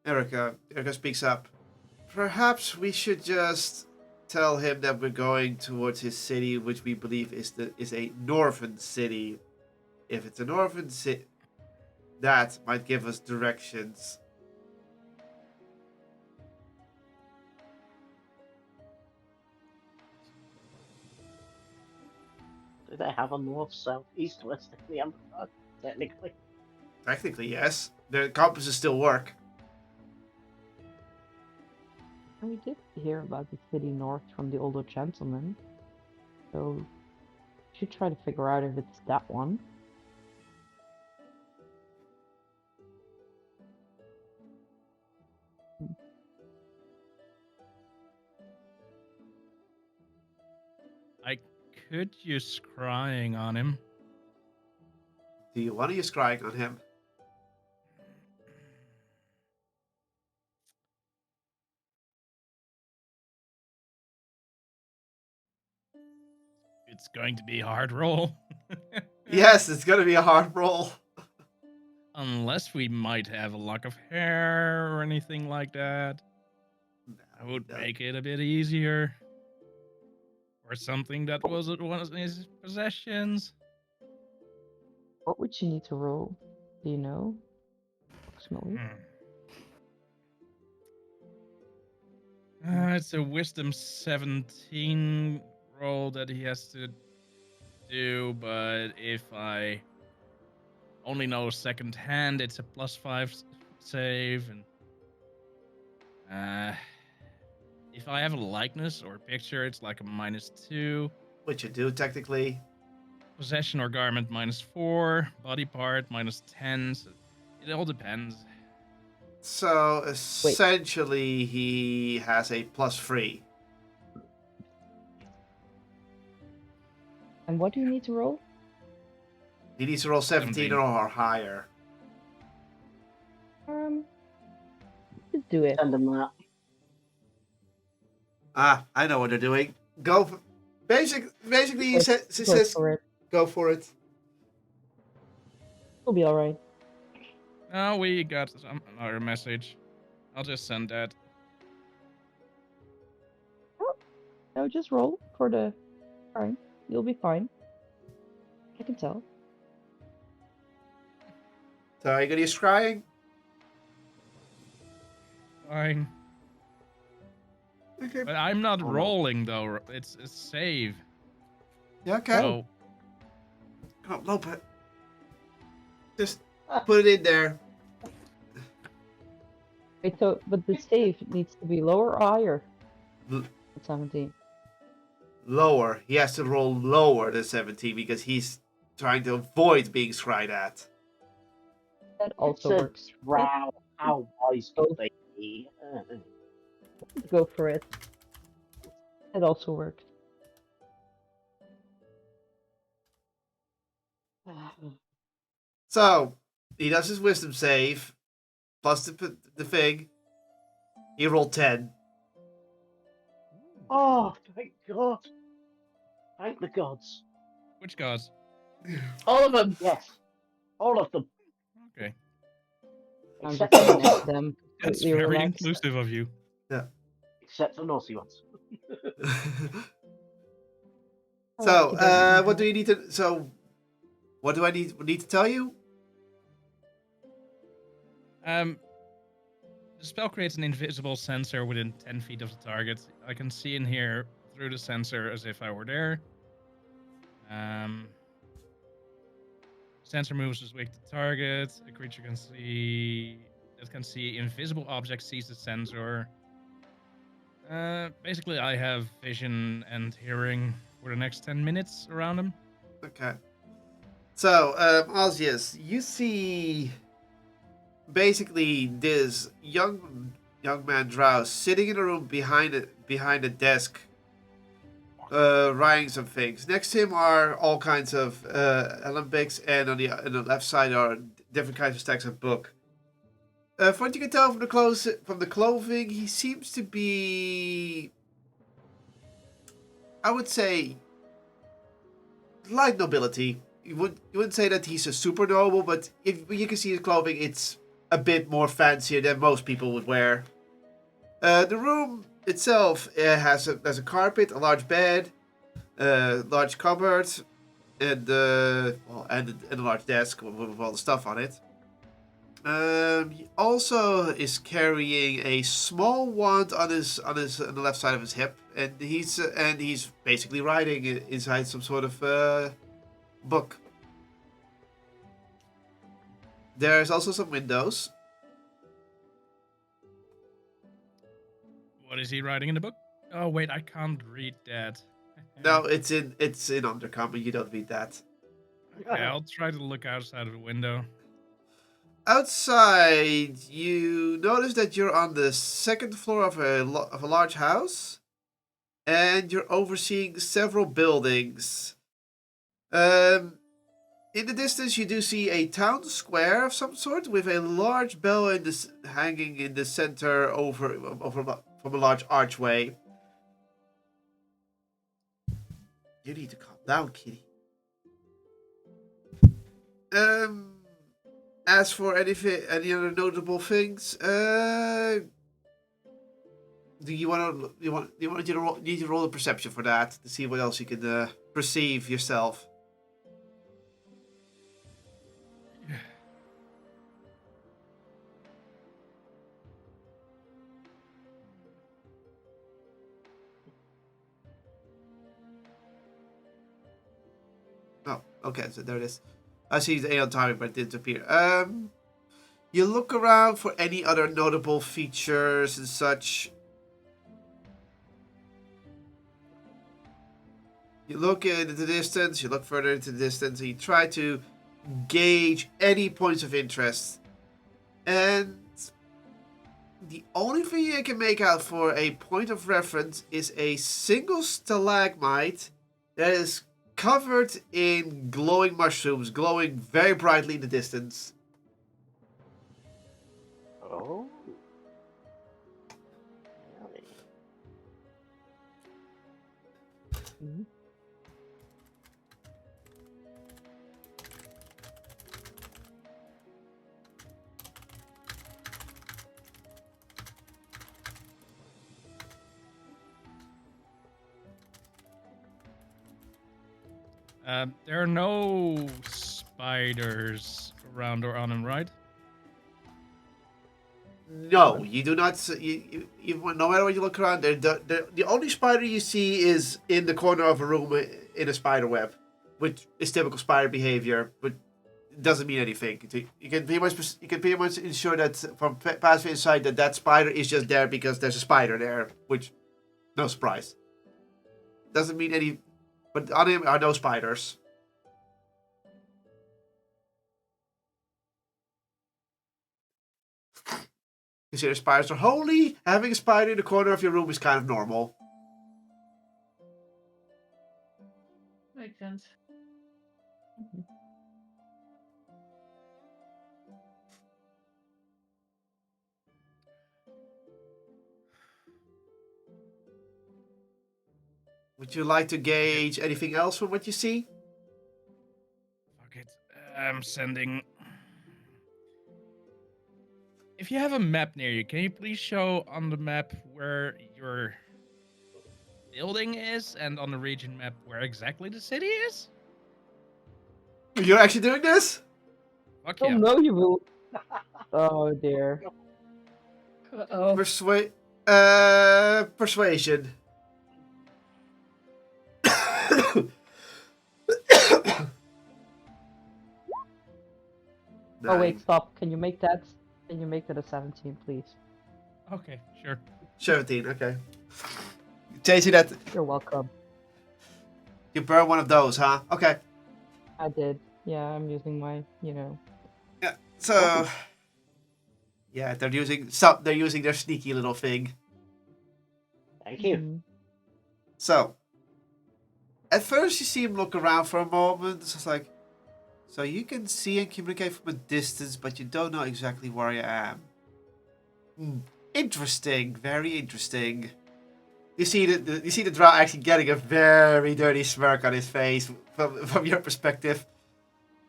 Erica speaks up. Perhaps we should just tell him that we're going towards his city, which we believe is a northern city. If it's a northern city, that might give us directions. Do they have a north, south, east, west in the Underdark? Technically. Technically, yes. The compasses still work. We did hear about the city north from the older gentleman. So we should try to figure out if it's that one. I could use scrying on him. Do you want to use scrying on him? It's going to be a hard roll. Yes, it's gonna be a hard roll. Unless we might have a lock of hair or anything like that. That would No. make it a bit easier. Or something that wasn't one of his possessions. What would you need to roll? Do you know? Approximately. It's a wisdom 17 roll that he has to do, but if I only know second hand, it's a +5 save, and if I have a likeness or picture, it's like a -2. Which you do technically. Possession or garment -4, body part -10. So it all depends. So essentially, he has a +3. And what do you need to roll? He needs to roll 17 or higher. Just do it. Send them that. Ah, I know what they're doing. Go for... Basically, he says, For it. go for it. It'll be alright. Oh, we got another message. I'll just send that. No, just roll for the crime. You'll be fine. I can tell. So are you gonna use scrying? Fine. Okay. But I'm not Oh, no. rolling though. It's a save. Yeah, okay. So Come on, Lope. Just put it in there. Wait, so, but the save needs to be lower or higher? L- At 17. Lower. He has to roll lower than 17 because he's trying to avoid being scryed at. That also It's a works. drow. How wise could they be? Go for it. That also works. So he does his wisdom save plus the thing. He rolled 10. Oh, thank God. Thank the gods. which gods? All of them. Yes. All of them. Okay. I'm Except just the gonna naughty, make them That's completely very relaxed. inclusive of you. except the naughty ones. So, Okey-dokey. what do you need to? So, what do I need to tell you? The spell creates an invisible sensor within 10 feet of the target. I can see in here through the sensor as if I were there. Sensor moves as weak to target. A creature can see invisible objects sees the sensor. Basically, I have vision and hearing for the next 10 minutes around him. Okay. So, Osius, you see basically this young man Drow sitting in a room behind a desk, writing some things. Next to him are all kinds of alembics, and on the left side are different kinds of stacks of book. From what you can tell from the clothing, he seems to be, I would say, light nobility. You wouldn't say that he's a super noble, but if you can see his clothing, it's a bit more fancier than most people would wear. The room itself has a carpet, a large bed, large cupboard, and a large desk with all the stuff on it. He also is carrying a small wand on the left side of his hip, and he's basically writing inside some sort of book. There's also some windows. What is he writing in the book? Oh wait, I can't read that. No, it's in Undercommon. You don't read that. Okay, I'll try to look outside of the window. Outside, you notice that you're on the second floor of a large house, and you're overseeing several buildings. In the distance, you do see a town square of some sort with a large bell hanging in the center from a large archway. You need to calm down, kitty. As for any other notable things, do you want to need to roll a perception for that to see what else you can perceive yourself? Oh, okay, so there it is. I see the A on timing, but it didn't appear. You look around for any other notable features and such. You look into the distance, you look further into the distance, and you try to gauge any points of interest. And the only thing you can make out for a point of reference is a single stalagmite that is covered in glowing mushrooms, glowing very brightly in the distance. Oh. Really? Mhm. There are no spiders around or on him, right? No, you do not. No matter what you look around, the only spider you see is in the corner of a room in a spider web, which is typical spider behavior, but it doesn't mean anything. You can pretty much ensure that from passive insight that spider is just there because there's a spider there, which no surprise. Doesn't mean any, but on him are no spiders. Consider spiders are holy. Having a spider in the corner of your room is kind of normal. Makes sense. Would you like to gauge anything else from what you see? Fuck it. I'm sending. If you have a map near you, can you please show on the map where your building is and on the region map where exactly the city is? You're actually doing this? Fuck Oh yeah. no, you will. Oh dear. Uh-oh. Persuasion. Oh wait, Nine. stop. Can you make that? Can you make that a 17, please? Okay, sure. 17, okay. Chasing that. You're welcome. You burn one of those, huh? Okay. I did. Yeah, I'm using my, Yeah. So yeah, they're using their sneaky little thing. Thank you. Mhm. So at first you see him look around for a moment. It's just like, so you can see and communicate from a distance, but you don't know exactly where I am. Interesting, very interesting. You see the drow actually getting a very dirty smirk on his face from your perspective,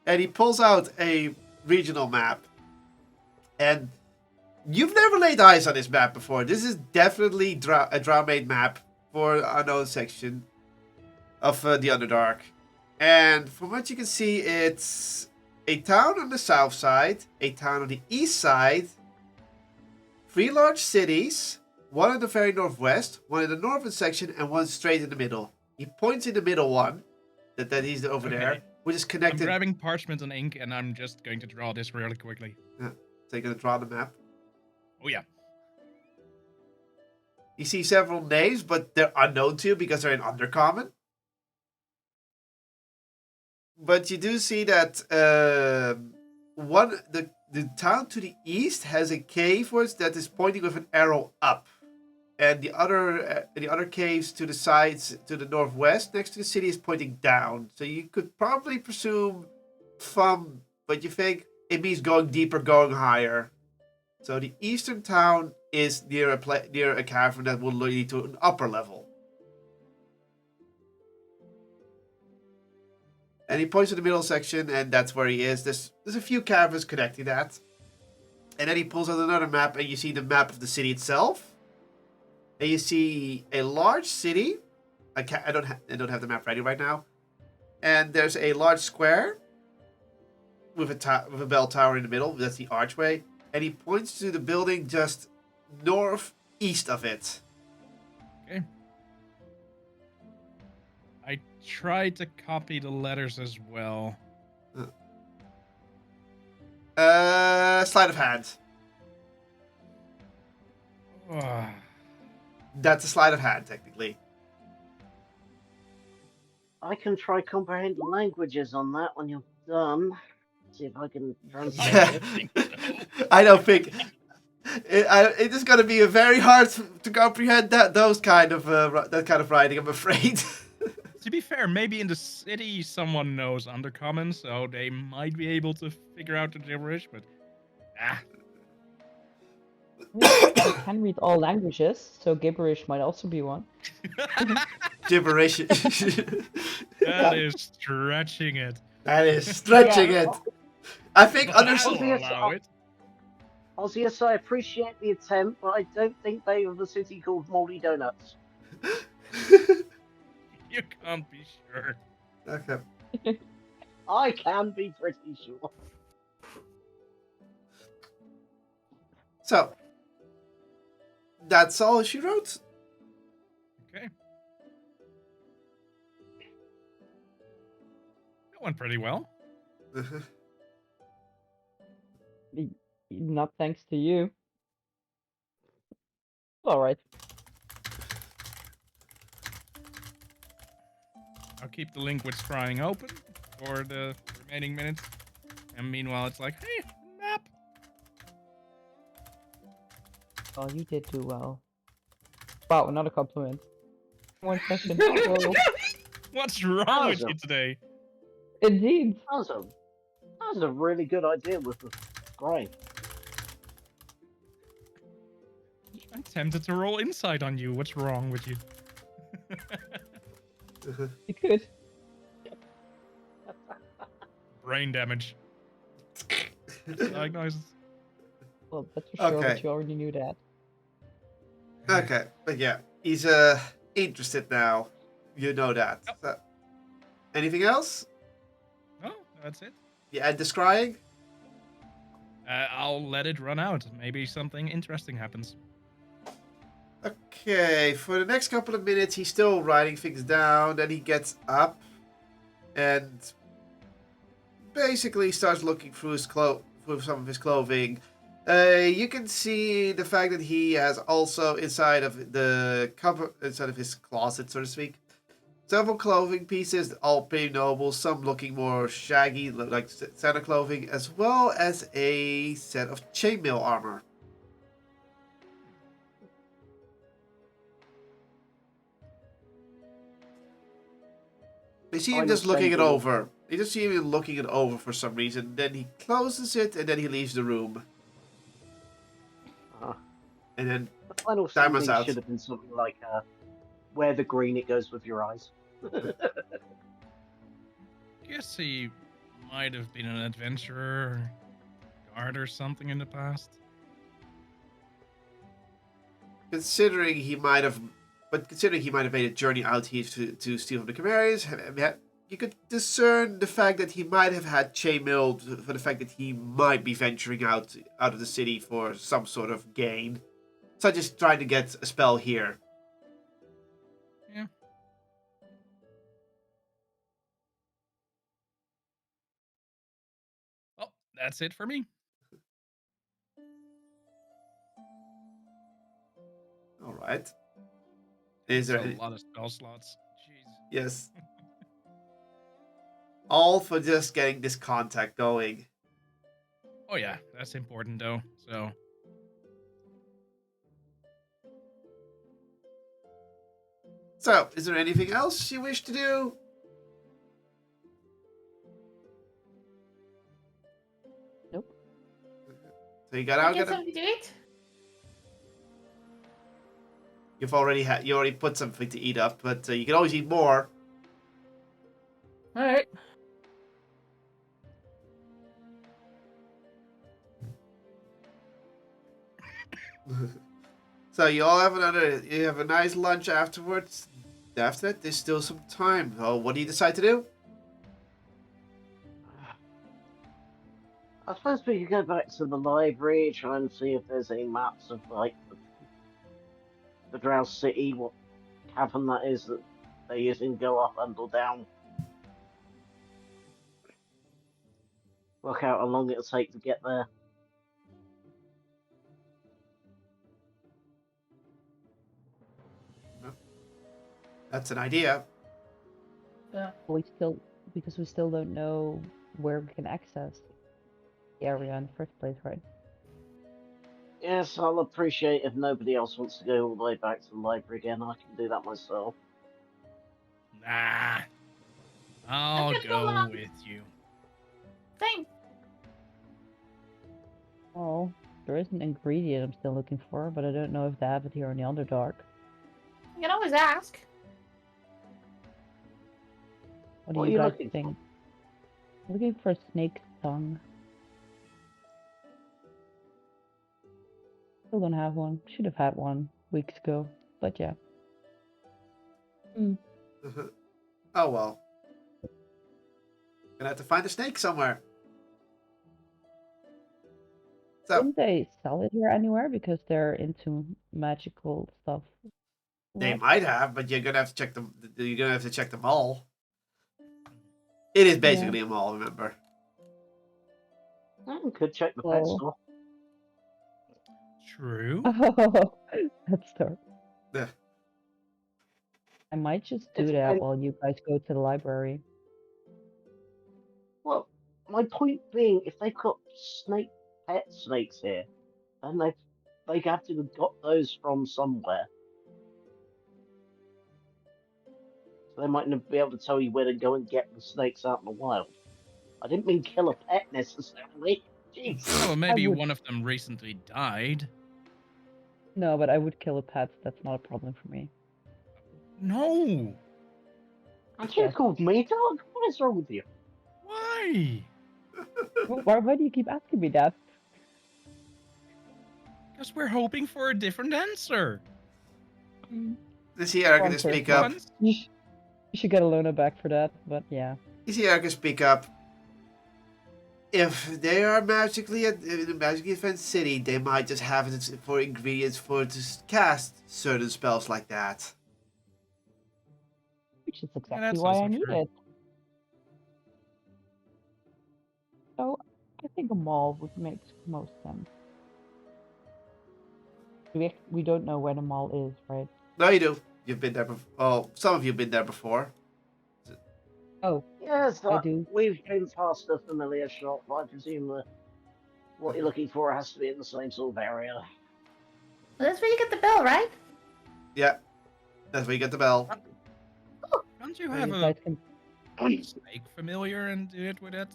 and he pulls out a regional map. And you've never laid eyes on this map before. This is definitely a drow-made map for an unknown section of the Underdark. And from what you can see, it's a town on the south side, a town on the east side, 3 large cities, one in the very northwest, one in the northern section, and one straight in the middle. He points in the middle one, that he's over there, Okay. which is I'm connected. grabbing parchment and ink and I'm just going to draw this really quickly. So you're going to draw the map. Oh yeah. You see several names, but they're unknown to you because they're in Undercommon. But you do see that the town to the east has a cave that is pointing with an arrow up, and the other caves to the sides to the northwest next to the city is pointing down. So you could probably presume from, but you think it means going deeper, going higher. So the eastern town is near a cavern that will lead to an upper level. And he points to the middle section, and that's where he is. There's a few caverns connecting that. And then he pulls out another map, and you see the map of the city itself. And you see a large city. I don't have the map ready right now. And there's a large square with a bell tower in the middle. That's the archway. And he points to the building just northeast of it. Okay. I tried to copy the letters as well. Sleight of hand. That's a sleight of hand, technically. I can try comprehend languages on that when you're done. See if I can translate Yeah. it. I don't think it is going to be very hard to comprehend that kind of writing, I'm afraid. To be fair, maybe in the city someone knows Undercommon, so they might be able to figure out the gibberish, but I can read all languages, so gibberish might also be one. Gibberish. That is stretching it. That is stretching Yeah. it. I think But others. I'll Obvious- allow it. Ozzius, I appreciate the attempt, but I don't think they have a city called Moldy Donuts. You can't be sure. Okay. I can be pretty sure. So that's all she wrote. Okay. That went pretty well. Not thanks to you. Alright. I'll keep the link with scrying open for the remaining minutes. And meanwhile, it's like, hey, map. Oh, you did do well. Wow, another compliment. One session. Whoa. What's wrong with you Awesome. today? Indeed. That was a really good idea with the scrying. I'm tempted to roll insight on you. What's wrong with you? You could. Brain damage. Diagnosis. Well, that's for sure, Okay. but you already knew that. Okay, but yeah, he's interested now. You know that. Yep. So, anything else? Oh, that's it. Yeah, and descrying? I'll let it run out. Maybe something interesting happens. Okay, for the next couple of minutes, he's still writing things down. Then he gets up and basically starts looking through through some of his clothing. You can see the fact that he has also inside of his closet, so to speak, several clothing pieces, all pretty noble. Some looking more shaggy, like Santa clothing, as well as a set of chainmail armor. You see him I'm just looking it offended. over. You just see him looking it over for some reason. Then he closes it and then he leaves the room. And then The final Timer's sentence out. should have been something like, "Where the green it goes with your eyes." Guess he might have been an adventurer, guard or something in the past. considering he might have made a journey out here to steal from the Canaries, you could discern the fact that he might have had chainmail for the fact that he might be venturing out of the city for some sort of gain, such as trying to get a spell here. Yeah. Oh, that's it for me. All right. Is there That's any? a lot of spell slots. Jeez. Yes. All for just getting this contact going. Oh yeah, that's important though. So So, is there anything else you wish to do? Nope. So you got Can I out. get something to eat? You already put something to eat up, but you can always eat more. Alright. So you all have you have a nice lunch afterwards. After that, there's still some time. Oh, what do you decide to do? I suppose we could go back to the library, try and see if there's any maps of like the Drow City, what cavern that is that they're using, go up and or down. Work out how long it'll take to get there. That's an idea. We still, because we still don't know where we can access the area in the first place, right? Yes, I'll appreciate if nobody else wants to go all the way back to the library again. I can do that myself. Nah. I'll gonna go go along. with you. Same. Oh, there is an ingredient I'm still looking for, but I don't know if they have it here in the Underdark. You can always ask. What What do are you you guys looking think? I'm looking for a snake's tongue. Still don't have one. Should have had one weeks ago, but yeah. Oh well. Gonna have to find a snake somewhere. So Didn't they sell it here anywhere because they're into magical stuff? they What? might have, but you're gonna have to check them. You're gonna have to check the mall. It is basically a mall, remember? for? I could check the pet Well, store. True. oh, that's dark. Yeah. I might just It do that depends. while you guys go to the library. Well, my point being, if they've got pet snakes here, then they have to have got those from somewhere. So they might not be able to tell you where to go and get the snakes out in the wild. I didn't mean kill a pet necessarily. Jeez. Oh, well, I maybe would. one of them recently died. No, but I would kill a pet. That's not a problem for me. No. And you Yes. called me dog? What is wrong with you? Why? Why do you keep asking me that? Because we're hoping for a different answer. You see Erica Wrong to speak person. up. Once- You should get a loaner back for that, but yeah. You see Erica speak up. If they are magically in a magically fenced city, they might just have it for ingredients for to cast certain spells like that. Which is Yeah, exactly that's why also I need true. it. So I think a mall would make most sense. We don't know where the mall is, right? No, you do. You've been there before. Oh, some of you've been there before. Oh, Yes, I do. we've been past a familiar shop. I presume what you're looking for has to be in the same sort of area. Well, that's where you get the bell, right? Yeah, that's where you get the bell. Can't you Or have you a guys can. snake familiar and do it with it?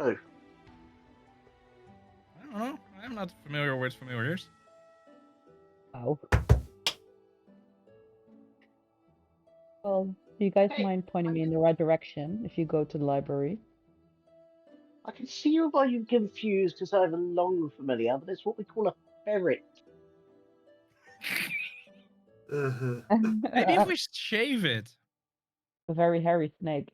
Oh, I don't know. I'm not familiar with familiars. Oh. Well, do you guys hey, mind pointing me in the right direction if you go to the library? I can see why you're confused because I have a long familiar, but it's what we call a ferret. Maybe if we shave it. A very hairy snake.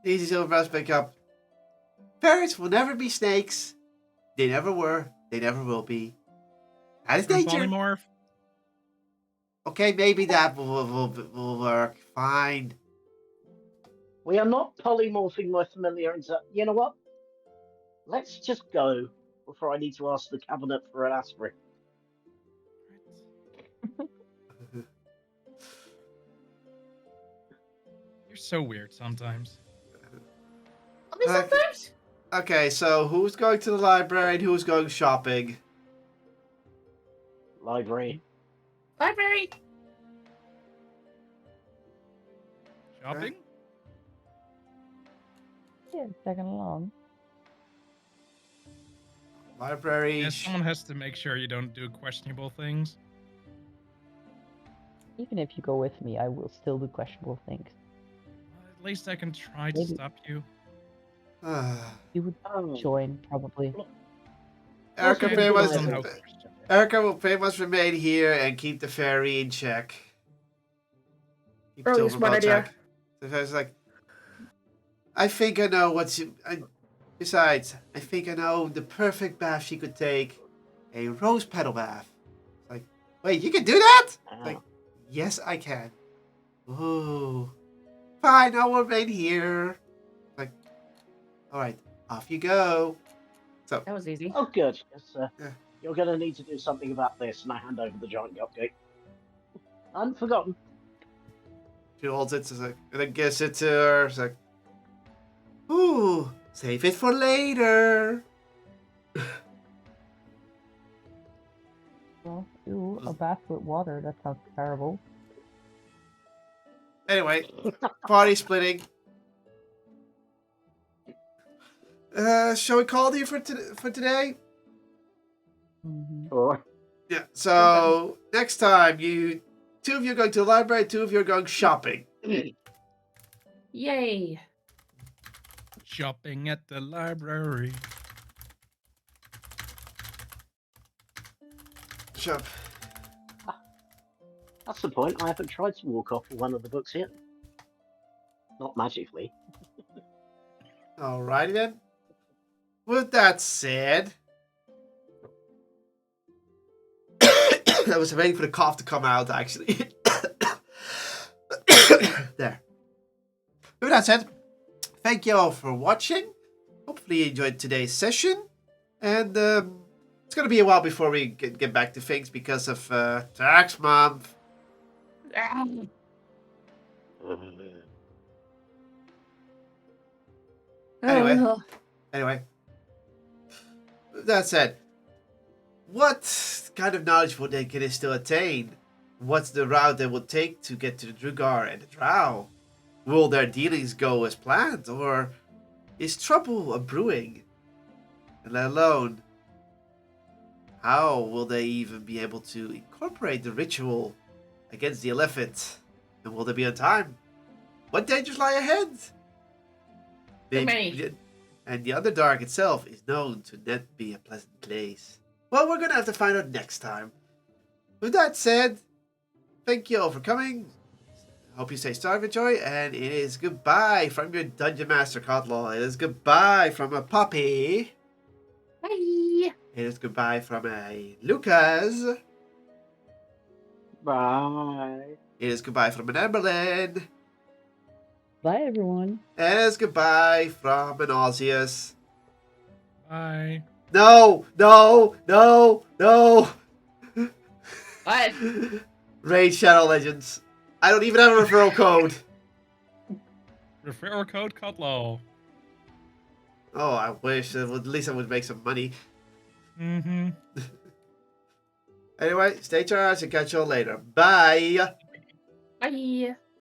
Easy Silver pick up. Ferrets will never be snakes. They never were. They never will be. That is True nature. polymorph. Okay, maybe that will work. Fine. We are not polymorphing my familiar into. You know what? Let's just go before I need to ask the cabinet for an aspirin. You're so weird sometimes. Only sometimes. Okay, so who's going to the library and who's going shopping? Library. Library. Shopping? Yeah, tagging along. Library. Yeah, someone has to make sure you don't do questionable things. Even if you go with me, I will still do questionable things. At least I can try to Maybe. stop you. You would Oh, join, probably. Erica Okay, pretty good much, idea. Erica will pretty much remain here and keep the ferry in check. Keep Probably a Silverbow smart idea. check. So it's like, I think I know what you. Besides, I think I know the perfect bath she could take. A rose petal bath. It's like, wait, you can do that? Like, yes, I can. Ooh. Fine, I'll remain here. Like, alright, off you go. So, That was easy. Oh, good. Yes, Yeah. You're going to need to do something about this, and I hand over the giant cupcake. Unforgotten. she holds it, it's like, and then gives it to her. It's like, ooh, save it for later. Well, ew, a bath with water. That sounds terrible. Anyway, party splitting. Shall we call you for today? Mm-hmm. Or Yeah. So next time, two of you are going to the library, two of you are going shopping. Yay. Shopping at the library. Shop. that's the point. I haven't tried to walk off with one of the books yet. Not magically. Alrighty then. With that said, I was waiting for the cough to come out. Actually, there. With that said, thank you all for watching. Hopefully you enjoyed today's session, and it's gonna be a while before we get back to things because of tax month. Ah. Anyway, that said, what kind of knowledge would they can still attain? What's the route they will take to get to the Drugar and the Drow? Will their dealings go as planned, or is trouble a brewing? And let alone, how will they even be able to incorporate the ritual against the elephant? And will they be on time? What dangers lie ahead? Too many. And the Underdark itself is known to not be a pleasant place. Well, we're gonna have to find out next time. With that said, thank you all for coming. Hope you stay starved with joy, and it is goodbye from your Dungeon Master Kotlol. It is goodbye from a puppy. Bye. It is goodbye from a Lucas. Bye. It is goodbye from an Emberlyn. Bye, everyone. And it is goodbye from an Osseous. Bye. No, no, no, no. What? Raid Shadow Legends. I don't even have a referral code. Referral code Kotlol. Oh, I wish. At least I would make some money. Mm-hmm. Anyway, stay charged and catch you all later. Bye. Bye.